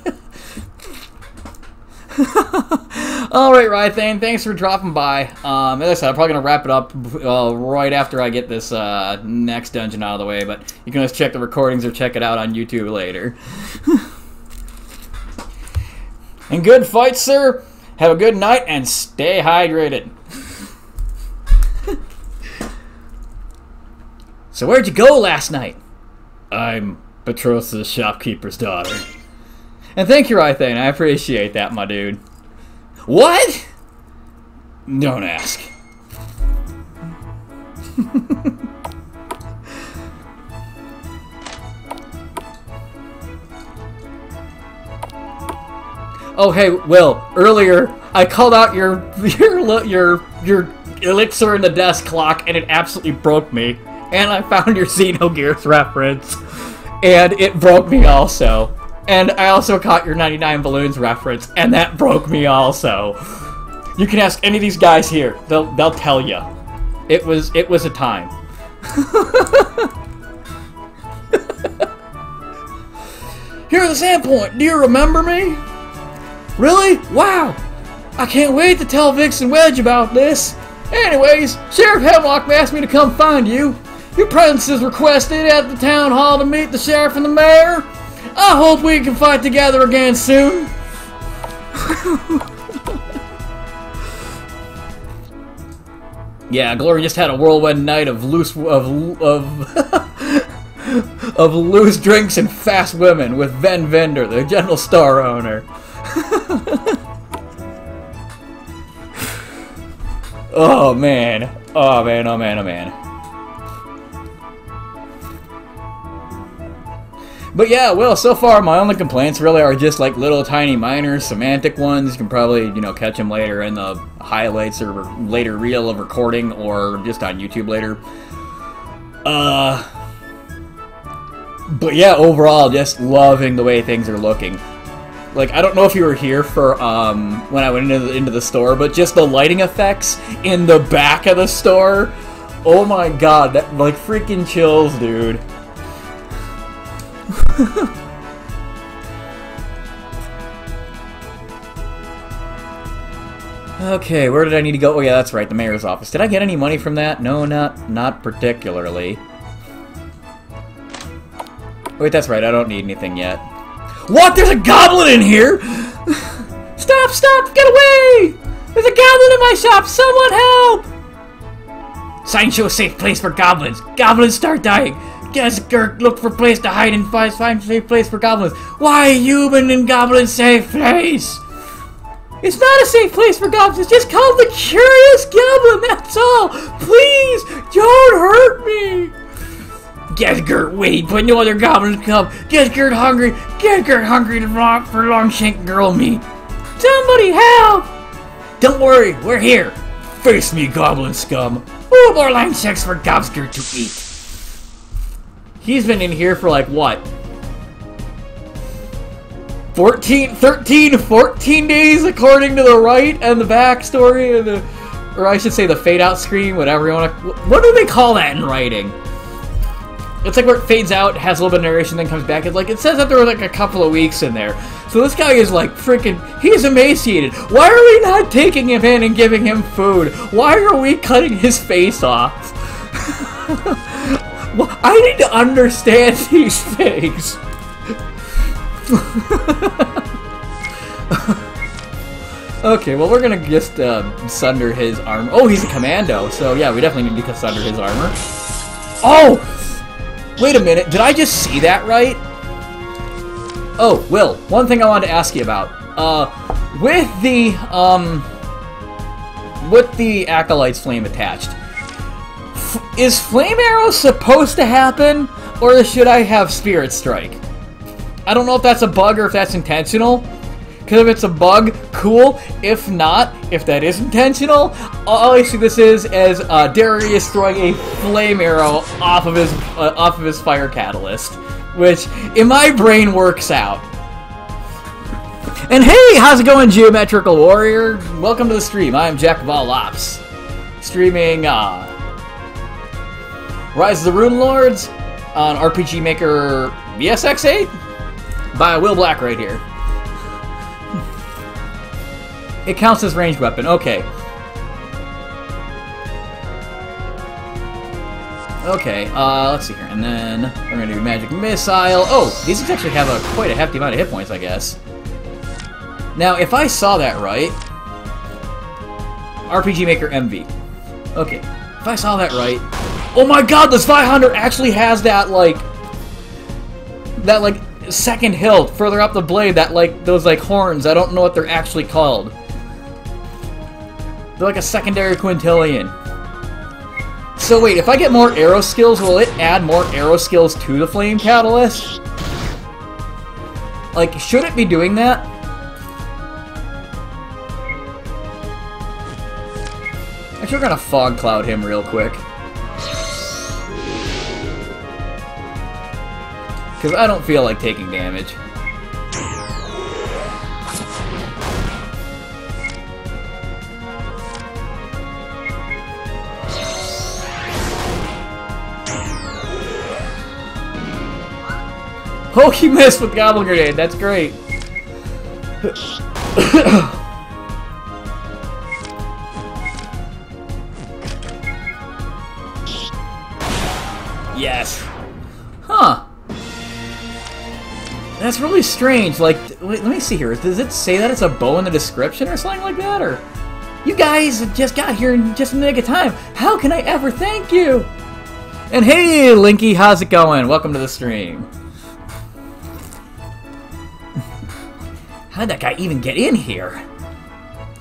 Alright, Rythane, thanks for dropping by. As I said, I'm probably going to wrap it up right after I get this next dungeon out of the way, but you can just check the recordings or check it out on YouTube later. And good fight, sir. Have a good night and stay hydrated. So where'd you go last night? I'm betrothed to the shopkeeper's daughter. And thank you, Rythane. I appreciate that, my dude. What? Don't ask. Oh, hey, Will. Earlier, I called out your elixir in the desk clock, and it absolutely broke me. And I found your Xenogears reference, and it broke me also. And I also caught your 99 Balloons reference, and that broke me also. You can ask any of these guys here; they'll tell you. It was a time. Here's the Sandpoint. Do you remember me? Really? Wow! I can't wait to tell Vixen Wedge about this. Anyways, Sheriff Hemlock asked me to come find you. Your presence is requested at the town hall to meet the sheriff and the mayor. I hope we can fight together again soon. Yeah, Glory just had a whirlwind night of loose of loose drinks and fast women with Ven Vender, the general store owner. Oh man. Oh man, oh man, oh man. But yeah, well, so far my only complaints really are just like little tiny minor semantic ones. You can probably, you know, catch them later in the highlights or later reel of recording or just on YouTube later. But yeah, overall, just loving the way things are looking. Like, I don't know if you were here for, when I went into the store, but just the lighting effects in the back of the store. Oh my god, that, like, freaking chills, dude. Okay, where did I need to go? Oh yeah, that's right, the mayor's office. Did I get any money from that? No, not particularly. Wait, that's right, I don't need anything yet. What? There's a goblin in here! Stop, stop, get away! There's a goblin in my shop, someone help! Sign show a safe place for goblins. Goblins start dying. Guess Gurk look for place to hide and find safe place for goblins. Why human and goblin safe place? It's not a safe place for goblins, it's just called the Curious Goblin, that's all! Please, don't hurt me! Get Gert wait, but no other goblins come. Get Gert hungry to rock for long-shank girl meat. Somebody help! Don't worry, we're here. Face me, goblin scum. Oh, more line checks for Gobsker to eat. He's been in here for like what? 14 days according to the right and the backstory and the, or I should say the fade out screen, whatever you want to, what do they call that in writing? It's like where it fades out, has a little bit of narration, then comes back. It's like, it says that there were like a couple of weeks in there. So this guy is like freaking, he's emaciated. Why are we not taking him in and giving him food? Why are we cutting his face off? Well, I need to understand these things. Okay, well we're gonna just sunder his armor. Oh, he's a commando, so yeah, we definitely need to sunder his armor. Oh! Wait a minute, did I just see that right? Oh, Will, one thing I wanted to ask you about. With the Acolyte's flame attached, is Flame Arrow supposed to happen, or should I have Spirit Strike? I don't know if that's a bug or if that's intentional. Because if it's a bug, cool. If not, if that is intentional, all I see this is as Darius throwing a flame arrow off of his fire catalyst, which in my brain works out. And hey, how's it going, Geometrical Warrior? Welcome to the stream. I'm Jack of all Ops, streaming Rise of the Rune Lords on RPG Maker VSX8 by Will Black right here. It counts as ranged weapon. Okay. Okay, let's see here. And then we're going to do Magic Missile. Oh, these actually have quite a hefty amount of hit points, I guess. Now, if I saw that right... RPG Maker MV. Okay, if I saw that right... Oh my god, this 500 actually has that, like... That, like, second hilt further up the blade, that, like, those, like, horns. I don't know what they're actually called. They're like a secondary quintillion. So wait, if I get more arrow skills, will it add more arrow skills to the flame catalyst? Like, should it be doing that? Actually, we're gonna fog cloud him real quick. Because I don't feel like taking damage. Oh, he missed with Goblin Grenade. That's great. Yes. Huh. That's really strange. Like, wait, let me see here. Does it say that it's a bow in the description or something like that? Or you guys just got here in just a nick of time. How can I ever thank you? And hey, Linky, how's it going? Welcome to the stream. How did that guy even get in here?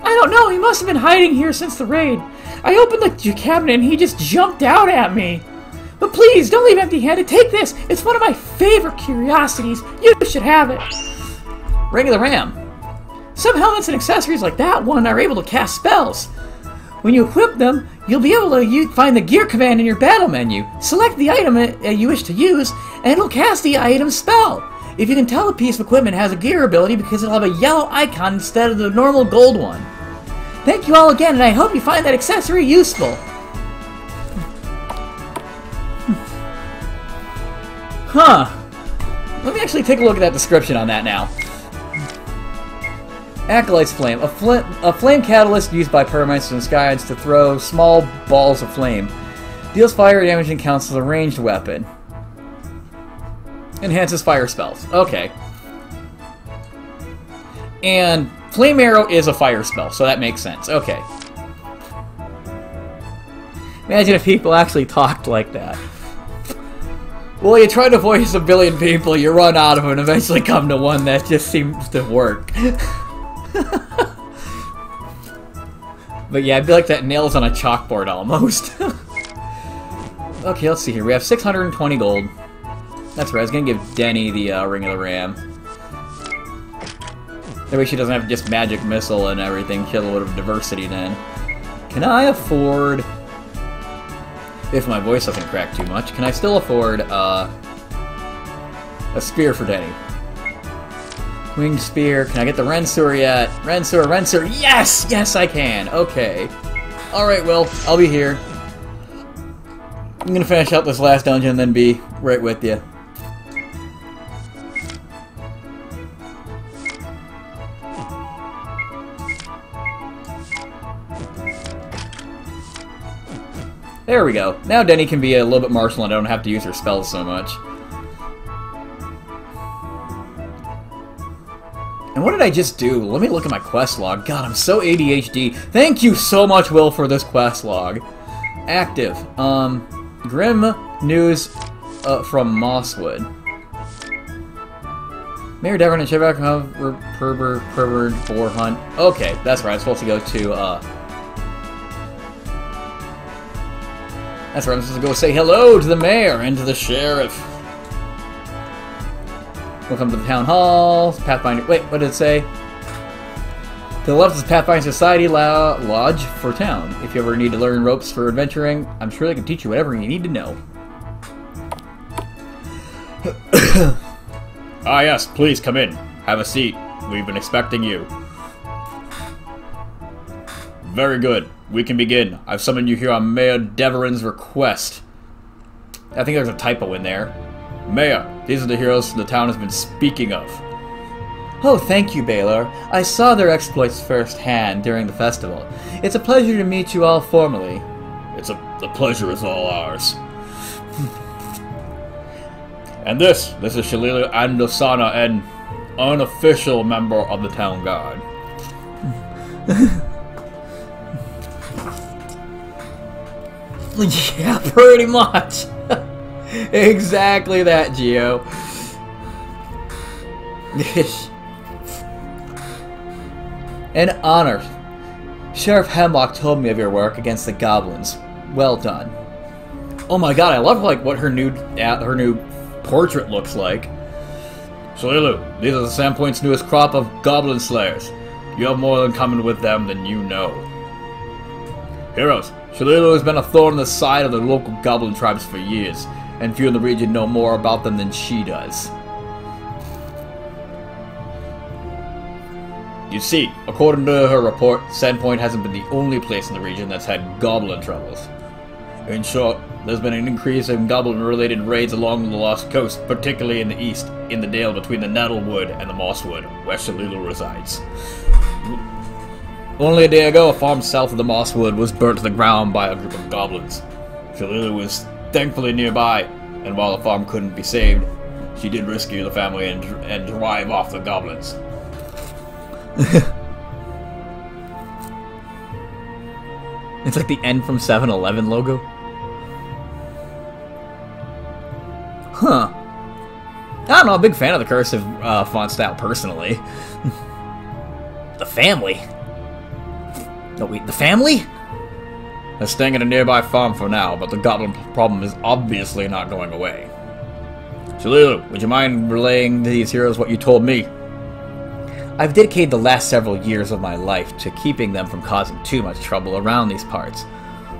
I don't know. He must have been hiding here since the raid. I opened the cabinet and he just jumped out at me. But please, don't leave empty-handed. Take this. It's one of my favorite curiosities. You should have it. Ring of the Ram. Some helmets and accessories like that one are able to cast spells. When you equip them, you'll be able to find the gear command in your battle menu. Select the item you wish to use, and it'll cast the item's spell. If you can tell a piece of equipment has a gear ability because it'll have a yellow icon instead of the normal gold one. Thank you all again, and I hope you find that accessory useful. Huh. Let me actually take a look at that description on that now. Acolyte's Flame. A flame catalyst used by Pyromancer and Skyans to throw small balls of flame. Deals fire damage and counts as a ranged weapon. Enhances fire spells. Okay. And Flame Arrow is a fire spell, so that makes sense. Okay. Imagine if people actually talked like that. Well, you try to voice a billion people, you run out of them, and eventually come to one that just seems to work. But yeah, I'd be like that nails on a chalkboard almost. Okay, let's see here. We have 620 gold. That's right, I was gonna give Denny the Ring of the Ram. That way she doesn't have just magic missile and everything. She has a little bit of diversity then. Can I afford... If my voice doesn't crack too much, can I still afford a spear for Denny? Winged spear. Can I get the Rensewer yet? Rensewer. Yes! Yes, I can. Okay. Alright, well, I'll be here. I'm gonna finish out this last dungeon and then be right with you. There we go. Now Denny can be a little bit martial and I don't have to use her spells so much. And what did I just do? Let me look at my quest log. God, I'm so ADHD. Thank you so much, Will, for this quest log. Active. Grim news from Mosswood. Mayor Devon and Shivak have pervert boar hunt. Okay, that's right. I'm supposed to go to, That's right, I'm supposed to go say hello to the mayor and to the sheriff. Welcome to the town hall. Pathfinder. Wait, what did it say? To the left is Pathfinder Society Lodge for town. If you ever need to learn ropes for adventuring, I'm sure they can teach you whatever you need to know. Ah, yes, please come in. Have a seat. We've been expecting you. Very good. We can begin. I've summoned you here on Mayor Deveron's request. I think there's a typo in there. Mayor, these are the heroes the town has been speaking of. Oh, thank you, Baylor. I saw their exploits firsthand during the festival. It's a pleasure to meet you all formally. The pleasure is all ours. And this is Shalila Andosana, an unofficial member of the town guard. Yeah, pretty much. Exactly that, Geo. An honor. Sheriff Hemlock told me of your work against the goblins. Well done. Oh my god, I love what her new portrait looks like. Shalilu, these are the Sandpoint's newest crop of goblin slayers. You have more in common with them than you know. Heroes, Shalilu has been a thorn in the side of the local goblin tribes for years, and few in the region know more about them than she does. You see, according to her report, Sandpoint hasn't been the only place in the region that's had goblin troubles. In short, there's been an increase in goblin-related raids along the Lost Coast, particularly in the east, in the dale between the Nettlewood and the Mosswood, where Shalilu resides. Only a day ago, a farm south of the Mosswood was burnt to the ground by a group of goblins. Shalilu was thankfully nearby, and while the farm couldn't be saved, she did rescue the family and drive off the goblins. It's like the N from 7-Eleven logo. Huh. I don't know, I'm a big fan of the cursive font style, personally. The family? No, wait, the family? They're staying at a nearby farm for now, but the goblin problem is obviously not going away. Shalilu, would you mind relaying to these heroes what you told me? I've dedicated the last several years of my life to keeping them from causing too much trouble around these parts,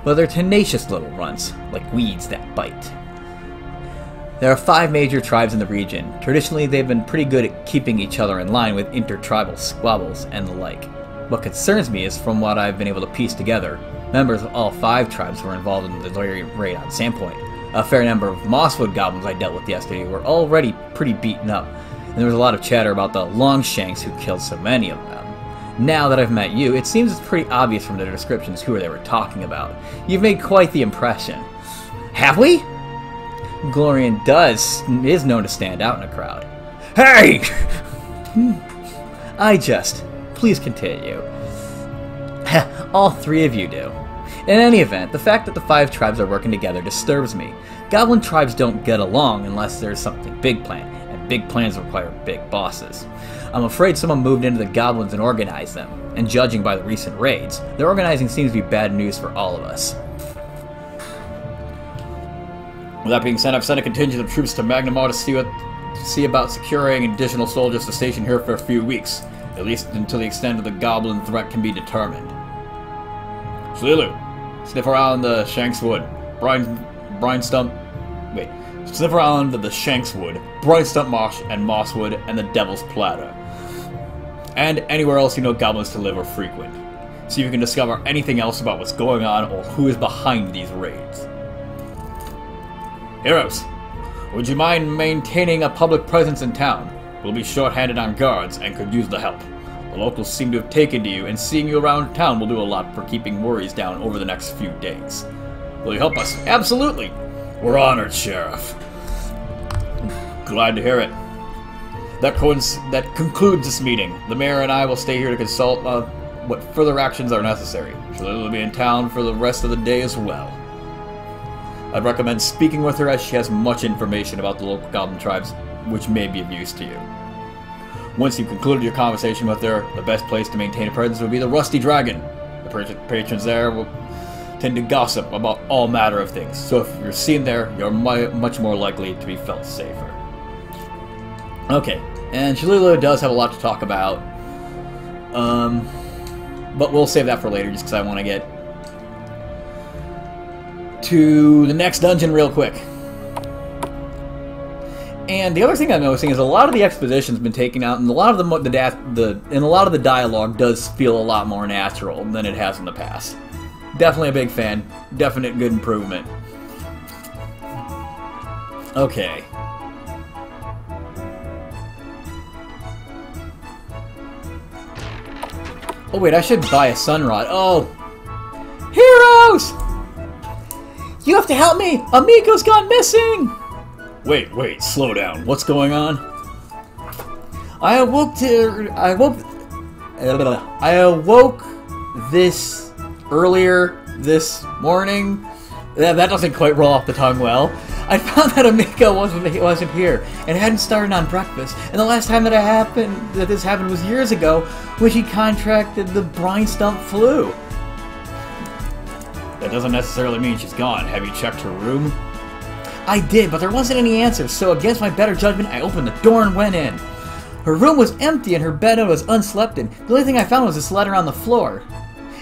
but they're tenacious little runts, like weeds that bite. There are 5 major tribes in the region. Traditionally, they've been pretty good at keeping each other in line with intertribal squabbles and the like. What concerns me is, from what I've been able to piece together, members of all 5 tribes were involved in the raid on Sandpoint. A fair number of Mosswood goblins I dealt with yesterday were already pretty beaten up, and there was a lot of chatter about the Longshanks who killed so many of them. Now that I've met you, it seems it's pretty obvious from their descriptions who they were talking about. You've made quite the impression. Have we? Glorian is known to stand out in a crowd. Hey! Please continue. All 3 of you do. In any event, the fact that the 5 tribes are working together disturbs me. Goblin tribes don't get along unless there's something big planned, and big plans require big bosses. I'm afraid someone moved into the goblins and organized them, and judging by the recent raids, their organizing seems to be bad news for all of us. With that being said, I've sent a contingent of troops to Magnamar to see about securing additional soldiers to station here for a few weeks, at least until the extent of the goblin threat can be determined. Shalilu, sniff around the Shankswood, sniff around the Shankswood, Brinestump Marsh, and Mosswood, and the Devil's Platter. And anywhere else you know goblins to live or frequent. See if you can discover anything else about what's going on or who is behind these raids. Heroes, would you mind maintaining a public presence in town? We'll be short-handed on guards and could use the help. The locals seem to have taken to you, and seeing you around town will do a lot for keeping worries down over the next few days. Will you help us? Absolutely! We're honored, Sheriff. Glad to hear it. That concludes this meeting. The mayor and I will stay here to consult what further actions are necessary. Shalilu will be in town for the rest of the day as well. I'd recommend speaking with her, as she has much information about the local goblin tribes, which may be of use to you. Once you've concluded your conversation with her, the best place to maintain a presence would be the Rusty Dragon. The patrons there will tend to gossip about all matter of things, so if you're seen there, you're much more likely to be felt safer. Okay, and Shalilu does have a lot to talk about, but we'll save that for later, just because I want to get to the next dungeon real quick. And the other thing I'm noticing is a lot of the exposition's been taken out, and a lot of the dialogue does feel a lot more natural than it has in the past. Definitely a big fan. Definite good improvement. Okay. Oh wait, I should buy a sunrod. Oh! Heroes! You have to help me! Amico's gone missing! Wait, slow down. What's going on? I awoke earlier this morning. That doesn't quite roll off the tongue well. I found that Amiko wasn't here and hadn't started on breakfast. And the last time that this happened was years ago when she contracted the brine stump flu. That doesn't necessarily mean she's gone. Have you checked her room? I did, but there wasn't any answers, so against my better judgment, I opened the door and went in. Her room was empty and her bed was unslept in. The only thing I found was this letter on the floor.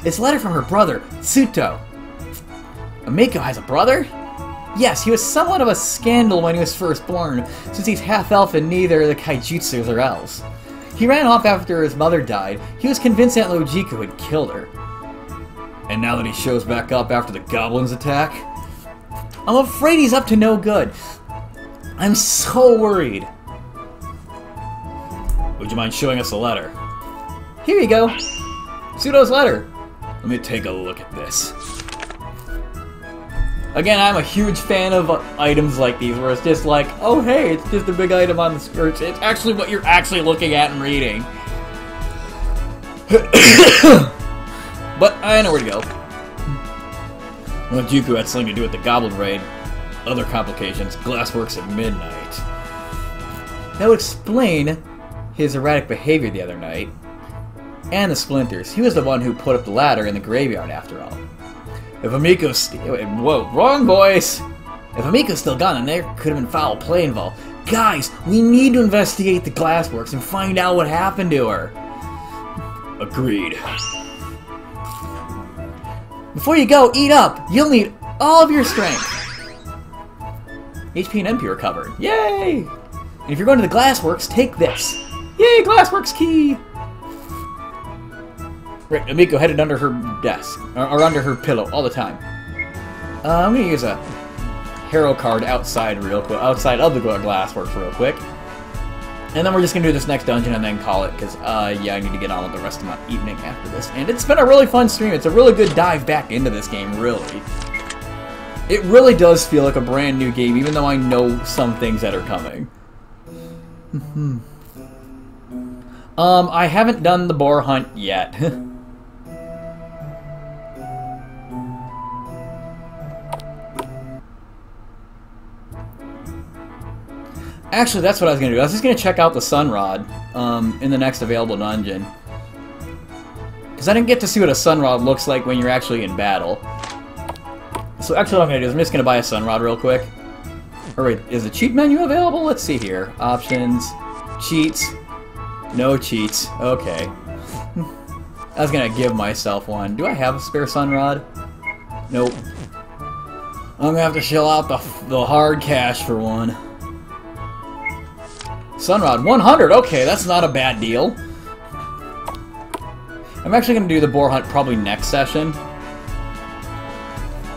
It's a letter from her brother, Tsuto. Amiko has a brother? Yes, he was somewhat of a scandal when he was first born, since he's half-elf and neither the Kaijutsus or elves. He ran off after his mother died. He was convinced Aunt Lojiku had killed her. And now that he shows back up after the goblins attack? I'm afraid he's up to no good. I'm so worried. Would you mind showing us the letter? Here you go. Tsuto's letter. Let me take a look at this. Again, I'm a huge fan of items like these, where it's just like, oh hey, it's just a big item on the skirt. It's actually what you're actually looking at and reading. But I know where to go. Well, Juku had something to do with the Goblin Raid. Other complications, glassworks at midnight. That would explain his erratic behavior the other night. And the splinters. He was the one who put up the ladder in the graveyard after all. If Amiko's whoa, wrong voice! If Amiko's still gone, then there could have been foul play involved. Guys, we need to investigate the glassworks and find out what happened to her. Agreed. Before you go, eat up! You'll need all of your strength! HP and MP recovered. Yay! And if you're going to the glassworks, take this. Yay, glassworks key! Right, Amiko headed under her desk, or under her pillow, all the time. I'm gonna use a hero card outside of the glassworks real quick. And then we're just gonna do this next dungeon and then call it, because, yeah, I need to get on with the rest of my evening after this. And it's been a really fun stream. It's a really good dive back into this game, really. It really does feel like a brand new game, even though I know some things that are coming. I haven't done the boar hunt yet. Actually, that's what I was going to do. I was just going to check out the Sun Rod in the next available dungeon. Because I didn't get to see what a Sun Rod looks like when you're actually in battle. So actually what I'm going to do is I'm just going to buy a Sun Rod real quick. Or wait, is the cheat menu available? Let's see here. Options. Cheats. No cheats. Okay. I was going to give myself one. Do I have a spare Sun Rod? Nope. I'm going to have to shell out the hard cash for one. Sunrod, 100! Okay, that's not a bad deal. I'm actually going to do the boar hunt probably next session.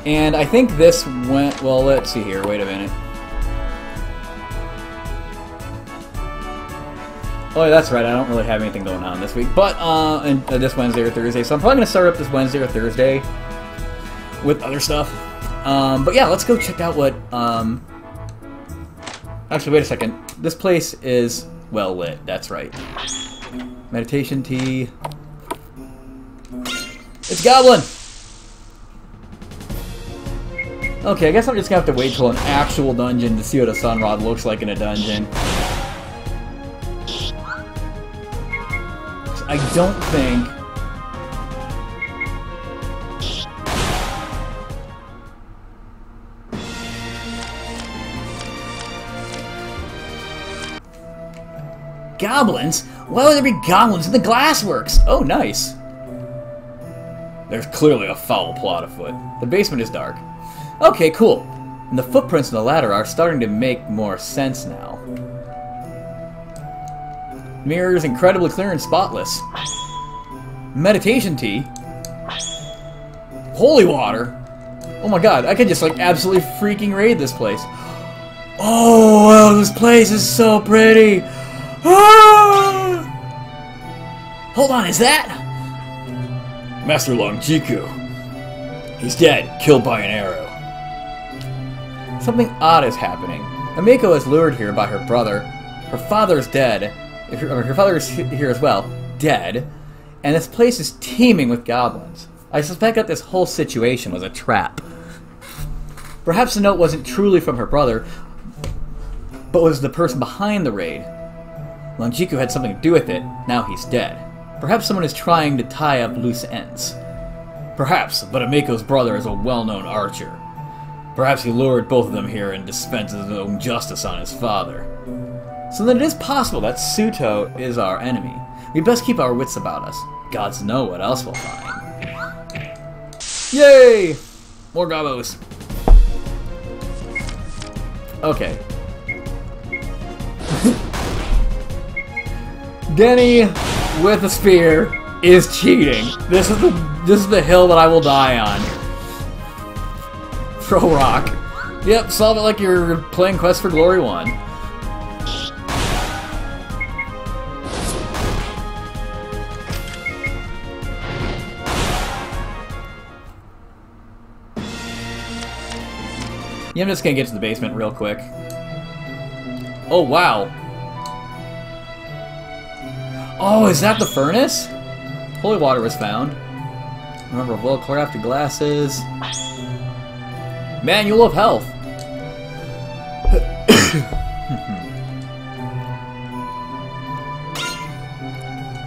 And I think this went... Well, let's see here. Wait a minute. Oh, that's right. I don't really have anything going on this week. But, this Wednesday or Thursday. So I'm probably going to start up this Wednesday or Thursday with other stuff. But yeah, let's go check out what... Actually, wait a second. This place is well lit. That's right. Meditation tea. It's Goblin! Okay, I guess I'm just gonna have to wait till an actual dungeon to see what a Sunrod looks like in a dungeon. I don't think... Goblins? Why would there be goblins in the glassworks? Oh, nice. There's clearly a foul plot afoot. The basement is dark. Okay, cool. And the footprints on the ladder are starting to make more sense now. Mirror is incredibly clear and spotless. Meditation tea? Holy water? Oh my god, I could just like absolutely freaking raid this place. Oh, wow, this place is so pretty! Ah! Hold on, is that? Master Longjiku. He's dead, killed by an arrow. Something odd is happening. Amiko is lured here by her brother. Her father is dead. Her father is here as well, dead. And this place is teeming with goblins. I suspect that this whole situation was a trap. Perhaps the note wasn't truly from her brother, but was the person behind the raid. Longiku had something to do with it, now he's dead. Perhaps someone is trying to tie up loose ends. Perhaps, but Ameko's brother is a well-known archer. Perhaps he lured both of them here and dispenses his own justice on his father. So then it is possible that Suto is our enemy. We'd best keep our wits about us. Gods know what else we'll find. Yay! More gobos. Okay. Denny with a spear is cheating. This is the hill that I will die on. Throw rock. Yep, solve it like you're playing Quest for Glory 1. Yeah, I'm just gonna get to the basement real quick. Oh, wow. Oh, is that the furnace? Holy water was found. Remember, well-crafted glasses. Manual of health.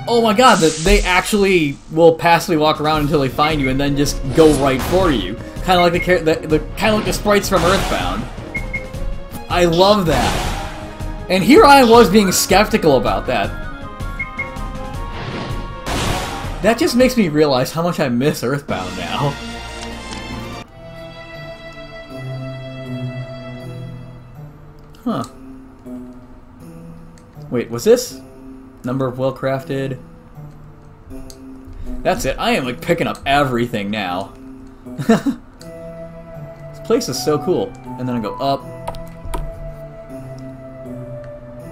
Oh my god, they actually will passively walk around until they find you and then just go right for you. Kind of like the sprites from Earthbound. I love that. And here I was being skeptical about that. That just makes me realize how much I miss Earthbound now. Huh. Wait, was this? Number of well-crafted... That's it. I am, like, picking up everything now. This place is so cool. And then I go up.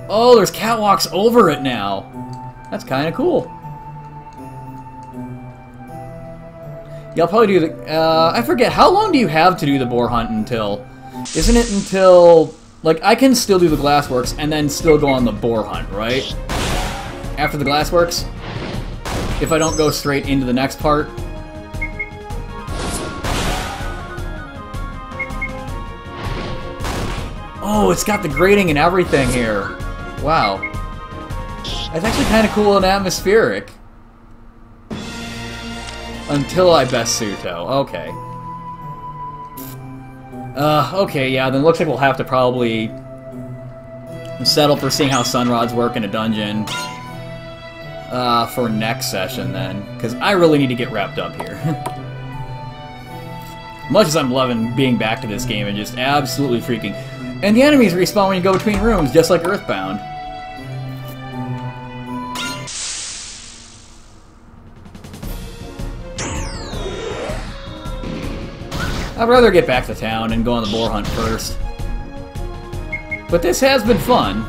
Oh, there's catwalks over it now. That's kind of cool. Yeah, I'll probably do the... I forget, how long do you have to do the boar hunt until... Isn't it until... Like, I can still do the glassworks and then still go on the boar hunt, right? After the glassworks? If I don't go straight into the next part? Oh, it's got the grating and everything here. Wow. That's actually kind of cool and atmospheric. Until I best Suto. Okay. Okay, yeah, then it looks like we'll have to probably settle for seeing how Sunrods work in a dungeon for next session, then. Because I really need to get wrapped up here. Much as I'm loving being back to this game and just absolutely freaking... And the enemies respawn when you go between rooms, just like Earthbound. I'd rather get back to town and go on the boar hunt first. But this has been fun.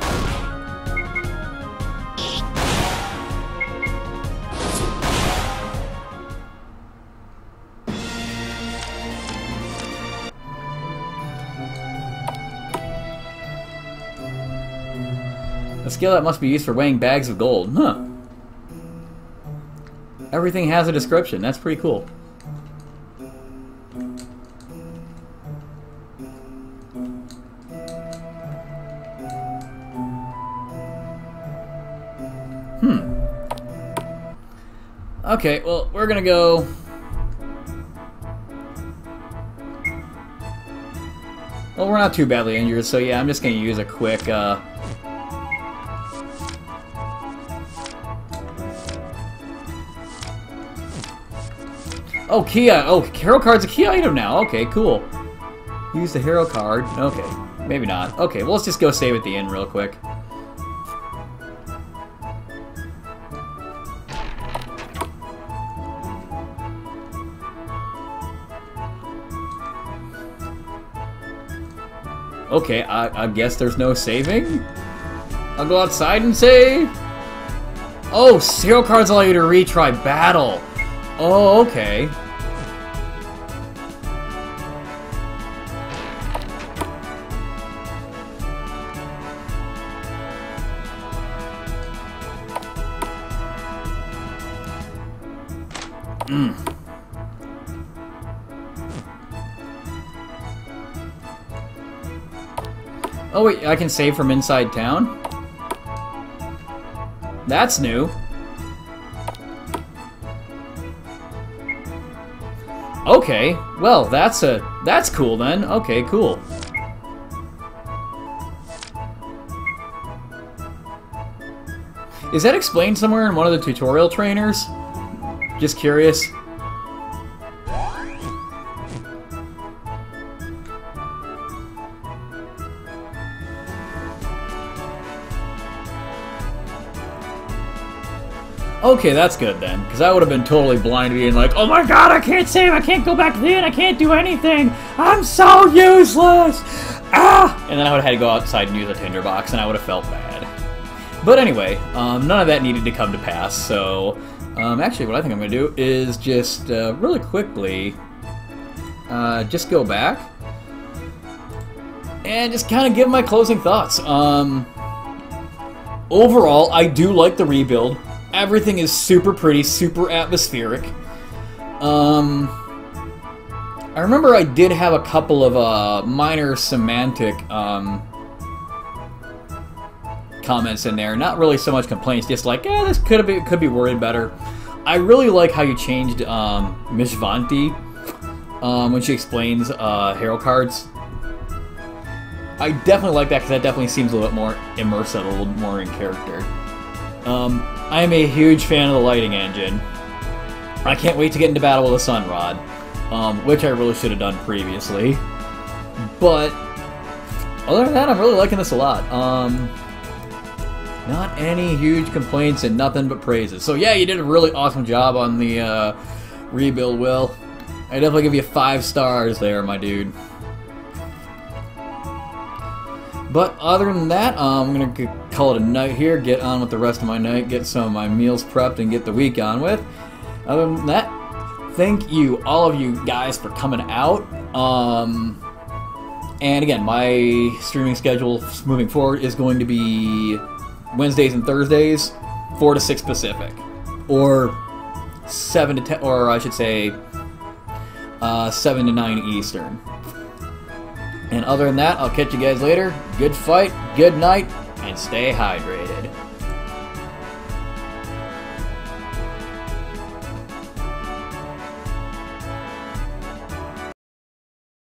A skill that must be used for weighing bags of gold. Huh. Everything has a description. That's pretty cool. Okay, well, we're gonna go... Well, we're not too badly injured, so yeah, I'm just gonna use a quick, Oh, Kia! Oh, hero card's a key item now! Okay, cool. Use the hero card. Okay, maybe not. Okay, well, let's just go save at the inn real quick. Okay, I guess there's no saving? I'll go outside and save? Oh, hero cards allow you to retry battle. Oh, okay. Oh wait, I can save from inside town? That's new. Okay, well, that's cool then. Okay, cool. Is that explained somewhere in one of the tutorial trainers? Just curious. Okay, that's good then, because I would have been totally blind being like, oh my god, I can't save, I can't go back to the inn, I can't do anything, I'm so useless! Ah! And then I would have had to go outside and use a tinderbox, and I would have felt bad. But anyway, none of that needed to come to pass, so actually what I think I'm going to do is just really quickly just go back and just kind of give my closing thoughts. Overall, I do like the rebuild. Everything is super pretty, super atmospheric. I remember I did have a couple of minor semantic comments in there. Not really so much complaints, just like, this could be worded better. I really like how you changed Miss Vanti when she explains hero cards. I definitely like that because that definitely seems a little bit more immersive, a little more in character. I am a huge fan of the lighting engine. I can't wait to get into battle with the Sunrod, which I really should have done previously. But other than that, I'm really liking this a lot. Not any huge complaints and nothing but praises. So yeah, you did a really awesome job on the rebuild, Will. I definitely give you 5 stars there, my dude. But other than that, I'm going to call it a night here, get on with the rest of my night, get some of my meals prepped, and get the week on with. Other than that, thank you, all of you guys, for coming out. And again, my streaming schedule moving forward is going to be Wednesdays and Thursdays, 4 to 6 Pacific. Or 7 to 10, or I should say 7 to 9 Eastern. And other than that, I'll catch you guys later. Good fight, good night, and stay hydrated.